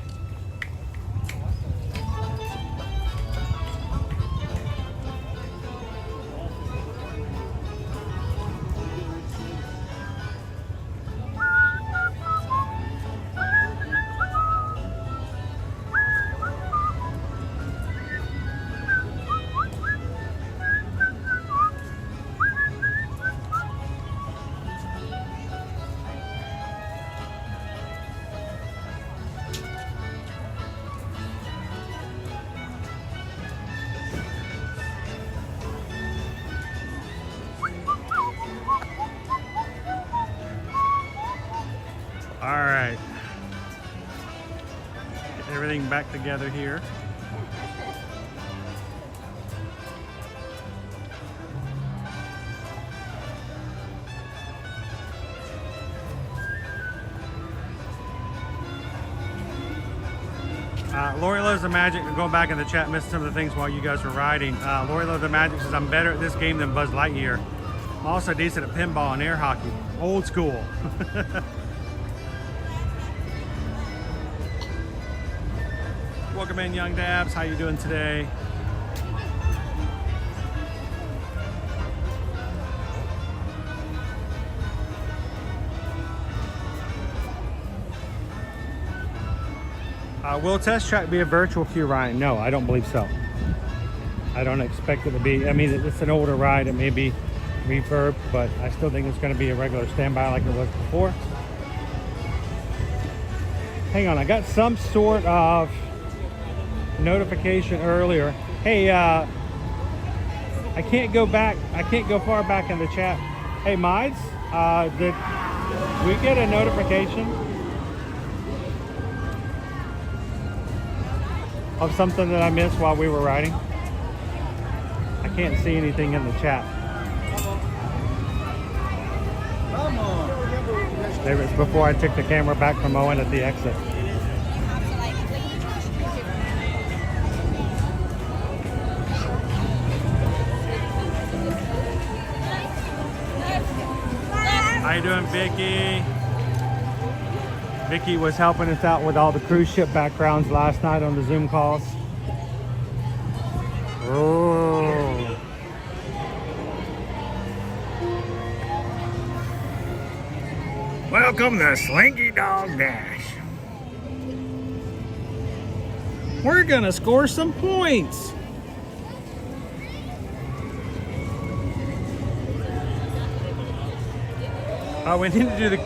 All right, get everything back together here. Lori Loves the Magic, going back in the chat, missed some of the things while you guys were riding. Lori Loves the Magic says, I'm better at this game than Buzz Lightyear. I'm also decent at pinball and air hockey. Old school. Welcome in, Young Dabs. How you doing today? Will Test Track be a virtual queue, Ryan? No, I don't believe so. I don't expect it to be. I mean, it's an older ride. It may be refurbed, but I still think it's going to be a regular standby like it was before. Hang on, I got some sort of notification earlier. Hey, I can't go back. I can't go far back in the chat. Hey, Mides, did we get a notification of something that I missed while we were riding? I can't see anything in the chat. Maybe it's before I took the camera back from Owen at the exit. How you doing, Vicky? Vicky was helping us out with all the cruise ship backgrounds last night on the Zoom calls. Oh. Welcome to Slinky Dog Dash. We're gonna score some points. We need to do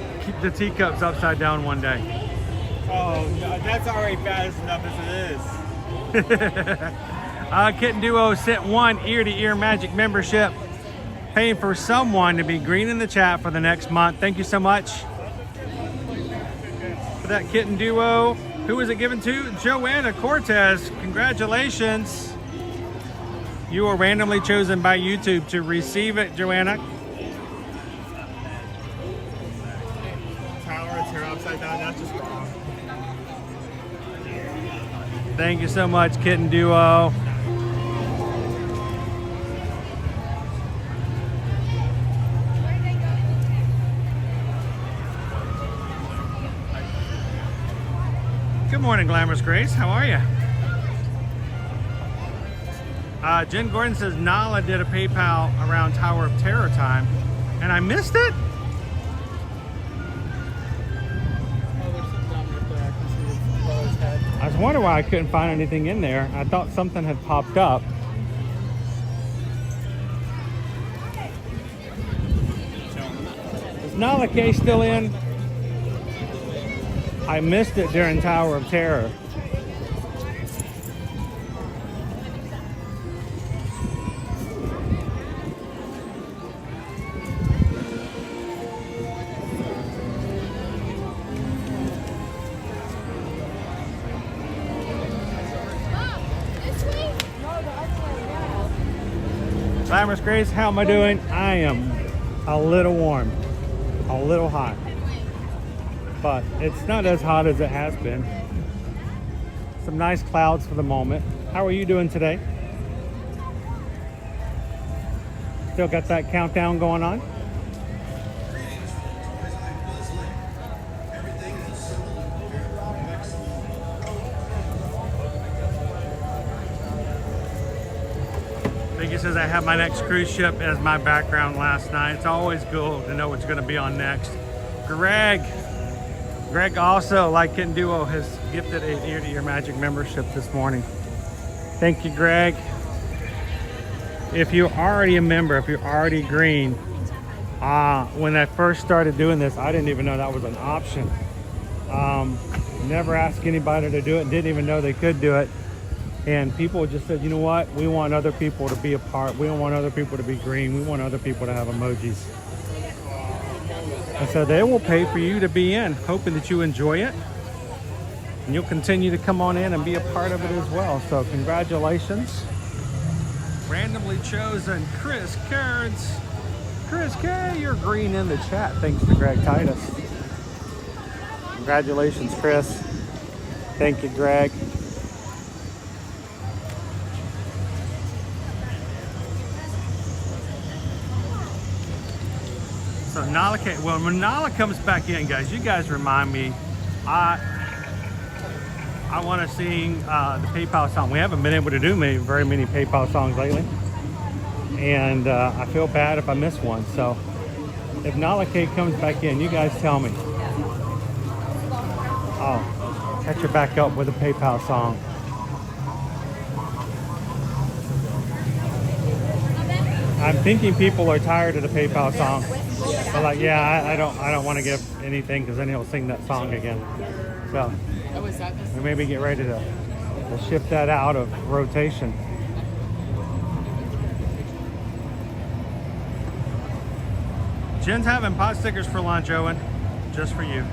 the teacups upside down one day. Oh, that's already fast enough as it is. Kitten Duo sent one ear-to-ear magic membership, paying for someone to be green in the chat for the next month. Thank you so much for that, Kitten Duo. Who was it given to? Joanna Cortez. Congratulations. You were randomly chosen by YouTube to receive it, Joanna. Upside down, that's just wrong. Thank you so much, Kitten Duo. Good morning, Glamorous Grace. How are you? Jen Gordon says Nala did a PayPal around Tower of Terror time, and I missed it. I was wondering why I couldn't find anything in there. I thought something had popped up. Nala K still in? I missed it during Tower of Terror. Glamorous Grace, how am I doing? I am a little warm, a little hot, but it's not as hot as it has been. Some nice clouds for the moment. How are you doing today? Still got that countdown going on? Biggie says I have my next cruise ship as my background last night. It's always cool to know what's going to be on next. Greg also, like Ken Duo, has gifted a Ear to Ear Magic membership this morning. Thank you, Greg. If you're already a member, if you're already green, when I first started doing this, I didn't even know that was an option. Never asked anybody to do it, didn't even know they could do it. And people just said, you know what? We want other people to be a part. We don't want other people to be green. We want other people to have emojis. And so they will pay for you to be in, hoping that you enjoy it. And you'll continue to come on in and be a part of it as well. So congratulations. Randomly chosen Chris Cards. Chris K, you're green in the chat thanks to Greg Titus. Congratulations, Chris. Thank you, Greg. So Nala, well, when Nala comes back in, guys, you guys remind me. I want to sing the PayPal song. We haven't been able to do very many PayPal songs lately, and I feel bad if I miss one. So if Nala K comes back in, you guys tell me. I'll catch her back up with a PayPal song. I'm thinking people are tired of the PayPal song. But like, yeah, I don't want to give anything because then he'll sing that song again. So we maybe get ready to shift that out of rotation. Jen's having pot stickers for lunch, Owen, just for you.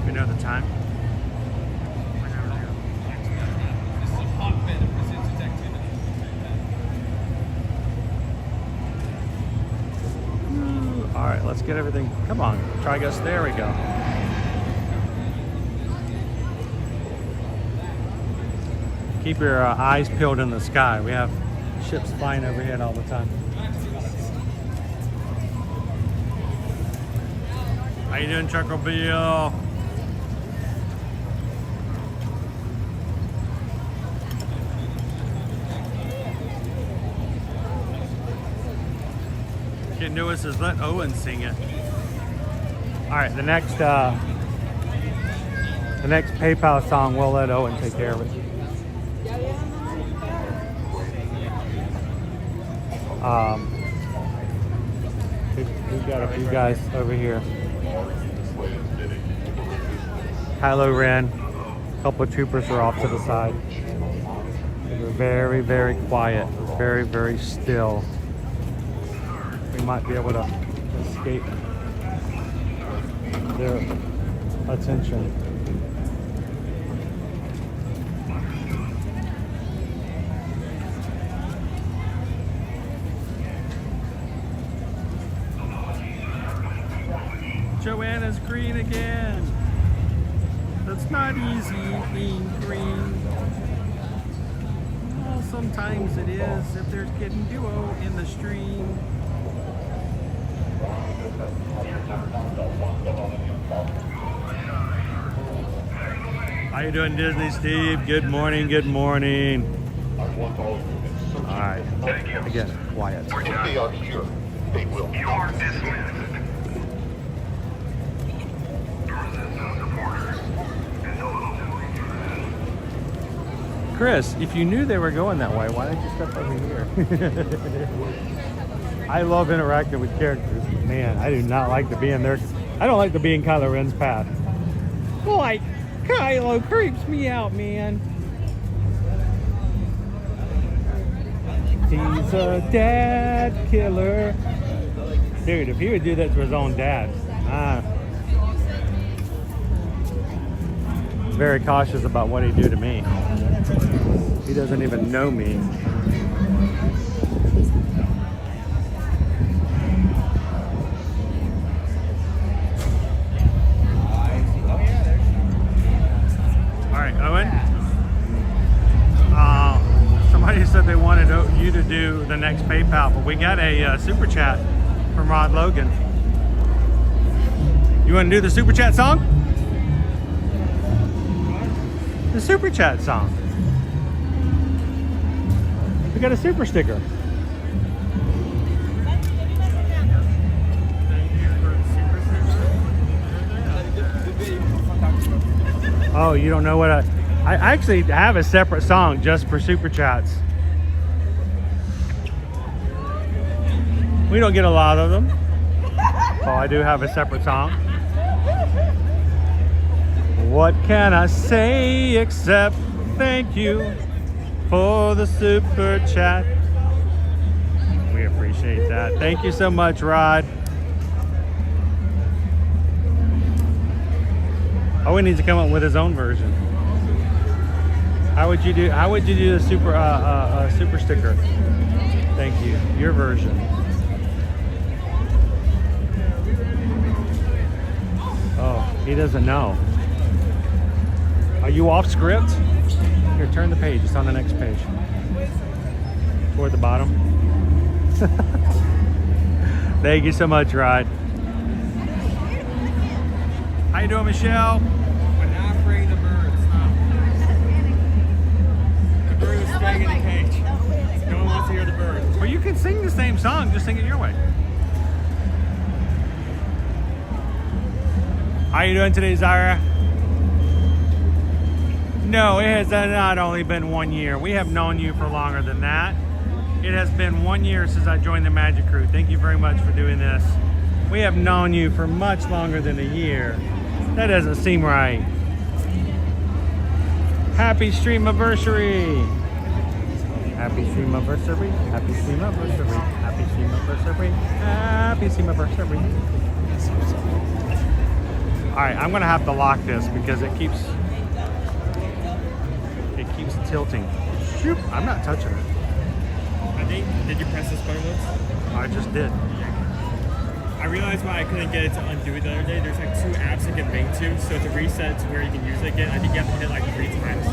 We know the time. All right, let's get everything. Come on, Trigos. There we go. Keep your eyes peeled in the sky. We have ships flying overhead all the time. How you doing, Chuckle Bill? Kid Newis says let Owen sing it. All right, the next PayPal song, we'll let Owen take care of it. We've got a few guys over here. Kylo Ren, a couple of troopers are off to the side. They're very, very quiet, very, very still. We might be able to escape their attention. Joanna's green again. That's not easy being green. Well, sometimes it is if there's Kid and Duo in the stream. How you doing, Disney Steve? Good morning, good morning. All right, again, quiet. They are here. They will. You are dismissed. Chris, if you knew they were going that way, why didn't you step over here? I love interacting with characters, but man, I do not like to be in their... I don't like to be in Kylo Ren's path. Like, Kylo creeps me out, man. He's a dad killer. Dude, if he would do that to his own dad, very cautious about what he'd do to me. He doesn't even know me. All right, Owen. Somebody said they wanted you to do the next PayPal, but we got a super chat from Rod Logan. You want to do the super chat song? The super chat song. We got a super sticker. Oh, you don't know what I actually have a separate song just for super chats. We don't get a lot of them. So I do have a separate song. What can I say except thank you for the super chat? We appreciate that. Thank you so much, Rod. Owen needs to come up with his own version. How would you do the super sticker? Thank you. Your version. Oh, he doesn't know. Are you off script? Here, turn the page. It's on the next page. Toward the bottom. Thank you so much, Rod. How you doing, Michelle? I'm not afraid of the birds. Stop. The bird is staying in the cage. No one wants to hear the birds. Well, you can sing the same song. Just sing it your way. How you doing today, Zara? No, it has not only been 1 year. We have known you for longer than that. It has been 1 year since I joined the Magic Crew. Thank you very much for doing this. We have known you for much longer than a year. That doesn't seem right. Happy stream anniversary. Happy stream anniversary. Happy stream anniversary. Happy stream anniversary. Happy stream anniversary. All right, I'm gonna have to lock this because it keeps tilting. Shoop, I'm not touching it. I think, did you press this button once? I just did. I realized why I couldn't get it to undo it the other day. There's like 2 apps I can link to, so to reset it to where you can use it again, I think you have to hit it like 3 times.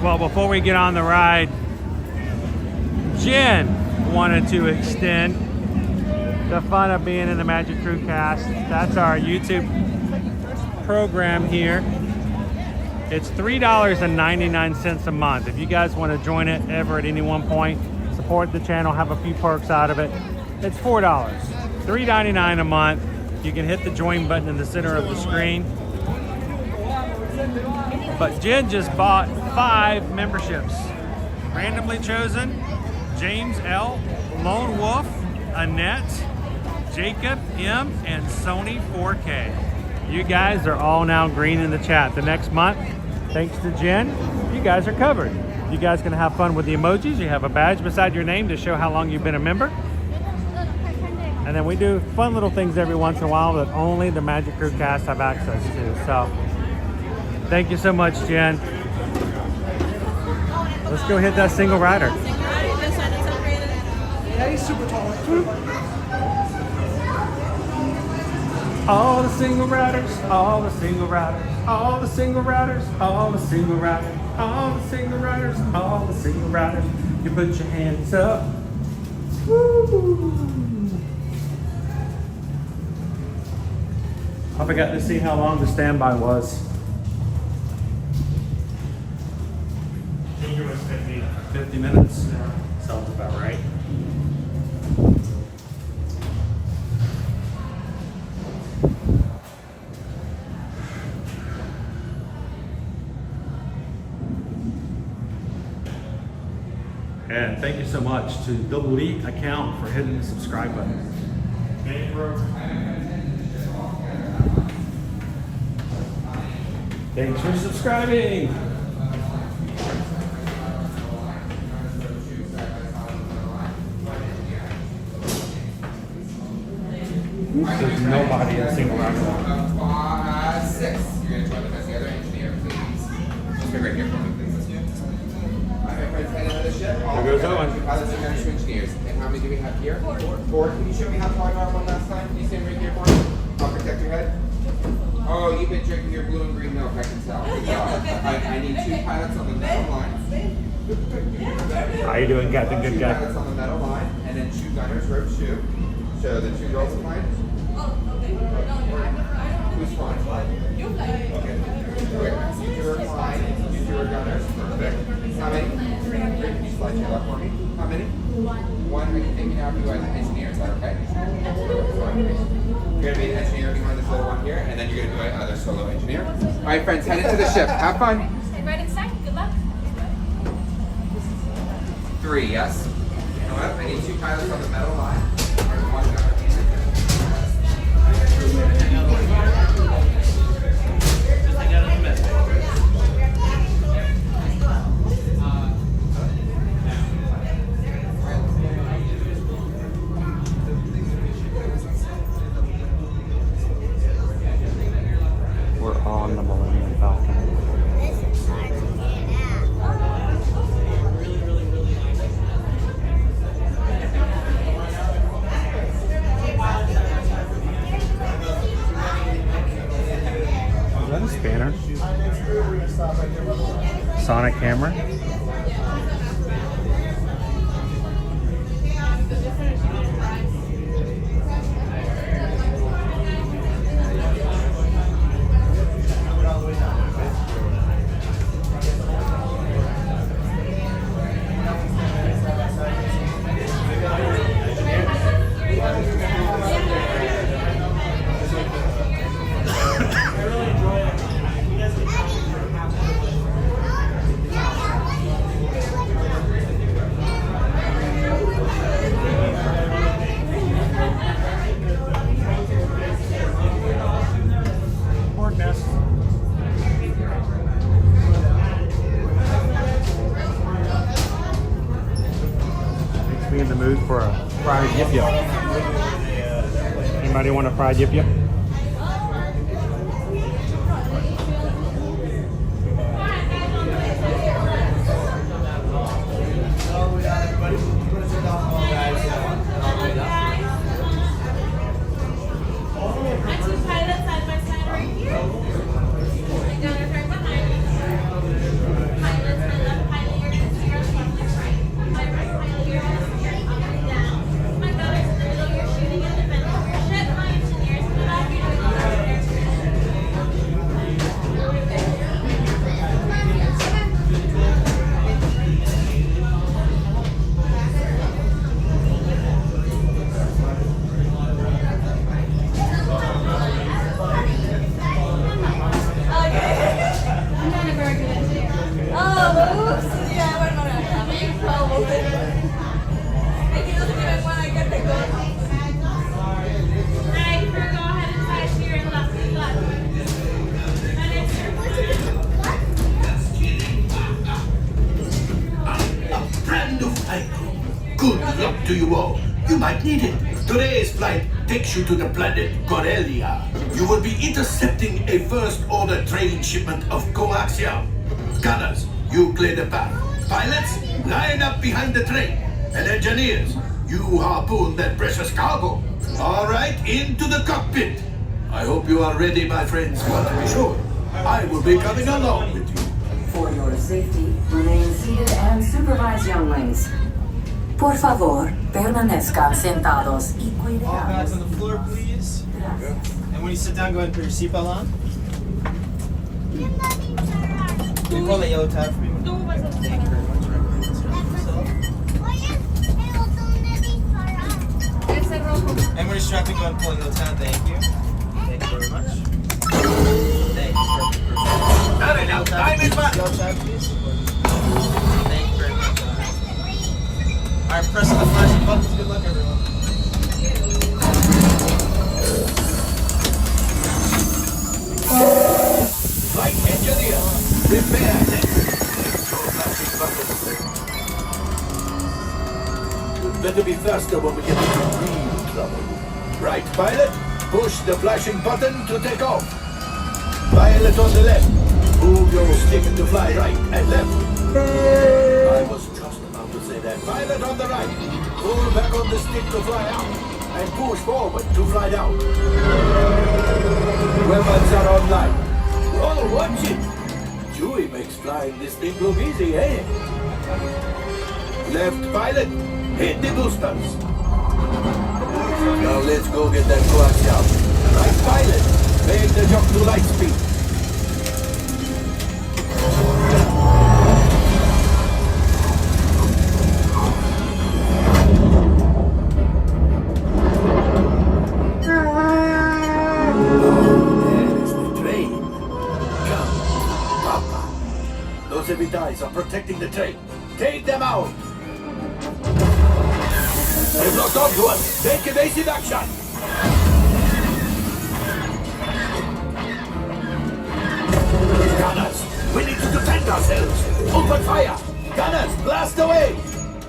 Well, before we get on the ride, Jen wanted to extend the fun of being in the Magic Crew cast. That's our YouTube program here. It's $3.99 a month. If you guys want to join it ever at any one point, support the channel, have a few perks out of it, it's $4. $3.99 a month. You can hit the join button in the center of the screen. But Jen just bought 5 memberships. Randomly chosen: James L., Lone Wolf, Annette, Jacob M., and Sony 4K. You guys are all now green in the chat. The next month, thanks to Jen, you guys are covered. You guys can have fun with the emojis. You have a badge beside your name to show how long you've been a member. And then we do fun little things every once in a while that only the Magic Crew cast have access to. So thank you so much, Jen. Let's go hit that single rider. Yeah, he's super tall. All the single riders, all the single riders, all the single riders, all the single riders, all the single riders, all the single riders. You put your hands up. Woo! I forgot to see how long the standby was. I think it was 50 minutes. Sounds about right. And thank you so much to the Elite account for hitting the subscribe button. Thank you, bro. Thanks for subscribing. There's nobody in single round. 6. You're going to join the other engineer, please. Just be right here for me, please. There goes Owen. Pilots and gunner engineers. And how many do we have here? 4. Can you show me how to fly one last time? Can you stand right here for me? I'll protect your head. Oh, you've been drinking your blue and green milk, I can tell. Good job. I need 2 pilots on the metal line. How you doing, Captain? Good guy. 2 pilots on the metal line, and then 2 gunners, rope 2. So the 2 girls are flying. Who's flying? You fly. Okay. You 2 are flying. You 2 are gunners. Perfect. How many? 3. Can you slide your left for me? How many? 1. I can take you out to an engineer. Is that okay? You're going to be an engineer behind this little one here, and then you're going to be another solo engineer. All right, friends, head into the ship. Have fun. Stay right inside. Good luck. 3, yes? You know what? I need 2 pilots on the metal line. And 1 gunner. We're on the Millennium Falcon. Is that a spanner? Sonic camera? Me in the mood for a fried yip yip. Anybody want a fried yip yip? Good luck to you all. You might need it. Today's flight takes you to the planet Corellia. You will be intercepting a first-order trading shipment of coaxium. Gunners, you clear the path. Pilots, line up behind the train. And engineers, you harpoon that precious cargo. All right, into the cockpit. I hope you are ready, my friends, but to be sure, I will be coming along with you. For your safety, remain seated and supervise younglings. Por favor, permanezcan sentados y All bags on cuidados. the floor, please. And when you sit down, go ahead and put your seatbelt on. Can you pull that yellow tab for me? Thank you very much. And when you're strapped in, go ahead and pull that yellow tab. Thank you. Thank you very much. Thank you. Perfect. Not enough time is back. Yellow tab, please. Thank you very much. Alright, pressing the flashing buttons. Good luck, everyone. Flight engineer, prepare flashing buttons. You'd better be faster when we get into real trouble. Right, pilot, push the flashing button to take off. Pilot on the left, move your stick to fly right and left. I was just about to say that. Pilot on the right, pull back on the stick to fly out and push forward to fly down. Weapons are online. Oh, watch it! Chewie makes flying this thing look easy, eh? Left pilot, hit the boosters. Now let's go get that coax out. Right pilot, make the jump to light speed. Those heavy dies are protecting the train. Take them out! They've locked onto us! Take evasive action! Gunners! We need to defend ourselves! Open fire! Gunners, blast away!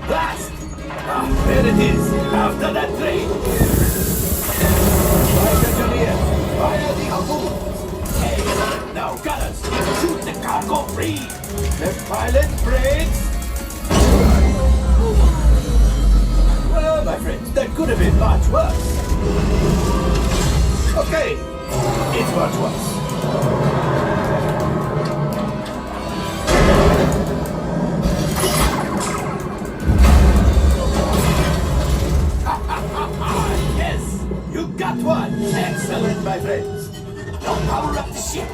Blast! Ah, there it is! After that train! Flight engineers, fire the harpoons! Hey, now gunners, shoot the cargo free! Left pilot, brakes! Well, my friends, that could have been much worse. Okay, it's much worse. Yes, you got one. Excellent, my friends. Now power up the ship.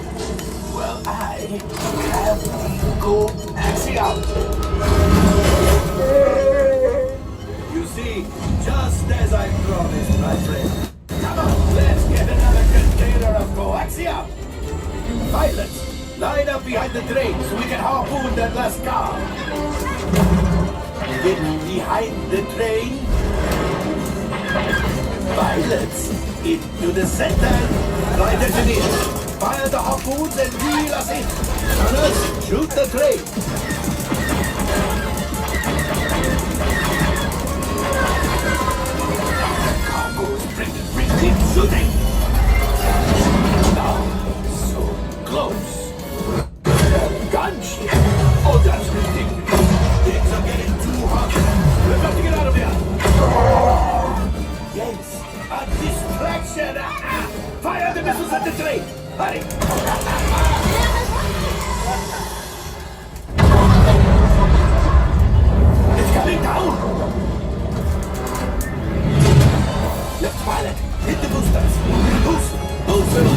Well, I have to go axial. You see, just as I promised, my friend. Come on, let's get another container of coaxium. Pilots, line up behind the train so we can harpoon that last car. Get behind the train. Pilots, into the center. Flight engineers, fire the harpoons and reel us in. Gunners, shoot the train. Cargo's breaking free. Keep shooting. Now, so close. Gunship. Oh, that's ridiculous. Things are getting too hot. We've got to get out of here. Yes, a distraction. Fire the missiles at the train. Hurry. It's coming down. Left pilot, hit the boosters. Boosters.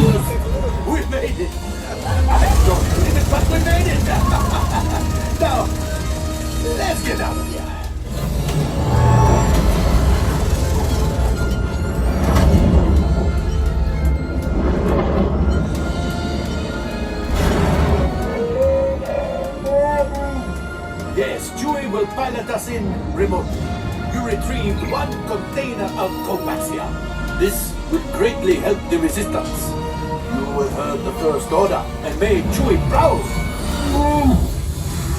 We made it. I don't believe it, but we made it. Now, let's get out of here. Yes, Chewie will pilot us in remotely. You retrieved one container of coaxium. This will greatly help the resistance. You have heard the First Order and made Chewie proud.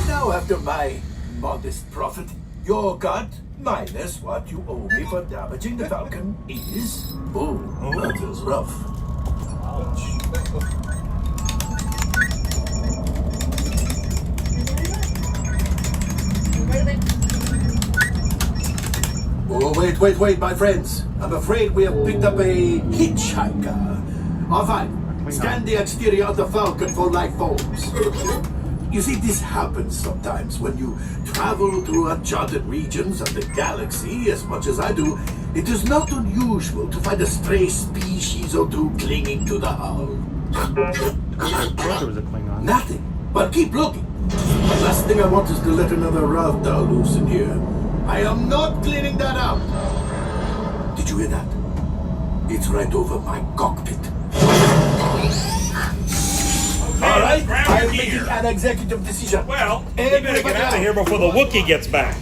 Now, after my modest profit, your cut, minus what you owe me for damaging the Falcon, is... Oh, that is rough. Ouch. Oh, wait, my friends. I'm afraid we have picked up a hitchhiker. Enfin, scan the exterior of the Falcon for life forms. You see, this happens sometimes when you travel through uncharted regions of the galaxy as much as I do. It is not unusual to find a stray species or two clinging to the hull. There was a Klingon. Nothing, but keep looking. The last thing I want is to let another Ravdar loose in here. I am not cleaning that out. Did you hear that? It's right over my cockpit. All right, I'm making an executive decision. Well, we better get out of here before the Wookiee gets back.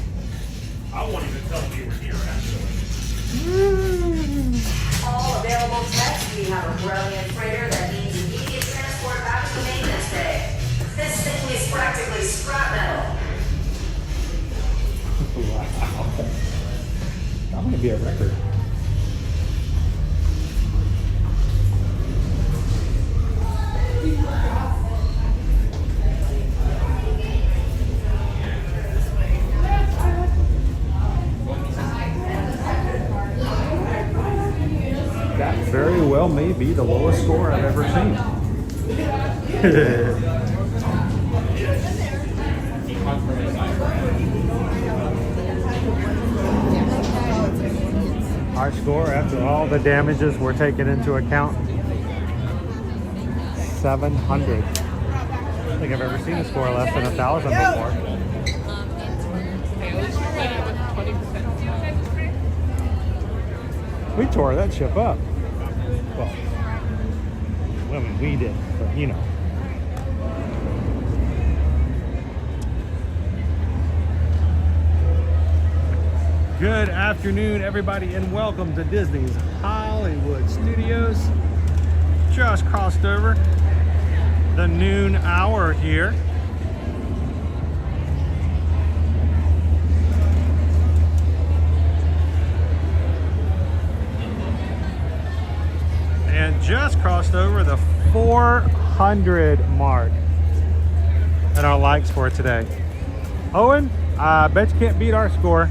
I want him to All available techs, we have a brilliant freighter that means immediate transport back to the maintenance bay. This thing is practically scrap metal. Wow. I'm gonna be a record. That very well may be the lowest score I've ever seen. Our score, after all the damages were taken into account, 700. I don't think I've ever seen a score less than 1,000 before. We tore that ship up. Well, I mean, we did, but you know. Good afternoon, everybody, and welcome to Disney's Hollywood Studios. Just crossed over the noon hour here. And just crossed over the 400 mark at our likes for today. Owen, I bet you can't beat our score.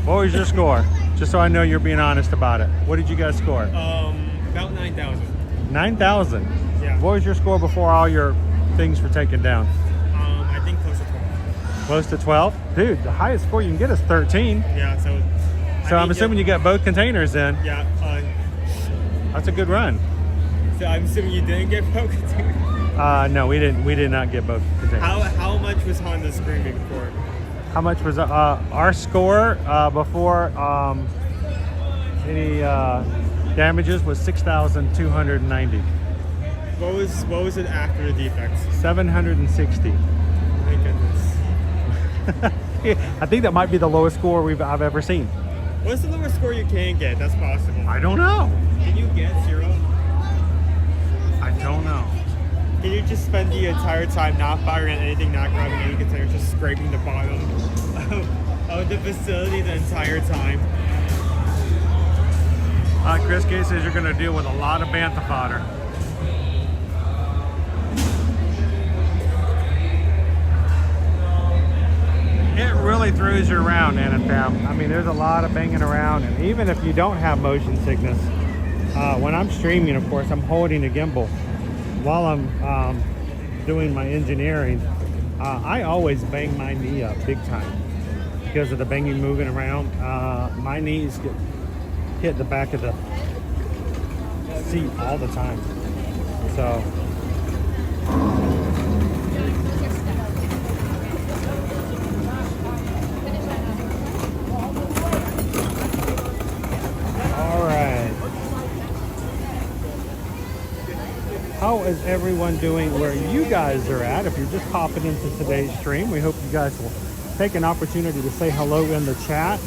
What was your score? Just so I know you're being honest about it. What did you guys score? About 9,000. 9,000? Yeah. What was your score before all your things were taken down? I think close to 12. Close to 12? Dude, the highest score you can get is 13. Yeah, so... I'm assuming you got both containers in. Yeah. That's a good run. So I'm assuming you didn't get both containers? No, we didn't. We did not get both containers. How much was Honda screaming for? How much was our score before any damages was 6,290. What was it after the defects? 760. My goodness. I think that might be the lowest score I've ever seen. What's the lowest score you can get? That's possible. I don't know. Can you get 0? I don't know. Can you just spend the entire time not firing at anything, not grabbing any containers, just scraping the bottom of the facility the entire time? Chris K says you're going to deal with a lot of bantha fodder. It really throws you around, Anathem. I mean, there's a lot of banging around, and even if you don't have motion sickness, when I'm streaming, of course, I'm holding a gimbal while I'm doing my engineering. I always bang my knee up big time because of the banging moving around. My knees get hit the back of the seat all the time. So. How is everyone doing where you guys are at? If you're just popping into today's stream, we hope you guys will take an opportunity to say hello in the chat.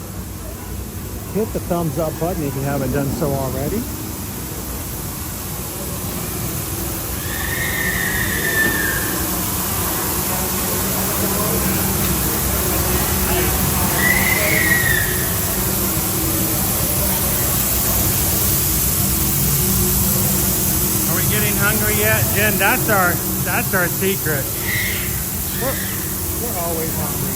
Hit the thumbs up button if you haven't done so already. Hungry yet, Jen? That's our secret. We're always hungry.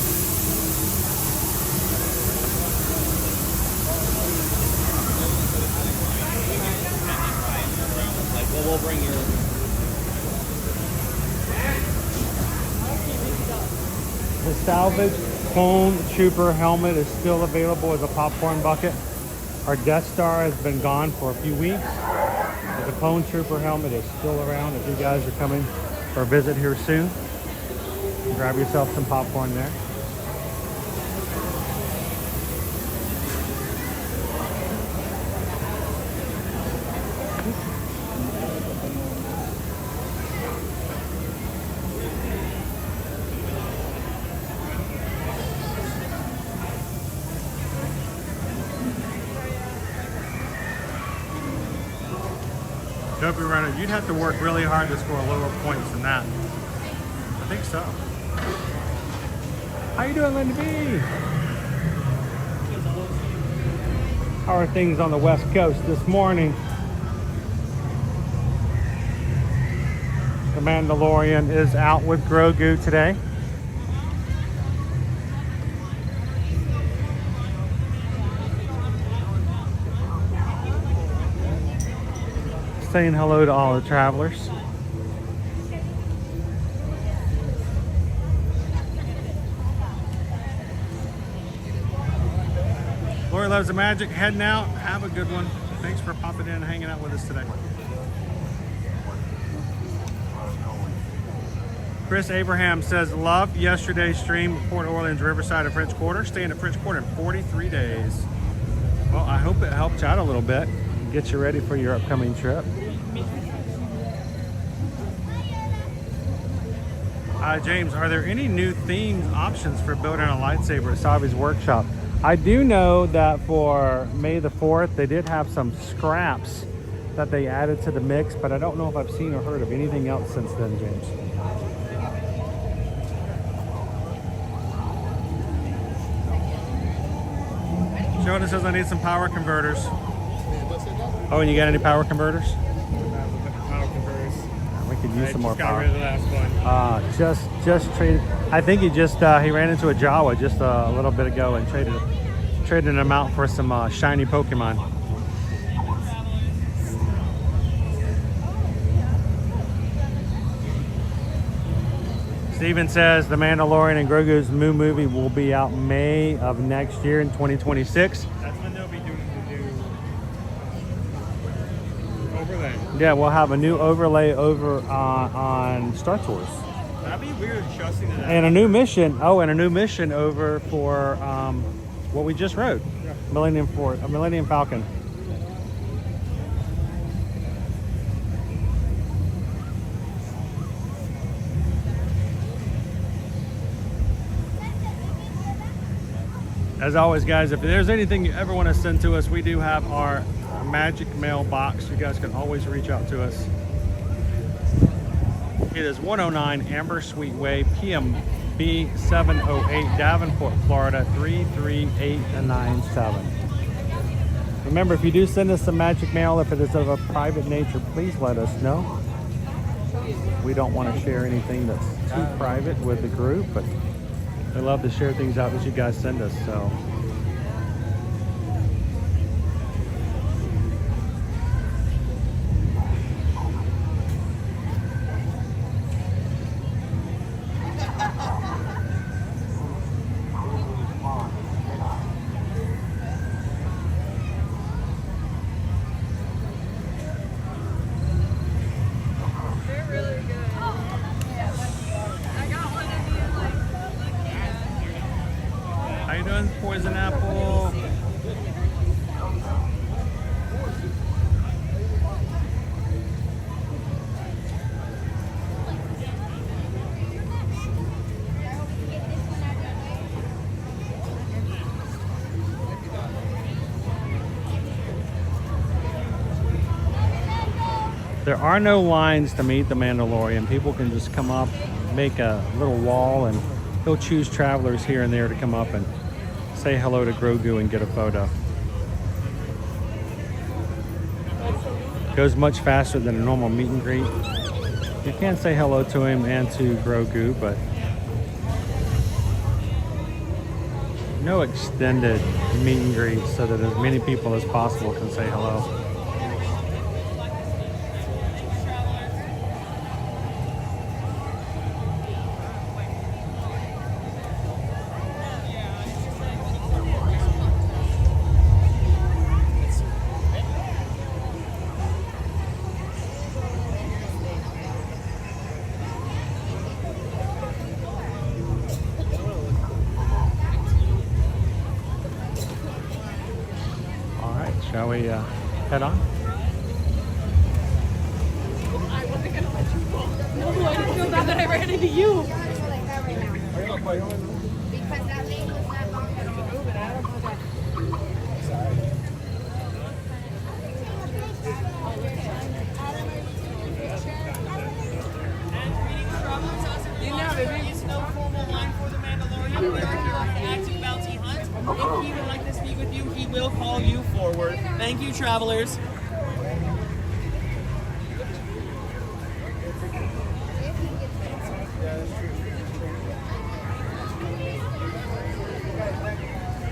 Well, we'll bring your. The salvage Clone Trooper helmet is still available as a popcorn bucket. Our Death Star has been gone for a few weeks. The Clone Trooper helmet is still around if you guys are coming for a visit here soon. Grab yourself some popcorn there. hope we run it. You'd have to work really hard to score lower points than that. I think so. How you doing, Linda B? How are things on the West Coast this morning? The Mandalorian is out with Grogu today. Saying hello to all the travelers. Lori loves the magic. Heading out. Have a good one. Thanks for popping in and hanging out with us today. Chris Abraham says, loved yesterday's stream of Port Orleans, Riverside, and French Quarter. Staying at French Quarter in 43 days. Well, I hope it helped you out a little bit. Get you ready for your upcoming trip. James, are there any new themes options for building a lightsaber at Savi's workshop? I do know that for May the 4th, they did have some scraps that they added to the mix, but I don't know if I've seen or heard of anything else since then, James. Sheldon says I need some power converters. Oh, and you got any power converters? Power converters. We could use some more power. Got rid of the last one. Just traded. I think he ran into a Jawa just a little bit ago and traded him out for some shiny Pokemon. Steven says the Mandalorian and Grogu's Moo movie will be out May of next year in 2026. That's when they'll be doing the new overlay. Yeah, we'll have a new overlay over on Star Tours. That'd be weird adjusting to that. And a new mission. Oh, and a new mission over for what we just rode. Yeah. Millennium Falcon. As always, guys, if there's anything you ever want to send to us, we do have our magic mail box. You guys can always reach out to us. It is 109 Ambersweet Way, PMB 708, Davenport, Florida 33897. Remember, if you do send us some magic mail, if it is of a private nature, please let us know. We don't want to share anything that's too private with the group, but we love to share things out that you guys send us, so. Poison apple. There are no lines to meet the Mandalorian. People can just come up, make a little wall, and he'll choose travelers here and there to come up and say hello to Grogu and get a photo. Goes much faster than a normal meet and greet. You can say hello to him and to Grogu, but no extended meet and greet so that as many people as possible can say hello. Shall we head on? I wasn't gonna let you fall. No, I didn't feel bad that I ran into you. Because that lane was not long at all. If he would like to speak with you, he will call you forward. Thank you, travelers.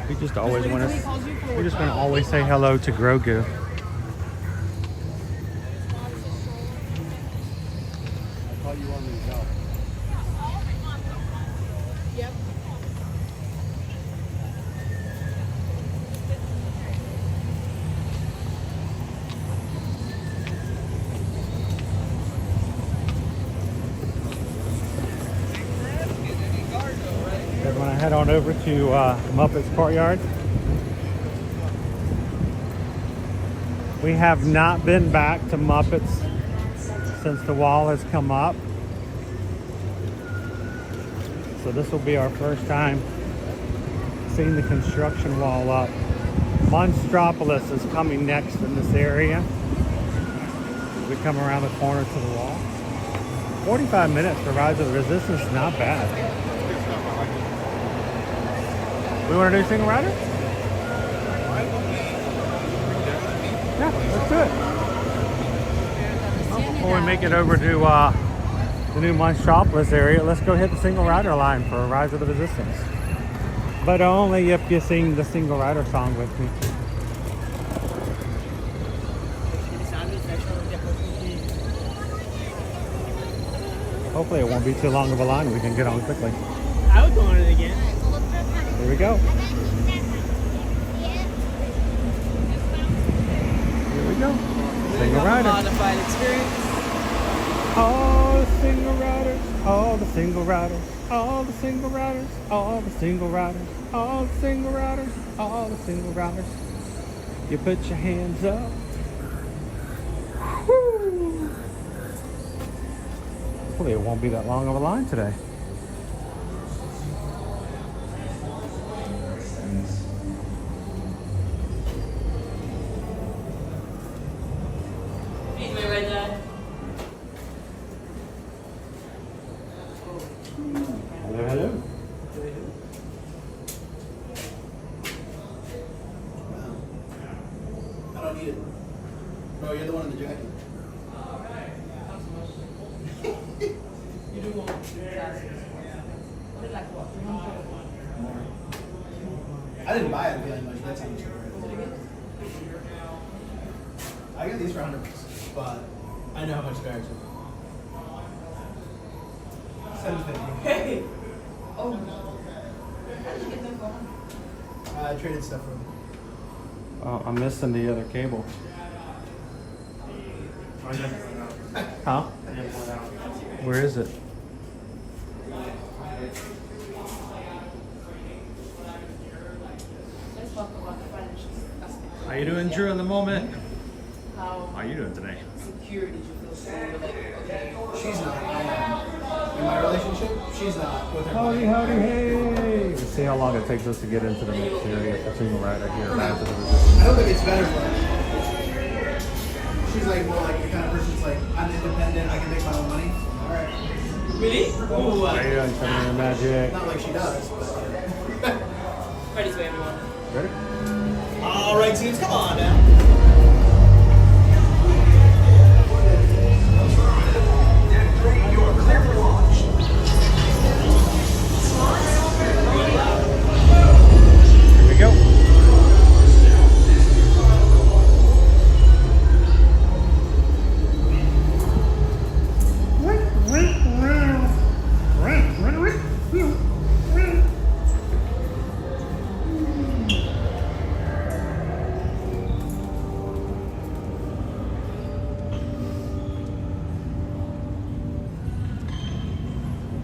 We just always want to. We're just going to always say hello to Grogu. Yep. We're going to head on over to Muppet's Courtyard. We have not been back to Muppet's since the wall has come up. So this will be our first time seeing the construction wall up. Monstropolis is coming next in this area. We come around the corner to the wall. 45 minutes for Rise of the Resistance, not bad. We want to do Single Rider? Yeah, let's do it. Well, before we make it over to the new Monstropolis area, let's go hit the Single Rider line for Rise of the Resistance. But only if you sing the Single Rider song with me. Hopefully it won't be too long of a line. We can get on quickly. I would go on it again. Here we go. Here we go. Single Rider. Modified experience. All the single riders, all the single riders, all the single riders, all the single riders, all the single riders, all the single riders. You put your hands up. Woo. Hopefully it won't be that long of a line today. Hello, hello. I don't need it. Bro, you're the one in the jacket. You do want I didn't buy it really much. That's how much it was. I got these for $100, but I know how much bags are. $750. Hey! Oh. How did you get them for? I traded stuff for them. Oh, I'm missing the other cable. Huh? Where is it? How you doing, Drew, in the moment? How are you doing today? Secure, did you feel secure? Like, okay, she's not. I am. In my relationship, she's not. With her Howdy, howdy, hey! We'll see how long it takes us to get into the next area for Single Rider here. Rise of the Resistance. I don't think it's better for her. She's like more like the kind of person that's like, I'm independent, I can make my own money. Alright. Really? Ooh, How you doing, Summer Your Magic? Not like she does, but Ready to everyone. Ready? Alright, teams, come on now. Here we go.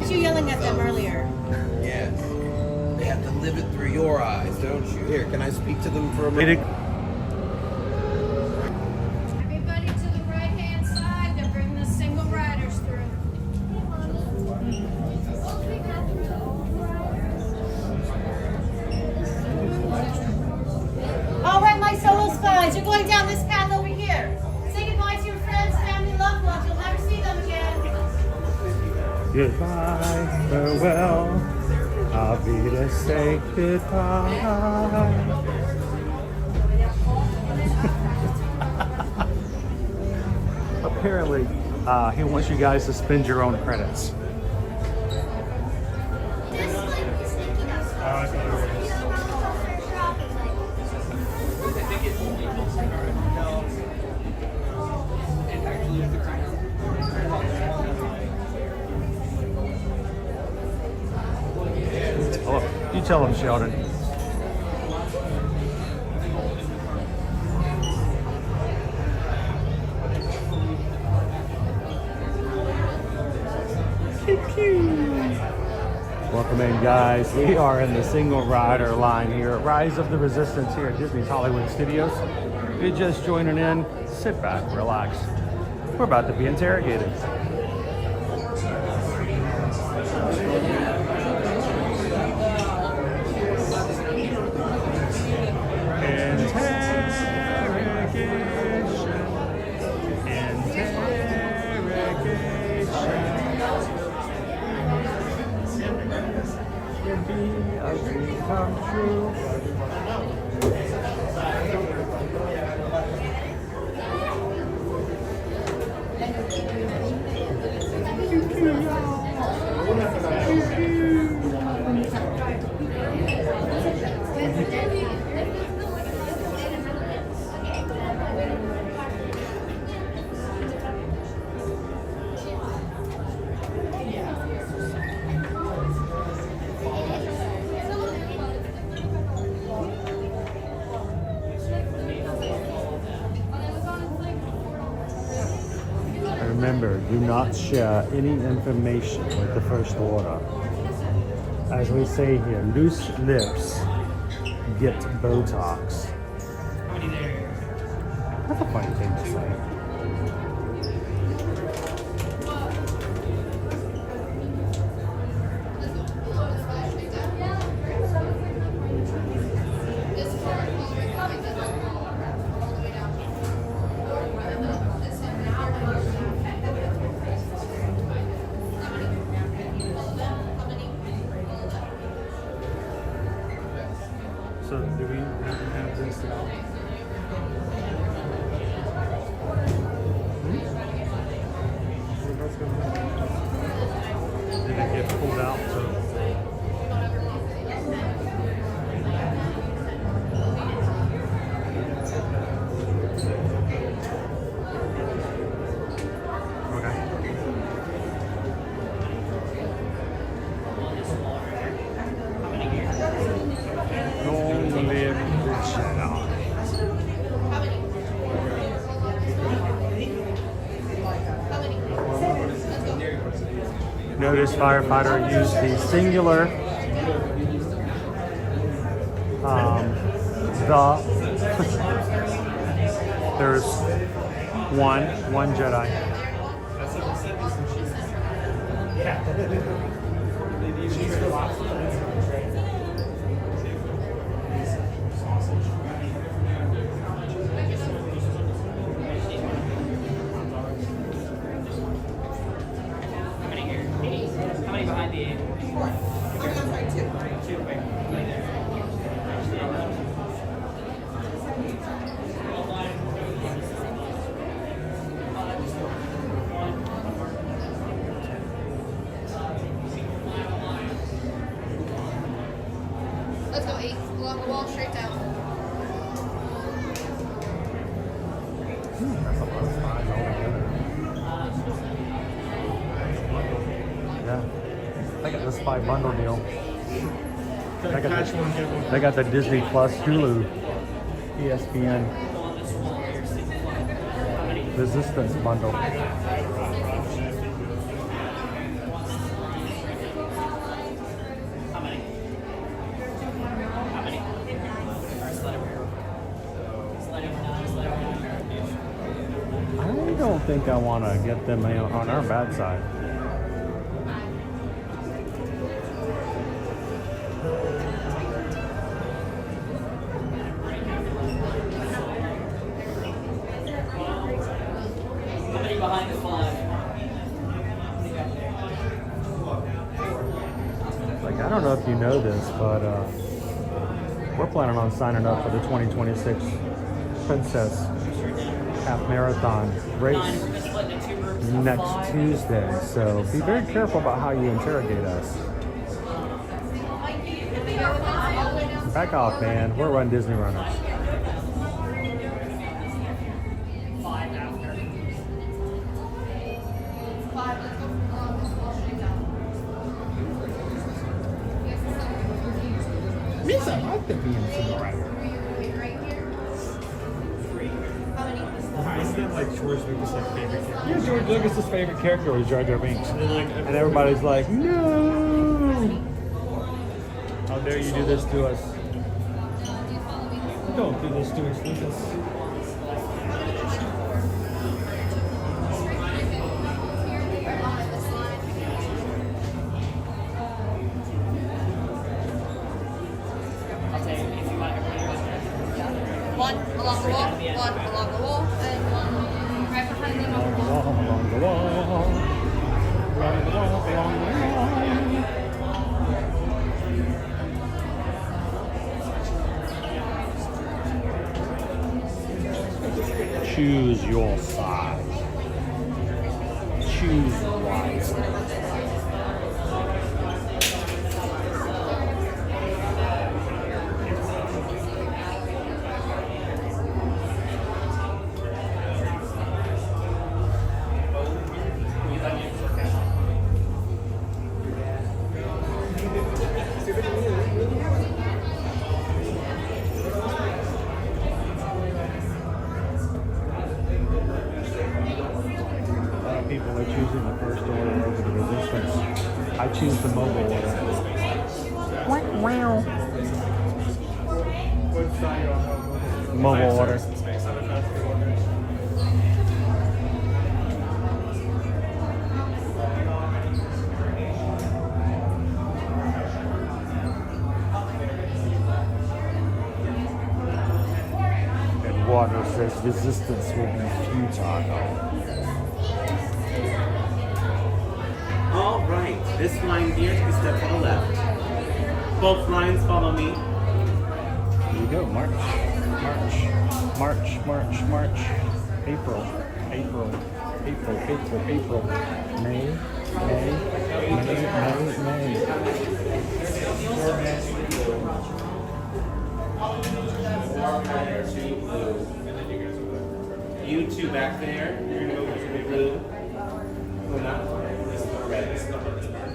You yelling at them earlier. Yes. They have to live it through your eyes, don't you? Here, can I speak to them for a minute? Everybody to the right-hand side. They're bringing the single riders through. All right, my solo spies, you're going down this path over here. Say goodbye to your friends, family, loved ones. You'll never see them again. Goodbye, farewell. I'll be to say goodbye. Apparently, he wants you guys to spend your own credits. Oh, you tell him, Sheldon. Welcome in, guys. We are in the single rider line here at Rise of the Resistance here at Disney's Hollywood Studios. If you're just joining in, sit back, relax. We're about to be interrogated. A dream come true. Remember, do not share any information with the First Order. As we say here, loose lips get Botox. That's a funny thing to say. So do we have this now? Did it get pulled out? Notice firefighter used the singular, there's one Jedi. Let's go 8. Along the wall, straight down. That's a lot of spies altogether. Yeah. They got the spy bundle deal. They got the Disney Plus Hulu, ESPN Resistance bundle. I don't think I want to get them on our bad side. Behind the flag. Like that. don't know if you know this, but we're planning on signing up for the 2026 Princess Half Marathon race next Tuesday. So be very careful about how you interrogate us. Back off, man. We're Run Disney Runners. Miss, I like the BMC rider. Isn't that like George Lucas' like favorite character? Yeah, George Lucas' favorite character was Jar Jar Binks. And everybody's like, no! How dare you do this to us? Don't do this to us, Lucas. One along the wall, one along the wall, and one right behind them on the wall. Along the wall. Along the wall, along the wall. Choose your side. Choose wisely. People are choosing the first order over the resistance. I choose the mobile order. Wow. Mobile order. And water says resistance will be futile. All right, this line here, take a step to the left. Both lines follow me. Here you go, March, March, March, March, March, April, April, April, April, April, May, May, May, May, You two back there, you're gonna go to the blue. Oh, not this is the red, this is the hardest part.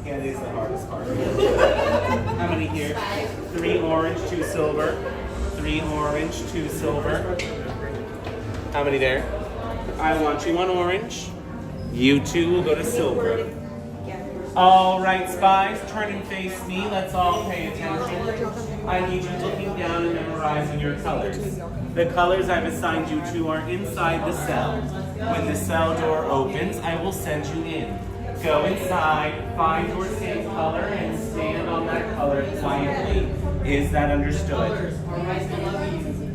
Candy is the hardest part. How many here? 3 orange, 2 silver. 3 orange, 2 silver. How many there? I want you 1 orange. You two will go to silver. All right, spies, turn and face me. Let's all pay attention. I need you looking down and memorizing your colors. The colors I've assigned you to are inside the cell. When the cell door opens, I will send you in. Go inside, find your safe color, and stand on that color quietly. Is that understood?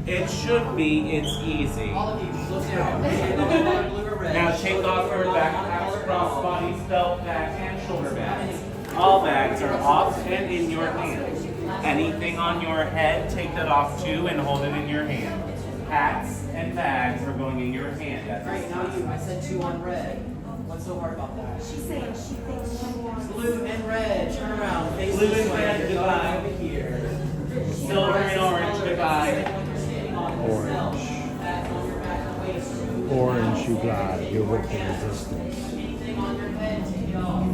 It should be. It's easy. Now take off your backpacks, crossbodies, belt bag, and shoulder bags. All bags are off and in your hand. Anything on your head, take that off too and hold it in your hand. Hats and bags are going in your hand. Right, now you. I said 2 on red. What's so hard about that? She's saying she thinks she wants Blue and red. Turn around. Face Blue this and way. red, You're goodbye. going over here. Silver and orange, goodbye. Orange. Orange, you glide. You're with the resistance. Anything on your head, take it off.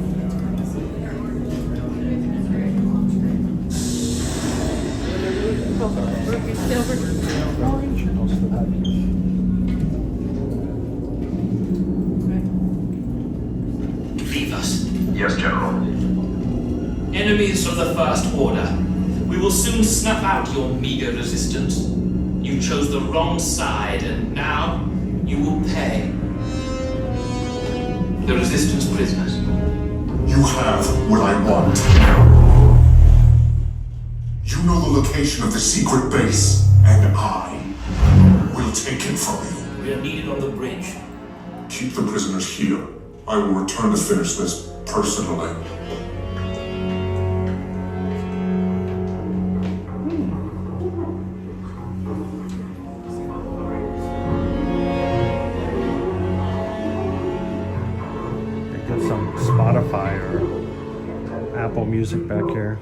Leave us. Yes, General. Enemies of the First Order. We will soon snuff out your meager resistance. You chose the wrong side, and now you will pay. The Resistance prisoners. You have what I want. You know the location of the secret base, and I will take it from you. We are needed on the bridge. Keep the prisoners here. I will return to finish this personally. Get some Spotify or Apple Music back here.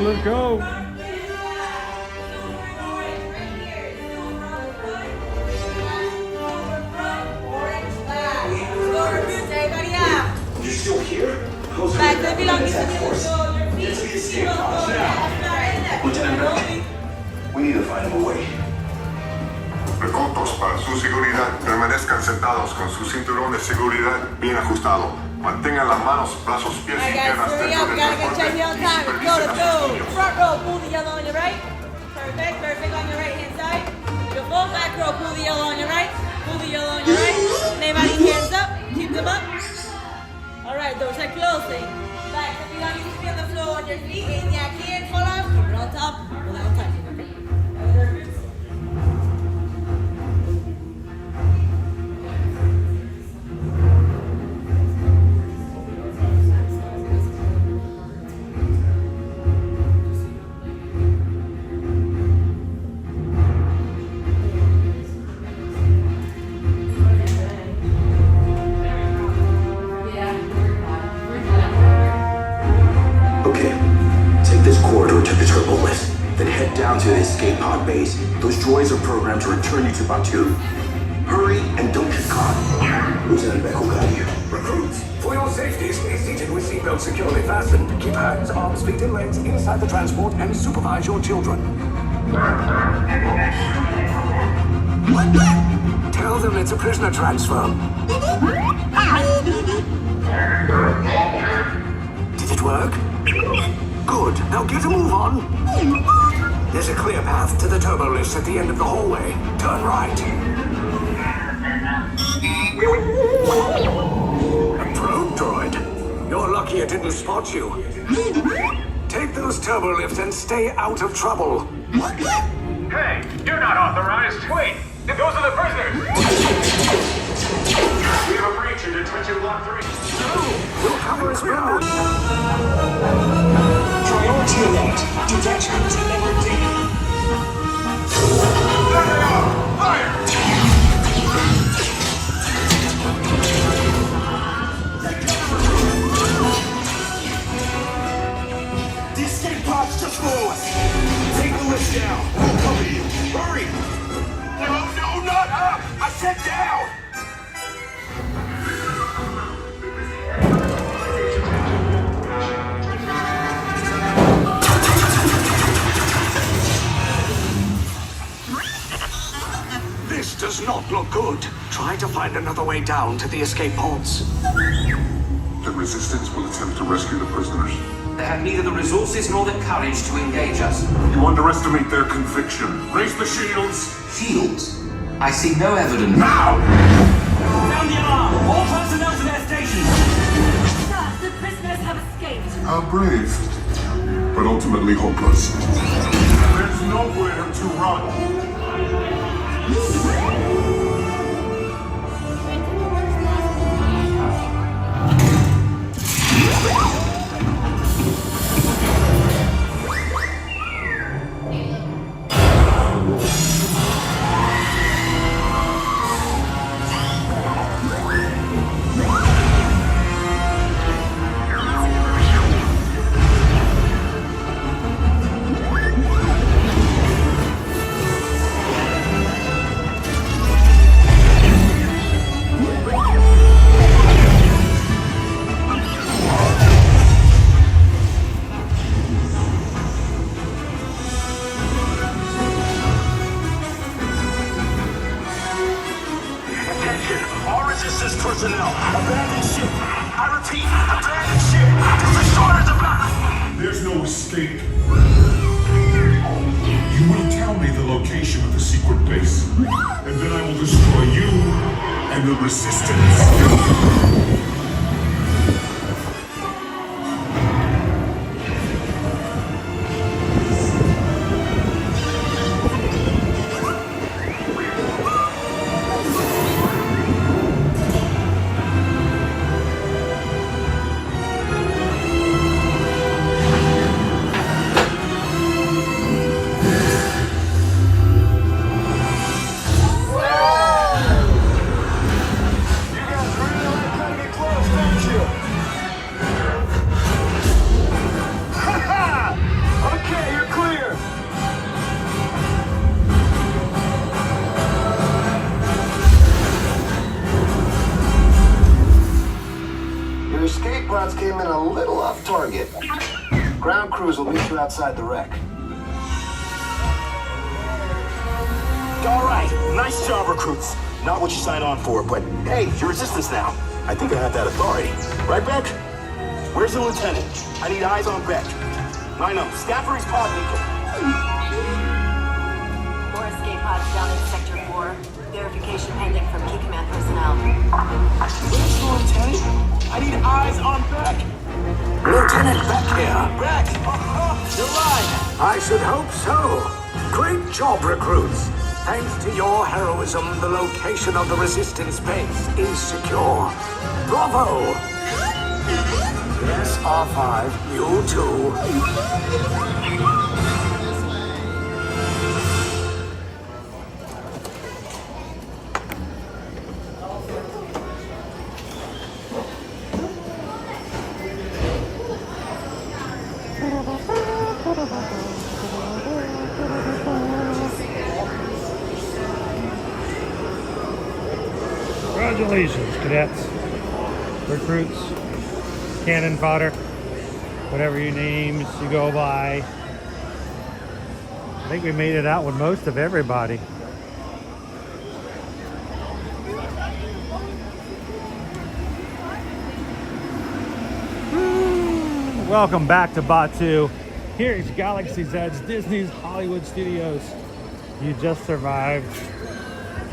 Let's go. You're still here? Back, they belong to Get to the escape pods now. Lieutenant Beck, we need to find him a way. Recautos para su seguridad. Permanezcan sentados con su cinturón de seguridad bien ajustado. Mantengan las manos, brazos, pies y piernas dentro del transporte. Go. Front row, pull the yellow on your right. Perfect on your right hand side. Beautiful. Back row, pull the yellow on your right. Pull the yellow on your right. Everybody hands up. Keep them up. All right, doors are closing. Back, if you don't need to be on the floor on your feet, and yeah, can't fall off, keep it on top without touching, okay? To the turbo lift, then head down to the escape pod base. Those droids are programmed to return you to Batu. Hurry and don't get caught. Lieutenant Beck will guide you. Recruits, for your safety, stay seated with seatbelts securely fastened. Keep hands, arms, feet, and legs inside the transport and supervise your children. Tell them it's a prisoner transfer. Did it work? Good. Now get a move on. There's a clear path to the turbo lifts at the end of the hallway. Turn right. A probe droid. You're lucky it didn't spot you. Take those turbo lifts and stay out of trouble. Hey, you're not authorized. Wait, those are the prisoners. We have a breach in detention block 3. We'll cover his ground. Priority alert. Detention to level D. Fire! The escape pod's just below us. Take the lift down. We'll cover you. Hurry! No, not up! I said down! This does not look good. Try to find another way down to the escape pods. The Resistance will attempt to rescue the prisoners. They have neither the resources nor the courage to engage us. You underestimate their conviction. Raise the shields! Shields? I see no evidence. Now! Sound the alarm! All personnel to their stations! Sir, the prisoners have escaped. How brave, but ultimately hopeless. There's nowhere to run. personnel. Abandon ship. I repeat, abandon ship. This destroyer's about. There's no escape. You will tell me the location of the secret base, and then I will destroy you and the Resistance. Came in a little off target. Ground crews will meet you outside the wreck. All right, nice job, recruits. Not what you signed on for, but hey, you're Resistance now. I think I have that authority. Right, Beck? Where's the lieutenant? I need eyes on Beck. Line up. Scaffold's pod beacon. 4 escape pods down in Sector 4. Verification pending from Key Command personnel. Where's the lieutenant? I need eyes on Beck. Lieutenant Beck here. Beck! You're lying. I should hope so. Great job, recruits. Thanks to your heroism, the location of the Resistance base is secure. Bravo! Yes, R5, you too. Congratulations, cadets, recruits, cannon fodder, whatever your names you go by. I think we made it out with most of everybody. Welcome back to Batu. Here's Galaxy Z's Disney's Hollywood Studios. You just survived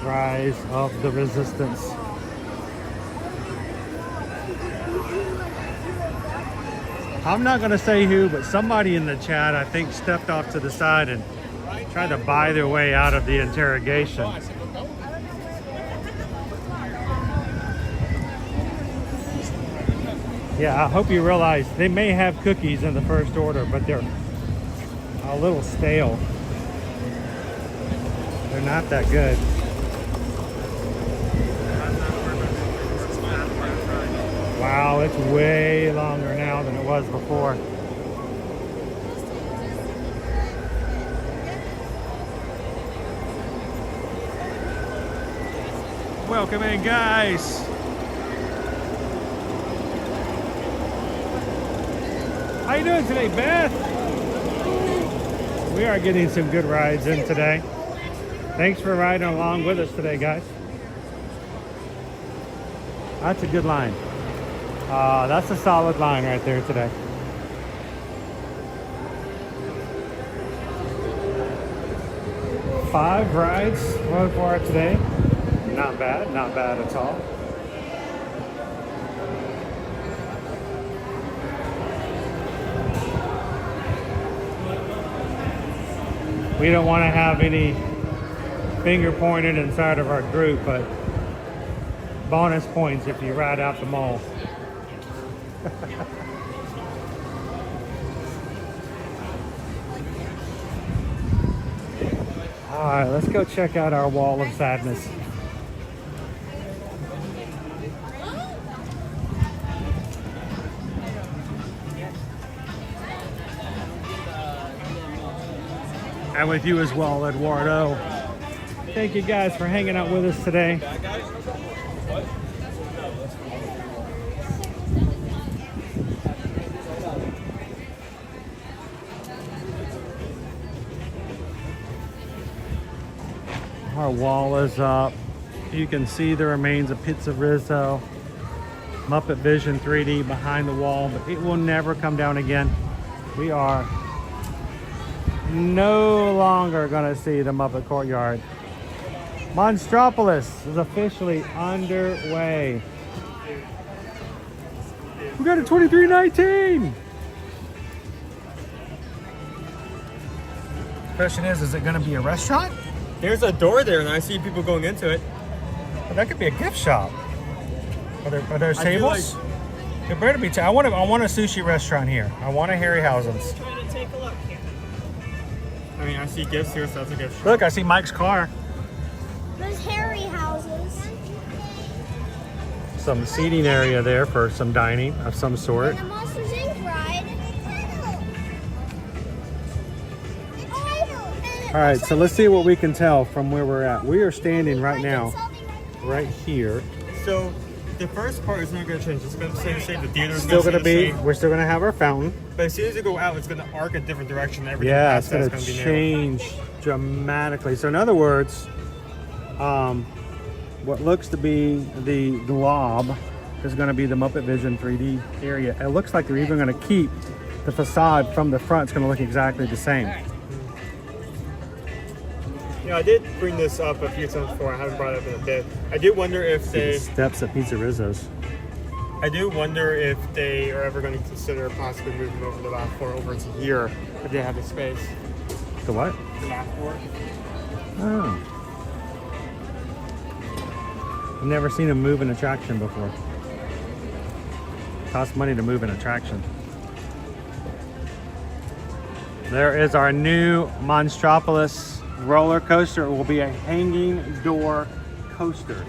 Rise of the Resistance. I'm not going to say who, but somebody in the chat, I think, stepped off to the side and tried to buy their way out of the interrogation. Yeah, I hope you realize they may have cookies in the first order, but they're a little stale. They're not that good. Wow, it's way longer now than it was before. Welcome in, guys. How you doing today, Beth? We are getting some good rides in today. Thanks for riding along with us today, guys. That's a good line. That's a solid line right there today. Five rides so far today. Not bad at all. We don't want to have any finger pointed inside of our group, but bonus points if you ride out the mall. All right, let's go check out our wall of sadness. And with you as well, Eduardo. Thank you guys for hanging out with us today. Our wall is up. You can see the remains of Pizza Rizzo. Muppet Vision 3D behind the wall, but it will never come down again. We are no longer gonna see the Muppet Courtyard. Monstropolis is officially underway. We got a 2319. Question is it gonna be a restaurant? There's a door there, and I see people going into it. But that could be a gift shop. Are there I feel tables? There better be. I want a sushi restaurant here. I want a Harryhausen's. Trying to take a look here. I mean, I see gifts here, so that's a gift shop. Look, I see Mike's car. There's Harryhausen's. Some seating area there for some dining of some sort. And the Monsters Inc. ride. All right, so let's see what we can tell from where we're at. We are standing right now, right here. So the first part is not going to change. It's going to stay the same. The theater's Still gonna gonna stay be. the same. We're still gonna have our fountain. But as soon as you go out, it's going to arc a different direction. Everything Yeah, past it's that's gonna be new. change dramatically. So in other words, what looks to be the glob is going to be the Muppet Vision 3D area. It looks like they're even going to keep the facade from the front. It's going to look exactly the same. Yeah, I did bring this up a few times before. I haven't brought it up in a bit. I do wonder if See they. the steps at Pizza Rizzo's. I do wonder if they are ever going to consider possibly moving over the laugh floor over to here if they have the space. The what? The laugh floor. Oh. I've never seen them move an attraction before. Costs money to move an attraction. There is our new Monstropolis roller coaster. It will be a hanging door coaster.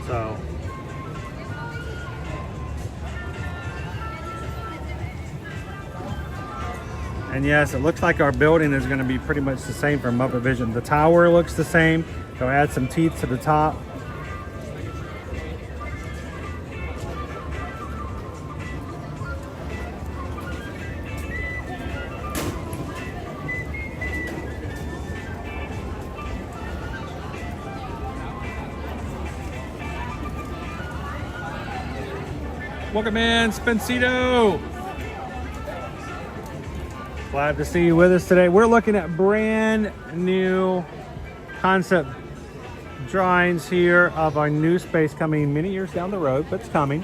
So and yes, it looks like our building is going to be pretty much the same for Muppet Vision. The tower looks the same. They'll add some teeth to the top. Welcome in, Spencito. Glad to see you with us today. We're looking at brand new concept drawings here of our new space coming many years down the road, but it's coming.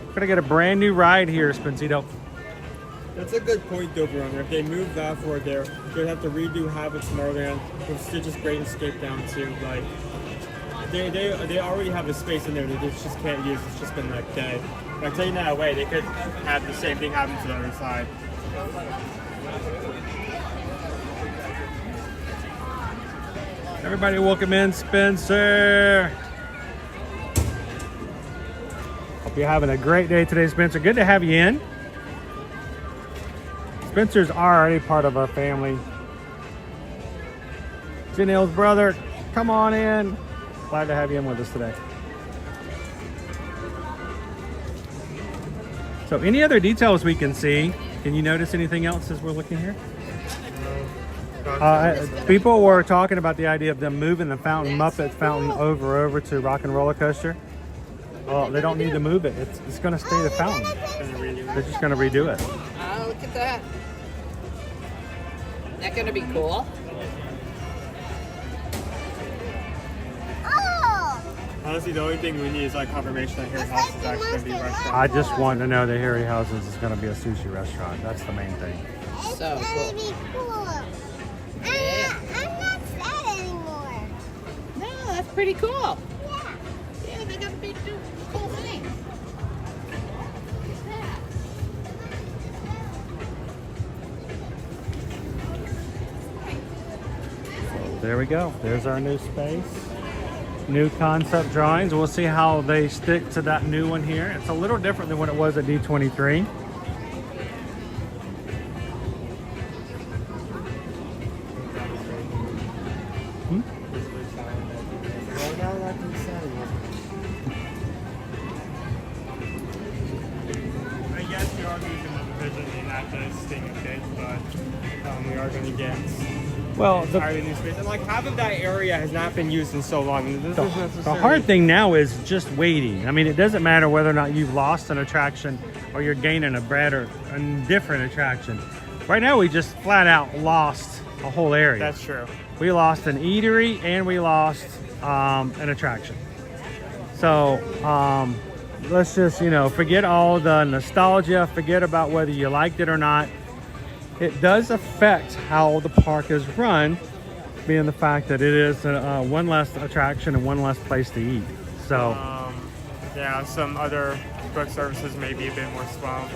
We're gonna get a brand new ride here, Spencito. That's a good point, though, Verona. If they move that forward there, they'd have to redo Habit Tomorrowland with Stitch's Great Escape down to like. They already have a space in there that they just can't use. It's just been like dead. By taking that away, they could have the same thing happen to the other side. Everybody welcome in Spencer. Hope you're having a great day today, Spencer. Good to have you in. Spencer's already part of our family. Janelle's brother, come on in. Glad to have you in with us today. So any other details we can see? Can you notice anything else as we're looking here? People were talking about the idea of them moving the fountain, Muppet fountain, over to Rock and Roller Coaster. Well, they don't need to move it. It's going to stay the fountain. They're just going to redo it. Oh, look at that. Isn't that going to be cool? Honestly, the only thing we need is like confirmation that Harryhausen's is actually going to be a restaurant. I just want to know that Harryhausen's is going to be a sushi restaurant. That's the main thing. So cool. Be cool. I'm not sad anymore. No, that's pretty cool. Yeah. Yeah, they're going to be doing cool things. There we go. There's our new space. New concept drawings. We'll see how they stick to that new one here. It's a little different than what it was at D23. I guess we are using the vision and not just thing of kids, but we are going to get Well, entirely new space. And like half of that area has not been used in so long. And this is the necessarily... hard thing now is just waiting. I mean, it doesn't matter whether or not you've lost an attraction or you're gaining a better, a different attraction. Right now, we just flat out lost a whole area. That's true. We lost an eatery and we lost an attraction. So let's just, you know, forget all the nostalgia, forget about whether you liked it or not. It does affect how the park is run, being the fact that it is one less attraction and one less place to eat. So yeah, some other quick services may be a bit more swamped.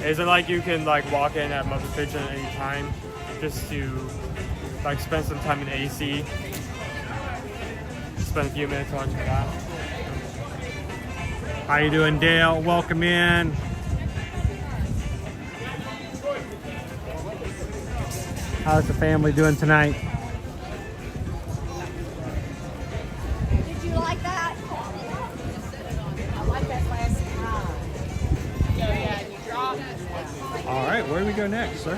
Is it like you can like walk in at Muppet Vision at any time just to like spend some time in AC, spend a few minutes watching that? How you doing, Dale? Welcome in. How's the family doing tonight? Did you like that? I like that last time. Yeah, and you dropped. All right, where do we go next, sir? I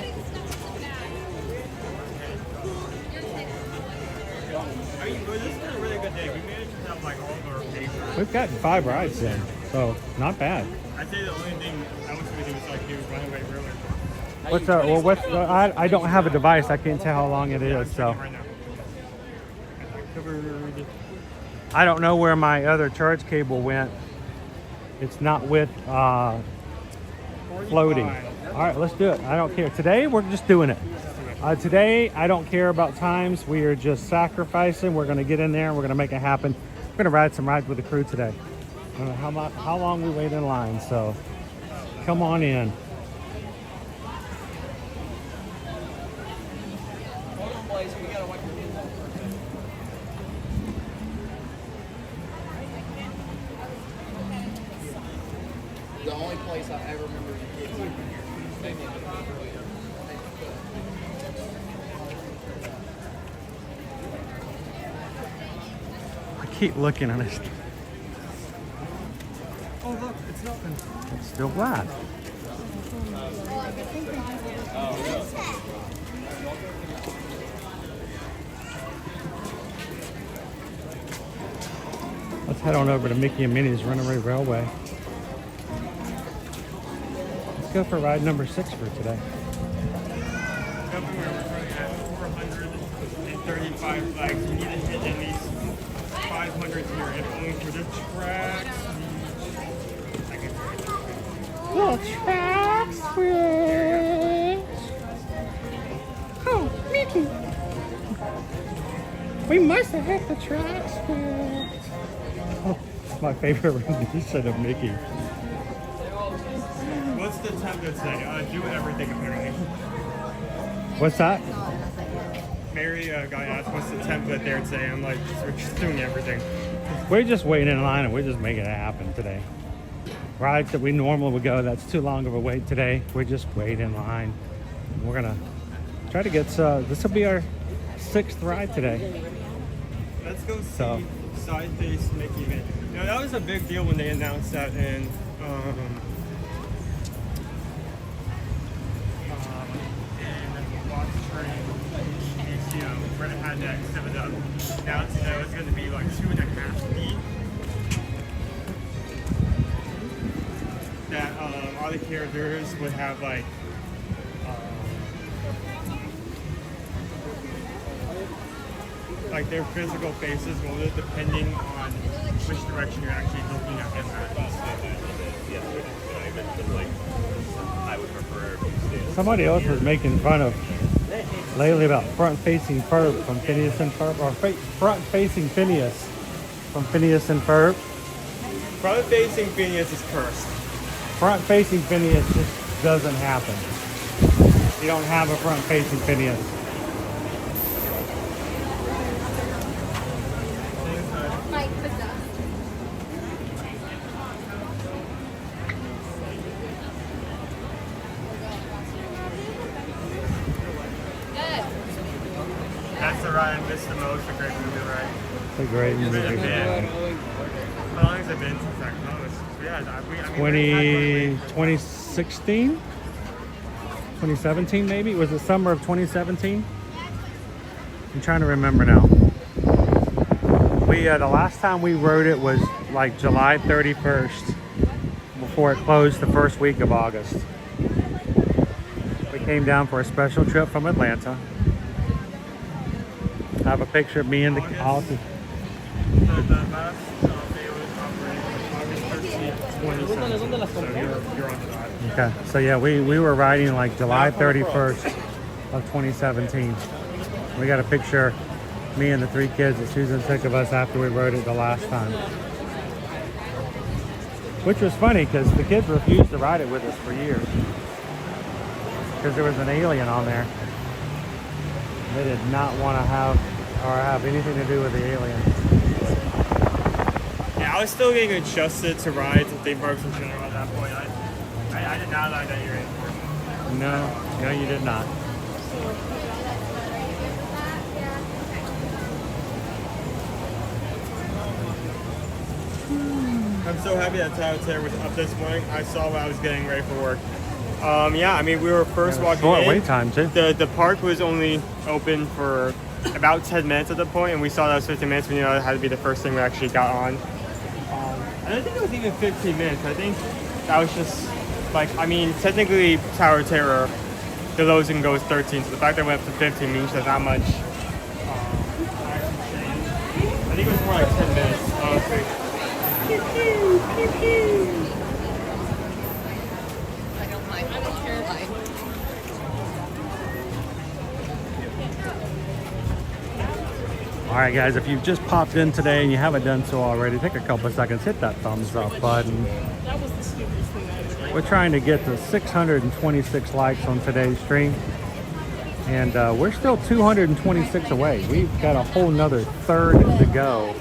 mean, this has been a really good day. We managed to have like all of our favorites. We've gotten 5 rides in, so not bad. I'd say the only thing I wish we could do is like do Runaway River. What's well, what's I don't have a device. I can't tell how long it is, so I don't know where my other charge cable went. It's not with floating. All right, let's do it. I don't care. Today we're just doing it. Today I don't care about times. We are just sacrificing. We're going to get in there and we're going to make it happen. We're going to ride some rides with the crew today. I don't know how long we wait in line, so come on in. The only place I ever remember the kids I keep looking at it. Oh look, it's open. It's still black. Let's head on over to Mickey and Minnie's Runaway Railway. Let's go for ride number 6 for today. We're at 435 flags. You need to hit at least 500 here, and only for the tracks. The tracks switch. Oh, Mickey. We must have hit the tracks switch. Oh, it's my favorite rendition of Mickey. What's the template say? Do everything apparently. What's that? Mary guy asked, what's the template there today? I'm like, we're just doing everything. We're just waiting in line and we're just making it happen today. Rides that we normally would go, that's too long of a wait today. We're just waiting in line. We're gonna try to get, this will be our 6th ride today. Let's go see Side Face Mickey Minnie. You know, that was a big deal when they announced that in Watch Train Museum, where they had that exhibit up. Now it's going to be like 2.5D. That all the characters would have like their physical faces will live depending on which direction you're actually looking at them at. Somebody else was making fun of lately about front-facing Ferb from Phineas and Ferb, or front-facing Phineas from Phineas and Ferb. Front-facing Phineas is cursed. Front-facing Phineas just doesn't happen. You don't have a front-facing Phineas. That's the ride I missed the most. A great movie, right? It's a great movie. How long has it been since that closed? Yeah, 2016? 2017 maybe? Was it summer of 2017? I'm trying to remember now. We the last time we rode it was like July 31st, before it closed the first week of August. We came down for a special trip from Atlanta. I have a picture of me and the August 13th, 2017. So you're on that. Okay, so yeah, we were riding like July 31st of 2017. We got a picture, me and the 3 kids that Susan took of us after we rode it the last time. Which was funny because the kids refused to ride it with us for years. Because there was an alien on there. They did not want to have anything to do with the alien. Yeah, I was still getting adjusted to rides and theme parks in general at that point. I did not like that you're in for. No, you did not. I'm so happy that Tower Terror was up this morning. I saw when I was getting ready for work. Yeah, I mean, we were first walking short in. wait time too. The park was only open for about 10 minutes at the point, and we saw that was 15 minutes. We knew that had to be the first thing we actually got on. I don't think it was even 15 minutes. I think that was just like, I mean, technically Tower Terror, the lowest it can go is 13, so the fact that it went up to 15 means there's not much. I think it was more like 10 minutes, honestly. I don't mind. I don't care. All right, guys, if you've just popped in today and you haven't done so already, take a couple of seconds, hit that thumbs up button. That was the stupidest thing I ever did. We're trying to get to 626 likes on today's stream. And we're still 226 away. We've got a whole nother third to go.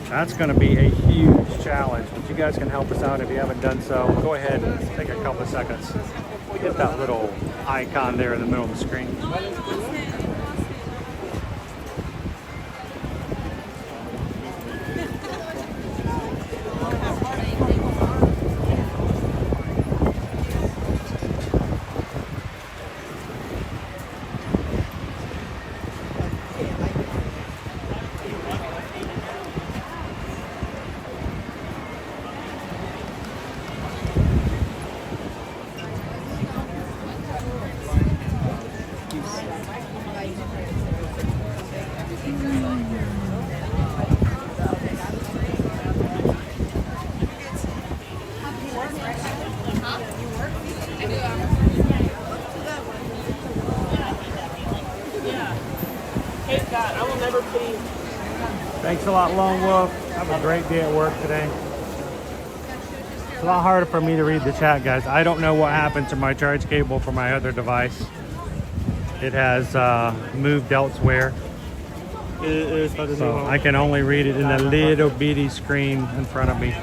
That's going to be a huge challenge, but you guys can help us out if you haven't done so. Go ahead and take a couple of seconds. Hit that little icon there in the middle of the screen. Thanks a lot, Lone Wolf. Have a great day at work today. It's a lot harder for me to read the chat, guys. I don't know what happened to my charge cable for my other device. It has moved elsewhere. So I can only read it in a little bitty screen in front of me.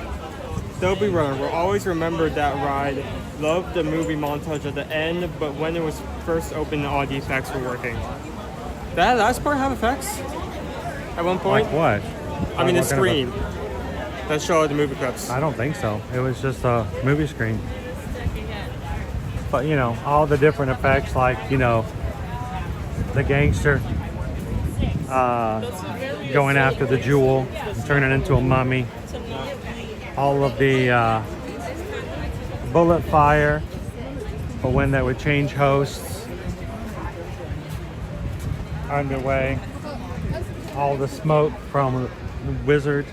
Don't be wrong, we'll always remember that ride. Loved the movie montage at the end, but when it was first open, all the effects were working. That last part have effects? At one point? Like what? I mean, the screen that showed the movie clips. I don't think so. It was just a movie screen. But, you know, all the different effects, like, you know, the gangster going after the jewel and turning into a mummy. All of the bullet fire for when they would change hosts underway. All the smoke from the Wizard,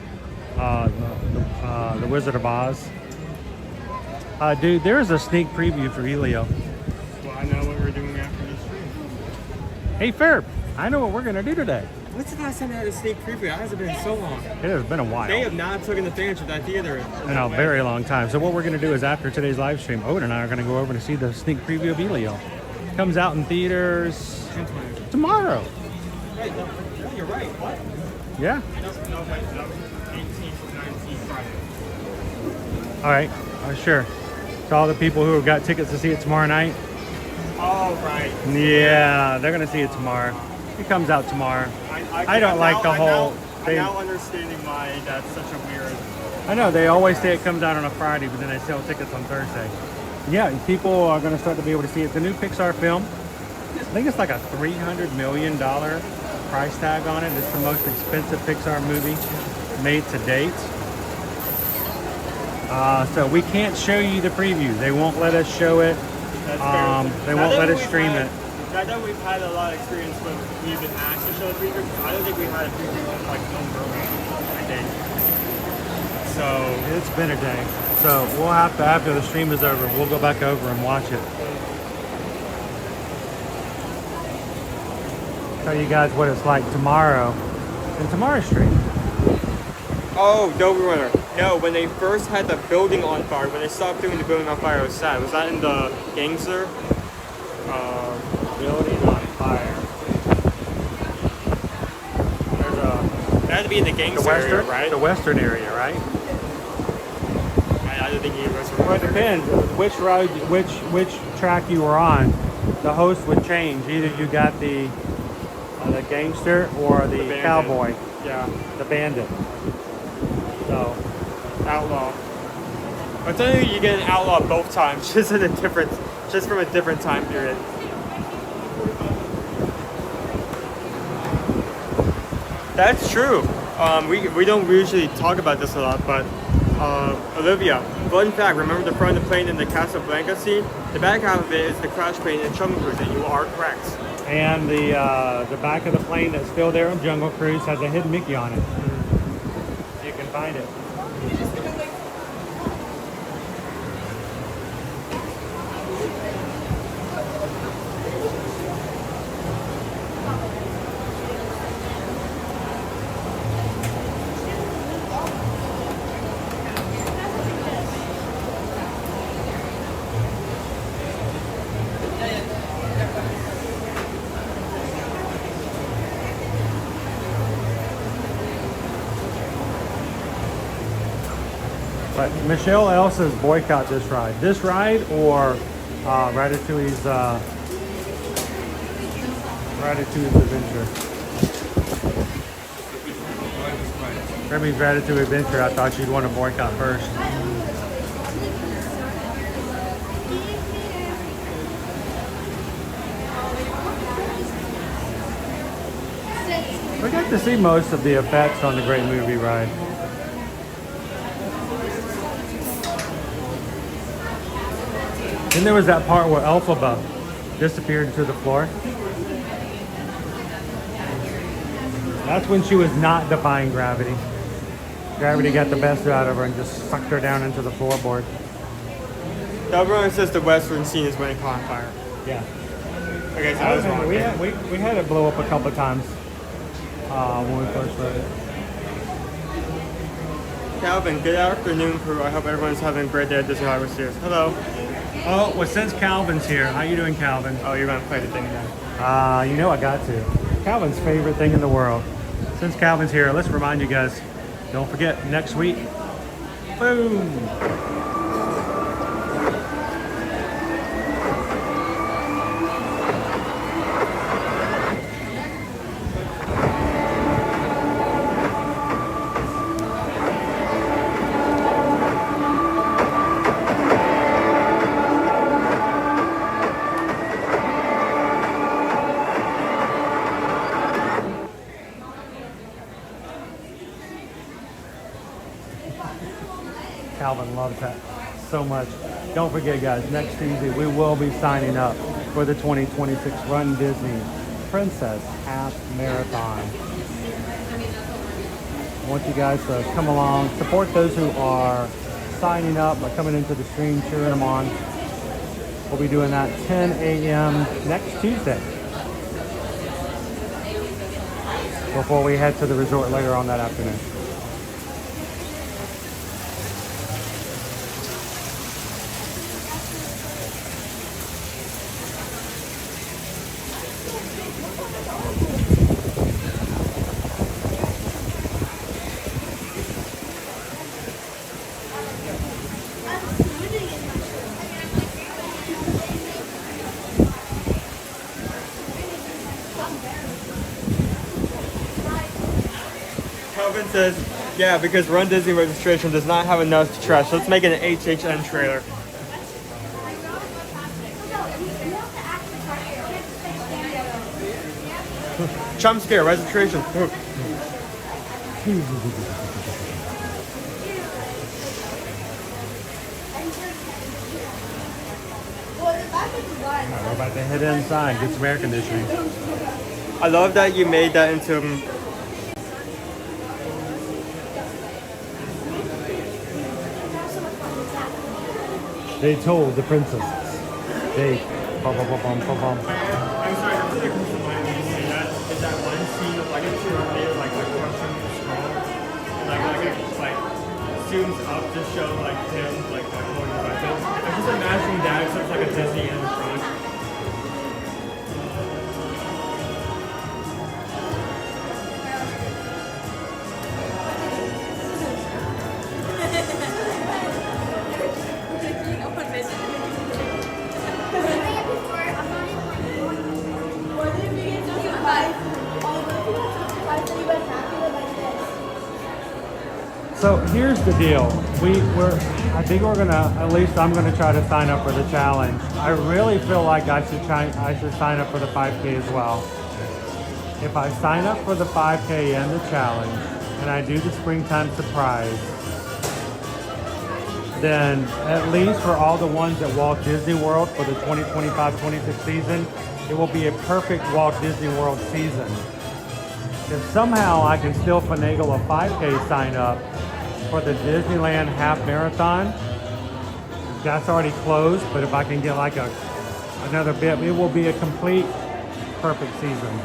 the Wizard of Oz. Dude, there's a sneak preview for Helio. Well, I know what we're doing after this stream. Hey, Ferb, I know what we're gonna do today. What's the last time they had a sneak preview? It hasn't been so long. It has been a while. They have not taken the fans to that theater In a very long time. So what we're gonna do is after today's live stream, Owen and I are gonna go over to see the sneak preview of Helio. Comes out in theaters tomorrow. Right, no, you're right. What? Yeah. No, 18th, 19th, Friday. All right. Sure. To all the people who have got tickets to see it tomorrow night. Oh, right. Yeah, they're gonna see it tomorrow. It comes out tomorrow. I don't like the whole. I'm now understanding why that's such a weird. I know they always say it comes out on a Friday, but then they sell tickets on Thursday. Yeah, people are going to start to be able to see it. The new Pixar film, think it's like a $300 million price tag on it. It's the most expensive Pixar movie made to date. So we can't show you the preview. They won't let us show it. They won't let us stream it. I know we've had a lot of experience when we've been asked to show the preview. I don't think we've had a preview of like film program, I think. So it's been a day. So we'll have to, after the stream is over, we'll go back over and watch it. Tell you guys what it's like tomorrow in tomorrow's stream. Oh, Dover Runner. No, when they first had the building on fire, when they stopped doing the building on fire, it was sad. Was that in the gangster? Building on fire. There's a. It had to be in the gangster area, right? The western area, right? I don't think you was. Well, it depends which road, which track you were on. The host would change. Either you got the gangster or the cowboy. Yeah. The bandit. So, outlaw. I'm telling you, you get an outlaw both times, just from a different time period. That's true. We don't usually talk about this a lot, but Olivia, fun fact, remember the front of the plane in the Casablanca scene? The back half of it is the crash plane in Jungle Cruise, and you are correct. And the back of the plane that's still there in Jungle Cruise has a hidden Mickey on it. You can find it. But Michelle Elsa's boycott this ride. This ride or Ratatouille's Adventure. Remy's Ratatouille Adventure, I thought you'd want to boycott first. We got to see most of the effects on the Great Movie Ride. Then there was that part where Elphaba disappeared into the floor. That's when she was not defying gravity. Gravity got the best out of her and just sucked her down into the floorboard. Everyone says the western scene is when it caught on fire. Yeah. Okay, so I was wrong. We had it blow up a couple of times when we first rode it. Calvin, good afternoon, crew. I hope everyone's having a great day at Disney Harbor Series. Hello. Oh, well, since Calvin's here, how you doing, Calvin? Oh, you're going to play the thing then. You know I got to. Calvin's favorite thing in the world. Since Calvin's here, let's remind you guys, don't forget, next week, boom! Calvin loves that so much. Don't forget, guys, next Tuesday we will be signing up for the 2026 Run Disney Princess Half Marathon. I want you guys to come along, support those who are signing up by coming into the stream, cheering them on. We'll be doing that 10 a.m. next Tuesday before we head to the resort later on that afternoon. Calvin says, yeah, because Run Disney registration does not have enough to trash. Let's make it an HHN trailer. Jump scare, registration. We're about to head inside, get some air conditioning. I love that you made that into. They told the princesses. They. Bum, bum, bum, bum, bum, bum. I'm sorry, I'm just when you say that. Is that one scene of like a Terminator, like crushing the strong? Like it just like zooms up to show like him like holding the weapons. I'm just imagining that except like a Disney in the front. So here's the deal. I think we're gonna, at least I'm gonna try to sign up for the challenge. I really feel like I should sign up for the 5K as well. If I sign up for the 5K and the challenge, and I do the springtime surprise, then at least for all the ones at Walt Disney World for the 2025-26 season, it will be a perfect Walt Disney World season. If somehow I can still finagle a 5K sign up for the Disneyland half marathon, that's already closed, but if I can get like another bit, it will be a complete perfect season.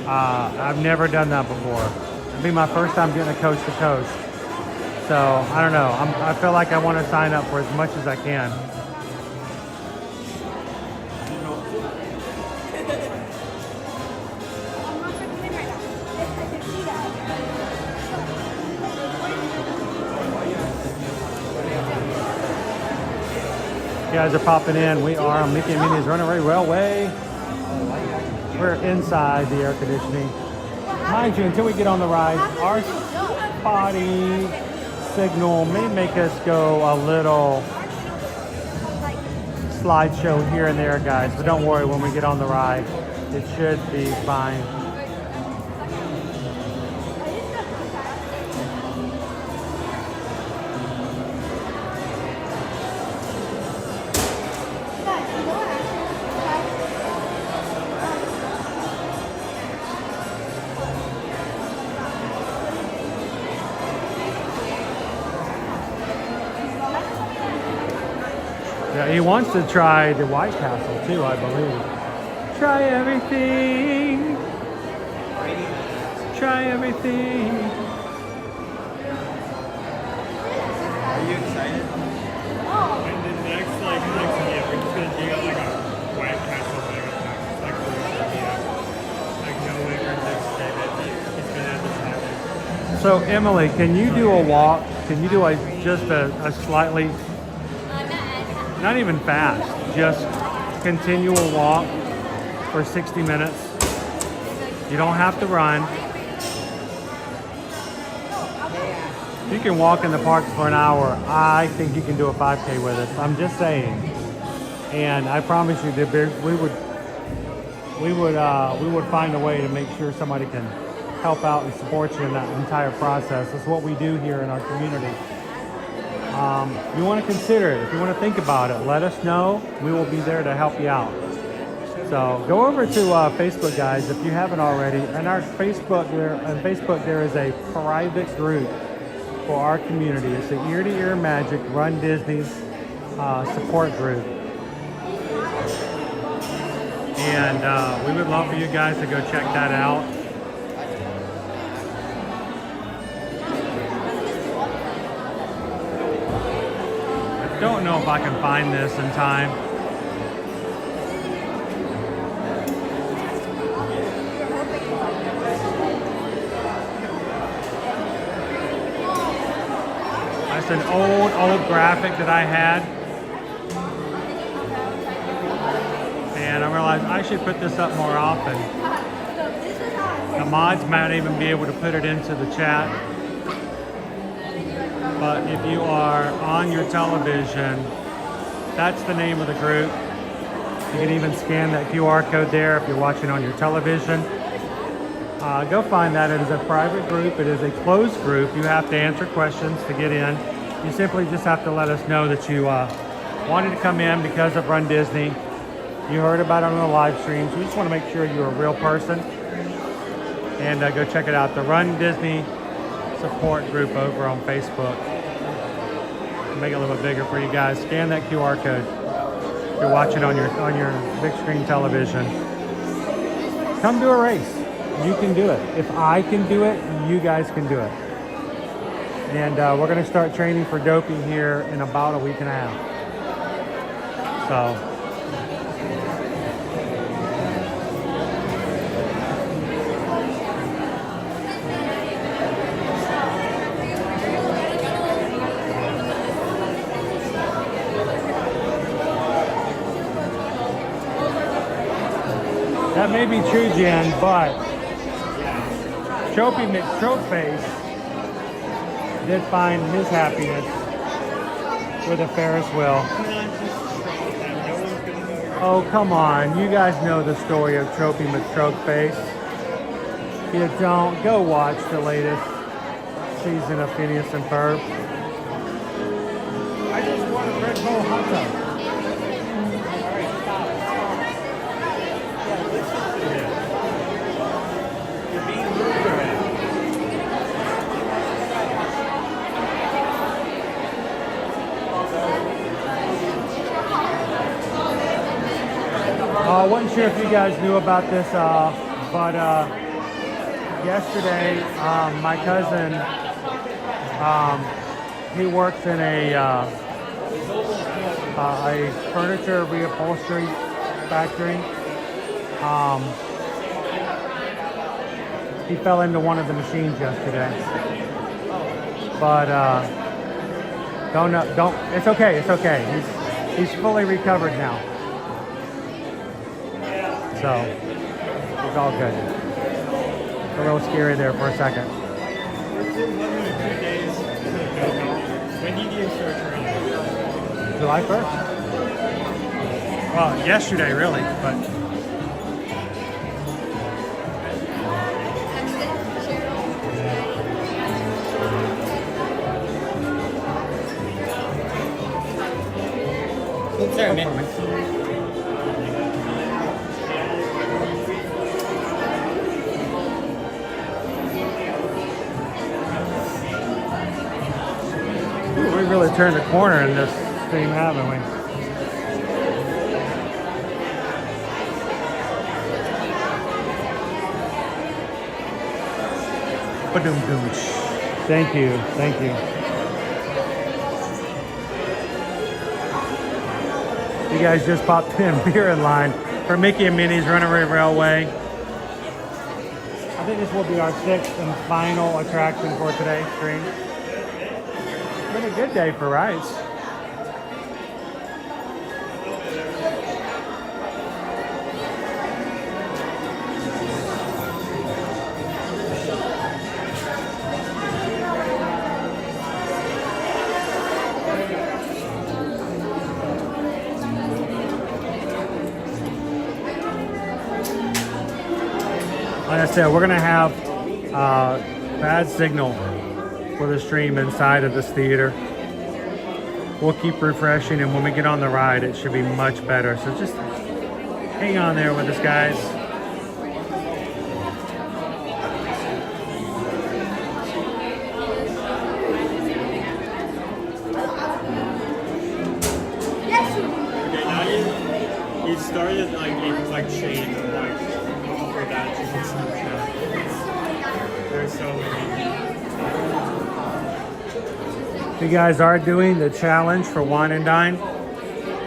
I've never done that before. It'll be my first time getting a coast to coast. So I don't know, I feel like I want to sign up for as much as I can. You guys are popping in. We are on Mickey and Minnie's Runaway Railway. We're inside the air conditioning. Mind you, until we get on the ride, our spotty signal may make us go a little slideshow here and there, guys. But don't worry, when we get on the ride, it should be fine. Yeah, he wants to try the White Castle too, I believe. Try everything. Try everything. Are you excited? And the next year, we're just gonna dig up like a White Castle mega pack. It's like no way for next day that he's gonna have this happen. So Emily, can you do a walk? Can you do just a slightly, not even fast, just continual walk for 60 minutes? You don't have to run. You can walk in the parks for an hour. I think you can do a 5K with it. I'm just saying. And I promise you that we would find a way to make sure somebody can help out and support you in that entire process. That's what we do here in our community. You want to consider it. If you want to think about it, let us know. We will be there to help you out. So go over to Facebook, guys, if you haven't already. And our Facebook, there is a private group for our community. It's the Ear to Ear Magic Run Disney's support group. And we would love for you guys to go check that out. I don't know if I can find this in time. That's an old graphic that I had. And I realized I should put this up more often. The mods might even be able to put it into the chat. But if you are on your television, that's the name of the group, You can even scan that QR code there if you're watching on your television. Go find that. It is a private group. It is a closed group. You have to answer questions to get in. You simply just have to let us know that you wanted to come in because of Run Disney. You heard about it on the live streams. We just want to make sure you're a real person. And go check it out. The Run Disney support group over on Facebook. Make it a little bit bigger for you guys. Scan that QR code. If you're watching on your big screen television. Come do a race. You can do it. If I can do it, you guys can do it. And we're going to start training for doping here in about a week and a half. So. That may be true, Jen, but Chopey McChokeface did find his happiness with a Ferris wheel. Oh, come on. You guys know the story of Chopey McChokeface. If you don't, go watch the latest season of Phineas and Ferb. I just want a Red Bull hot tub. I wasn't sure if you guys knew about this, but yesterday my cousin, he works in a furniture reupholstery factory. He fell into one of the machines yesterday, but don't. It's okay. It's okay. He's fully recovered now. So, it's all good. A little scary there for a second. When did you start training? July 1st? Well, yesterday really, but... Sorry, man. We really turned the corner in this stream, haven't we? Ba-dum-dum. Thank you, thank you. You guys just popped in beer in line for Mickey and Minnie's Runaway Railway. I think this will be our 6th and final attraction for today's stream. It's been a good day for rides. Like I said, we're going to have bad signal for the stream inside of this theater. We'll keep refreshing, and when we get on the ride, it should be much better. So just hang on there with us, guys. Okay, now you started like chain like for that you can see now. There's so many. You guys are doing the challenge for Wine and Dine.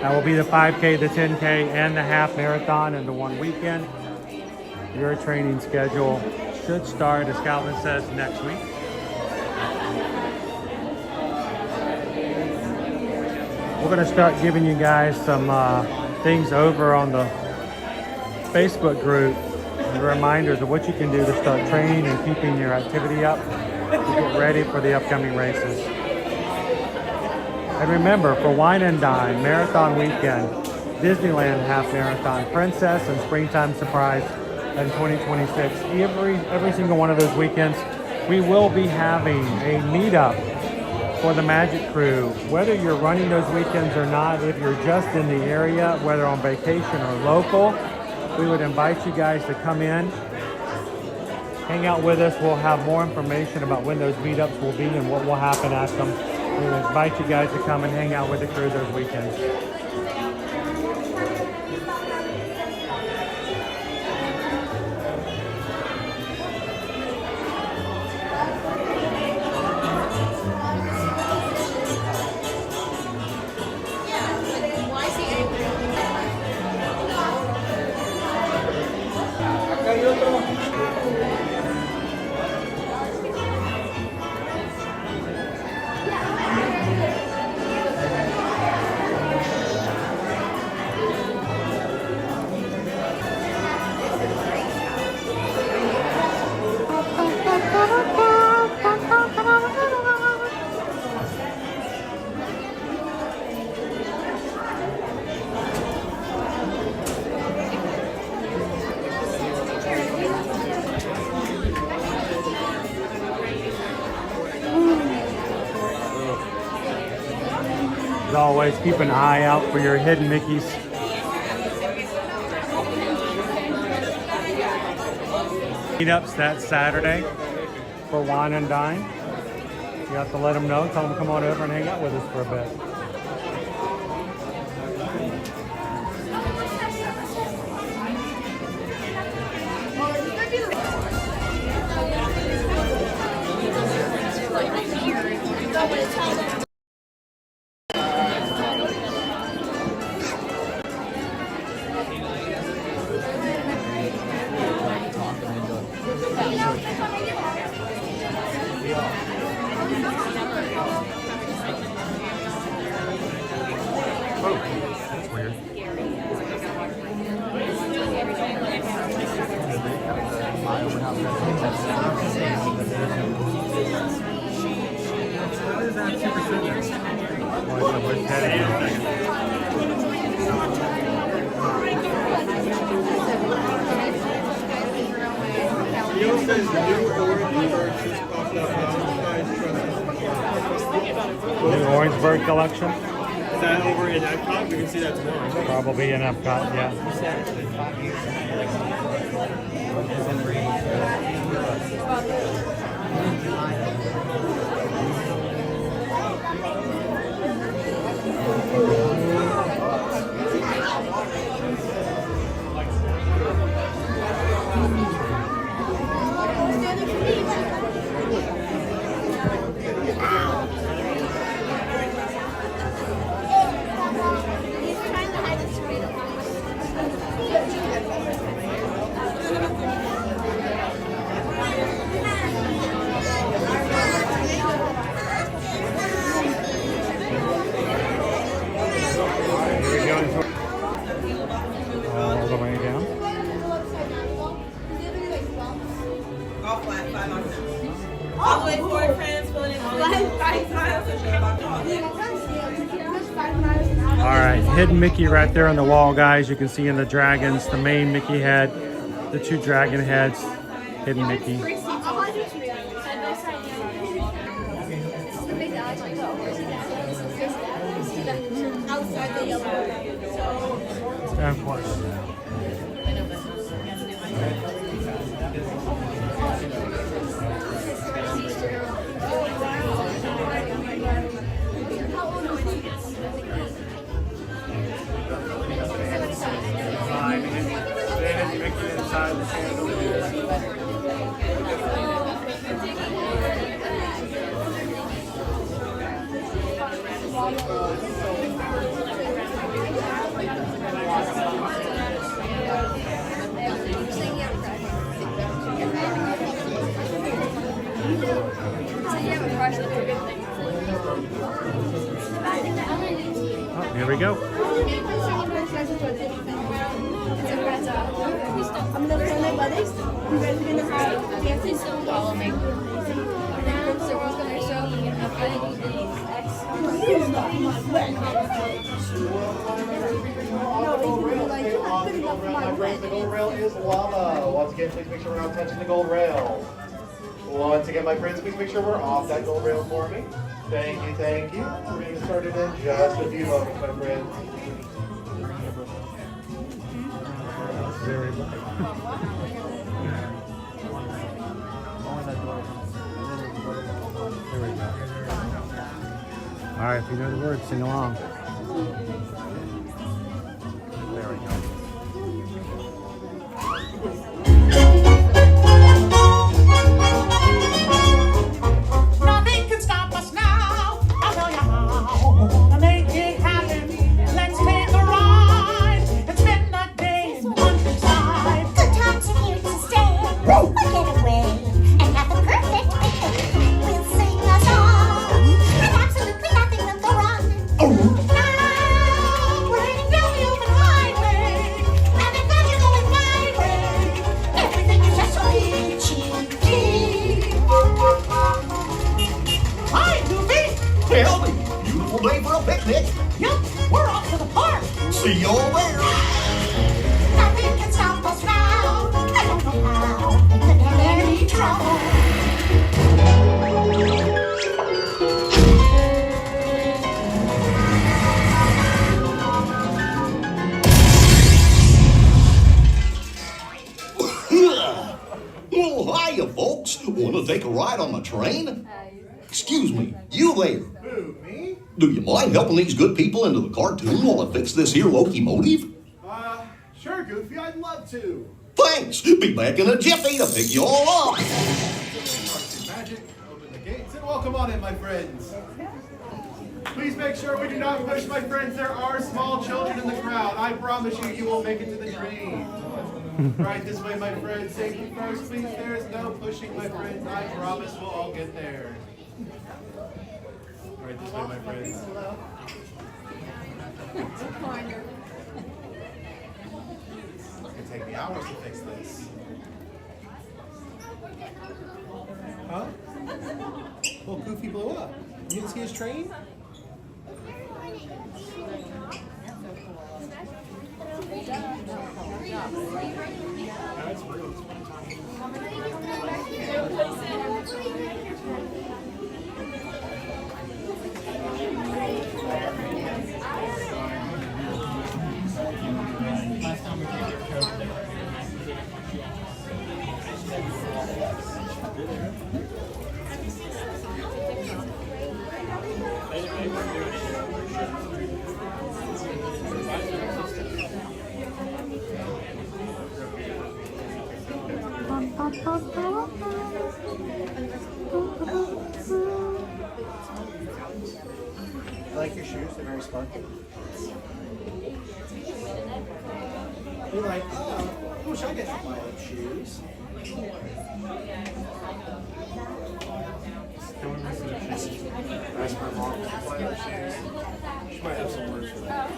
That will be the 5K, the 10K, and the half marathon in the one weekend. Your training schedule should start, as Calvin says, next week. We're going to start giving you guys some things over on the Facebook group, the reminders of what you can do to start training and keeping your activity up to get ready for the upcoming races. And remember, for Wine and Dine Marathon Weekend, Disneyland Half Marathon, Princess and Springtime Surprise in 2026. Every single one of those weekends, we will be having a meetup for the Magic Crew. Whether you're running those weekends or not, if you're just in the area, whether on vacation or local, we would invite you guys to come in, hang out with us. We'll have more information about when those meetups will be and what will happen at them. We would invite you guys to come and hang out with the crew those weekends. As always, keep an eye out for your hidden Mickeys. Meetups that Saturday for Wine and Dine. You have to let them know. Tell them to come on over and hang out with us for a bit. New Orangeburg collection. Is that over in Epcot? We can see that tomorrow. Probably in Epcot, yeah. All the way down. All flat, 5 on 10. All the way forward, friends, filling in all the All right, hidden Mickey right there on the wall, guys. You can see in the dragons, the main Mickey head, the 2 dragon heads, hidden Mickey. Of course. Oh, here we go. I'm gonna play my buddies. You guys are gonna have dances, so follow me. No, gold rail, my friends. The gold rail is lava. Once again, please make sure we're not touching the gold rail. Once again, my friends, please make sure we're off that gold rail for me. Thank you, thank you. We're going to get started in just a few moments, my friends. Very light. Here we go. All right, if you know the words, sing along. There we go. Nothing can stop us now. I'll tell you how. We're gonna make it happen. Let's take a ride and spend a day in the countryside. Good times are here to stay. We'll get away and have the perfect vacation. We'll sing a song and absolutely nothing will go wrong. Now we're heading down the open highway and the guns are going my way. Everything is just so peachy. Hi, Goofy. Well, beautiful day for a picnic. Yup, we're off to the park. See you all there. Nothing can stop us now. I don't know how. We couldn't have any trouble. Well, hiya, folks. Want to take a ride on the train? Excuse me, you there. Who, me? Do you mind helping these good people into the cartoon while I fix this here locomotive? Sure, Goofy, I'd love to. Thanks. Be back in a jiffy to pick you all up. Magic, open the gates and welcome on in, my friends. Please make sure we do not push, my friends. There are small children in the crowd. I promise you, you won't make it to the train. Right this way, my friends. Safety first, please. There is no pushing, my friends. I promise we'll all get there. Right this way, my friends. It'll take me hours to fix this. Huh? Well, Goofy blew up. You didn't see his train? I like your shoes, they're very spunky. You're like, oh, I wish I get some my own shoes. Ask my mom to buy those shoes. She might have some words for that.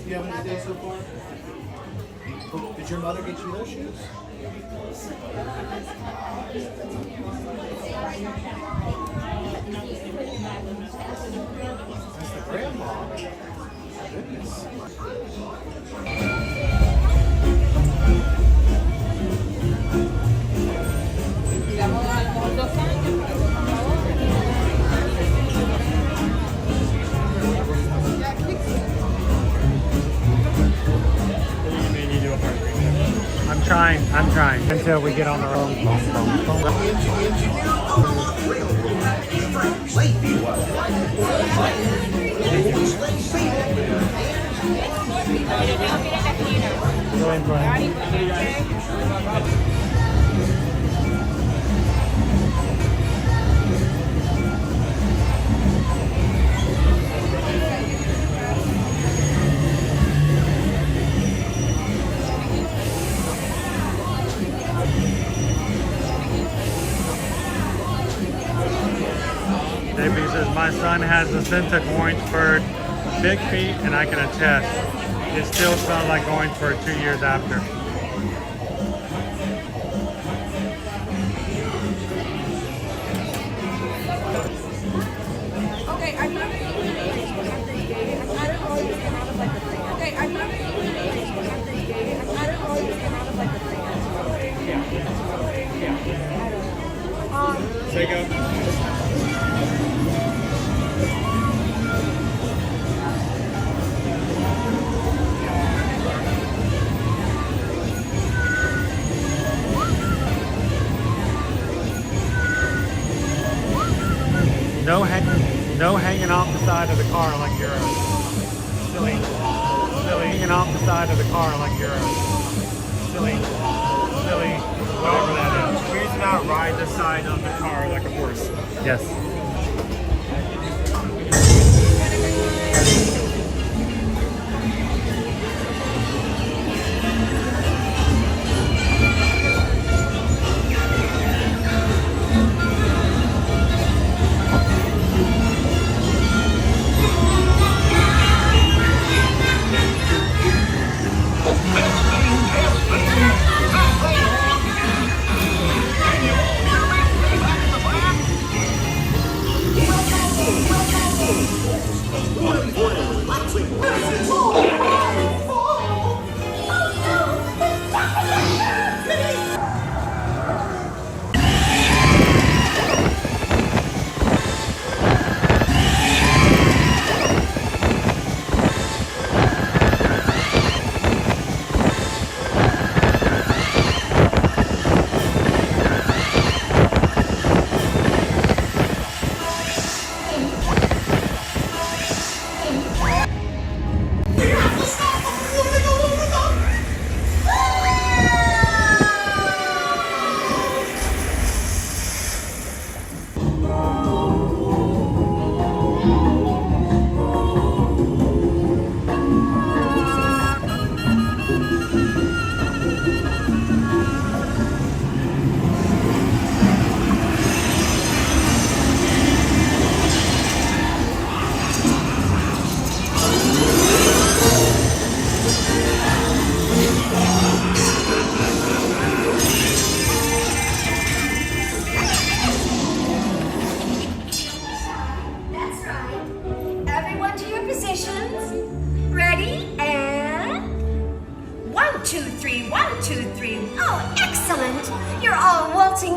You having a day so far? Did your mother get you those shoes? That's the grandma. Goodness. I'm trying until we get on the road. Go ahead. JP says, my son has a sense of going for big feet, and I can attest. It still sounds like going for 2 years after. Okay, I've never eaten an Asian. I don't know if you have like a thing. Okay, I've never eaten an Asian. Take No hanging off the side of the car like you're silly. Hanging off the side of the car like you're silly, whatever that is. Please not ride the side of the car like a horse. Yes.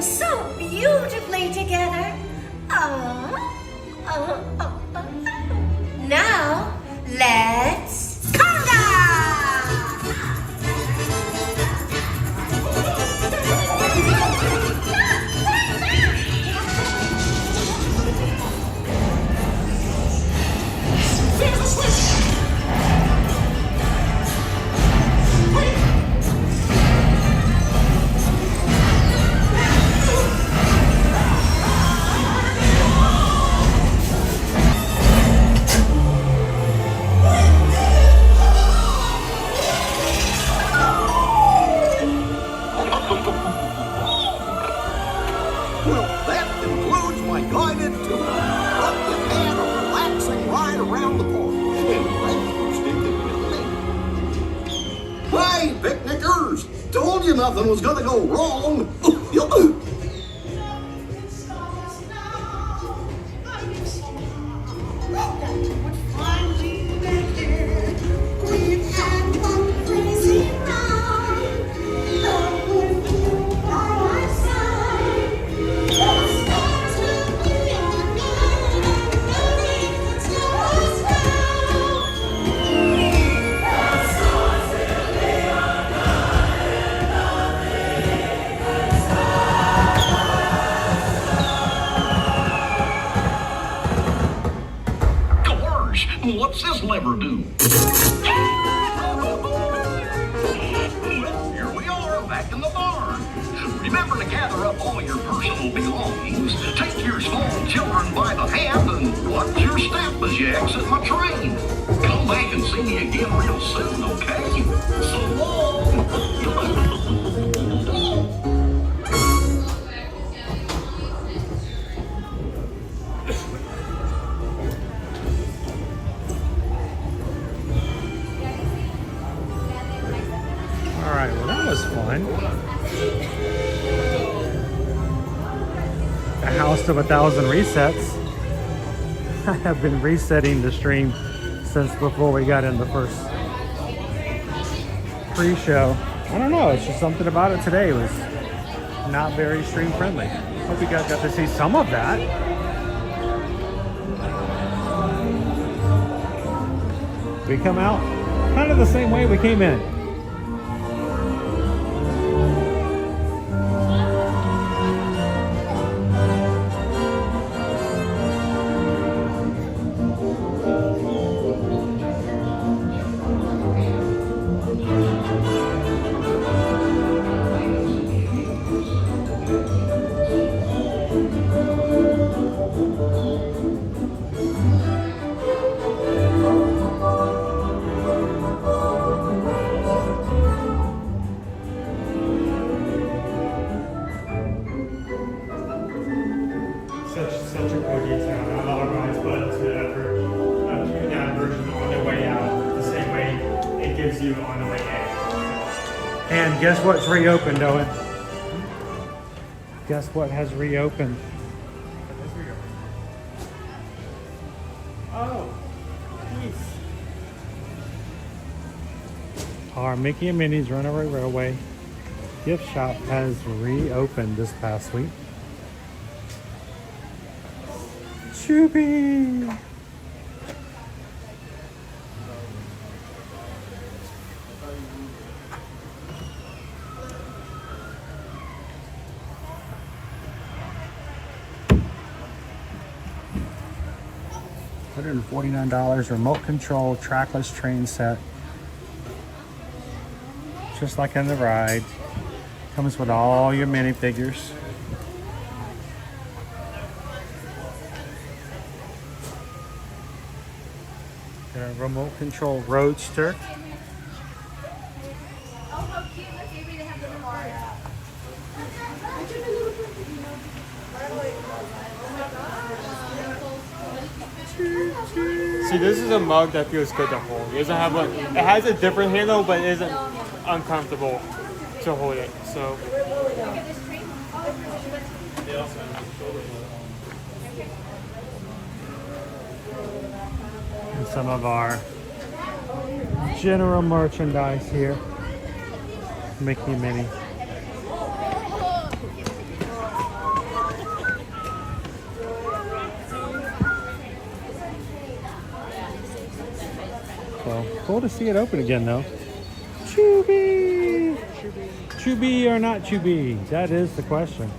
So beautifully together. Now, let's conga! Nothing was gonna go wrong. What's this lever do? Well, here we are, back in the barn. Remember to gather up all your personal belongings, take your small children by the hand, and watch your step as you exit my train. Come back and see me again real soon, okay? So long. Alright, well that was fun. A house of 1,000 resets. I have been resetting the stream since before we got in the first pre-show. I don't know, it's just something about it today was not very stream friendly. Hope you guys got to see some of that. We come out kind of the same way we came in. Such a cool detail. And a lot of rides put into that version on the way out, the same way it gives you on the way in. And guess what's reopened, Owen? Guess what has reopened? Oh, nice. Our Mickey and Minnie's Runaway Railway gift shop has reopened this past week. Choopy! $149 remote control trackless train set. Just like in the ride. Comes with all your minifigures. The remote control roadster. See, this is a mug that feels good to hold. It doesn't have like, it has a different handle, but it isn't uncomfortable to hold it. So. And some of our general merchandise here. Mickey and Minnie. So cool to see it open again though. Choobie! Choobie or not Choobie? That is the question.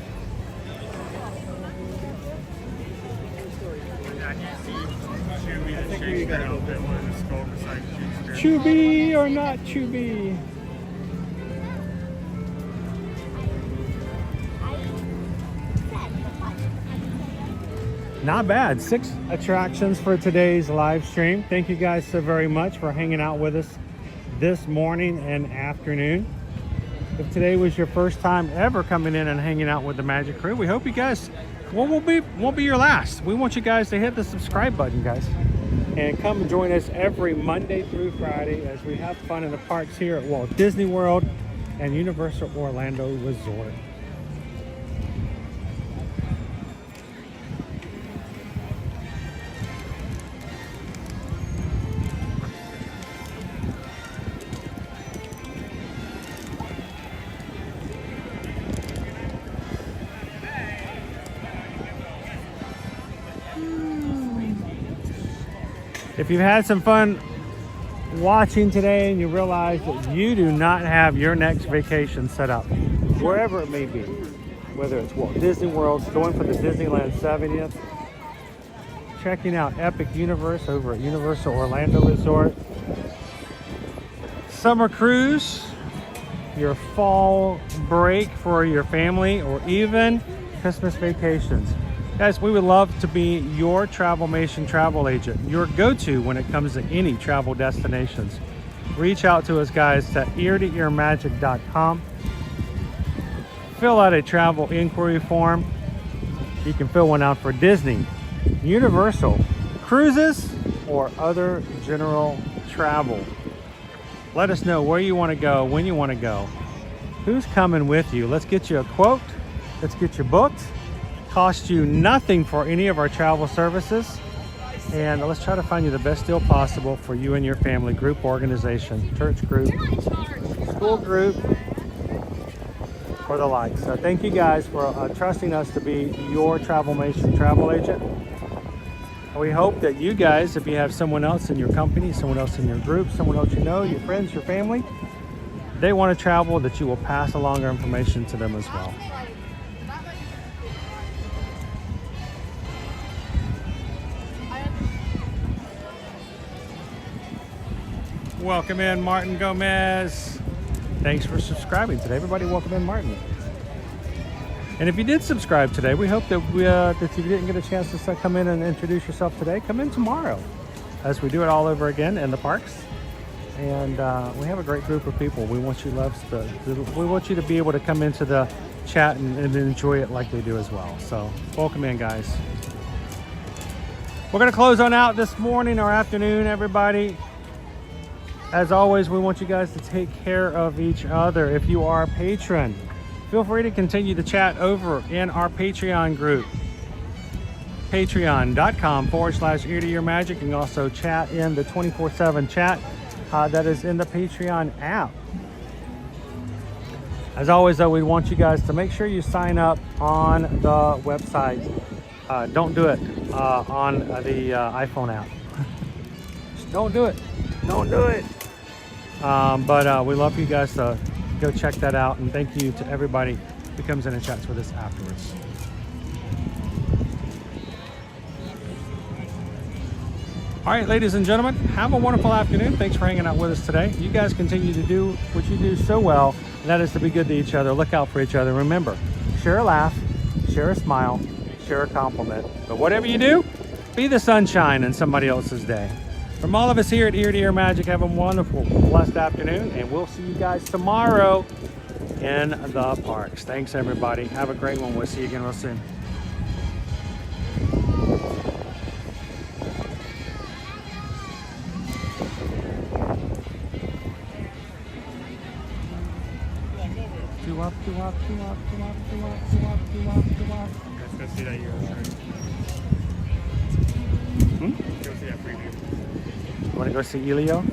Choobie or not Choobie? Not bad. 6 attractions for today's live stream. Thank you guys so very much for hanging out with us this morning and afternoon. If today was your first time ever coming in and hanging out with the Magic Crew, we hope you guys won't be your last. We want you guys to hit the subscribe button, guys, and come and join us every Monday through Friday as we have fun in the parks here at Walt Disney World and Universal Orlando Resort. If you've had some fun watching today and you realize that you do not have your next vacation set up, wherever it may be, whether it's Walt Disney World, going for the Disneyland 70th, checking out Epic Universe over at Universal Orlando Resort, summer cruise, your fall break for your family, or even Christmas vacations. Guys, we would love to be your Travelmation travel agent, your go-to when it comes to any travel destinations. Reach out to us, guys, at eartoearmagic.com. Fill out a travel inquiry form. You can fill one out for Disney, Universal, cruises, or other general travel. Let us know where you want to go, when you want to go, who's coming with you. Let's get you a quote. Let's get you booked. Cost you nothing for any of our travel services, and let's try to find you the best deal possible for you and your family, group, organization, church group, school group, for the likes. So thank you guys for trusting us to be your Travelmation travel agent. We hope that you guys, if you have someone else in your company, someone else in your group, someone else you know, your friends, your family, they want to travel, that you will pass along our information to them as well. Welcome in, Martin Gomez. Thanks for subscribing today. Everybody, welcome in, Martin. And if you did subscribe today, we hope that if you didn't get a chance to come in and introduce yourself today, come in tomorrow as we do it all over again in the parks. And we have a great group of people. We want you to be able to come into the chat and enjoy it like they do as well. So welcome in, guys. We're going to close on out this morning or afternoon, everybody. As always, we want you guys to take care of each other. If you are a patron, feel free to continue the chat over in our Patreon group. Patreon.com/ear-to-ear-magic. You can also chat in the 24/7 chat that is in the Patreon app. As always, though, we want you guys to make sure you sign up on the website. Don't do it on the iPhone app. Just don't do it. Don't do it. But we love you guys to go check that out, and thank you to everybody who comes in and chats with us afterwards. All right, ladies and gentlemen, have a wonderful afternoon. Thanks for hanging out with us today. You guys continue to do what you do so well, and that is to be good to each other, look out for each other. Remember, share a laugh, share a smile, share a compliment. But whatever you do, be the sunshine in somebody else's day. From all of us here at Ear to Ear Magic, have a wonderful, blessed afternoon, and we'll see you guys tomorrow in the parks. Thanks, everybody. Have a great one. We'll see you again real soon. Let's go see that Euro shirt. Go see that preview. You want to go see Elio?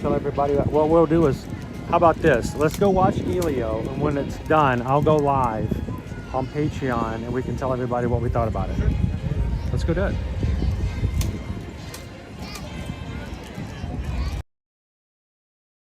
Tell everybody what we'll do is, how about this? Let's go watch Elio, and when it's done, I'll go live on Patreon, and we can tell everybody what we thought about it. Let's go do it.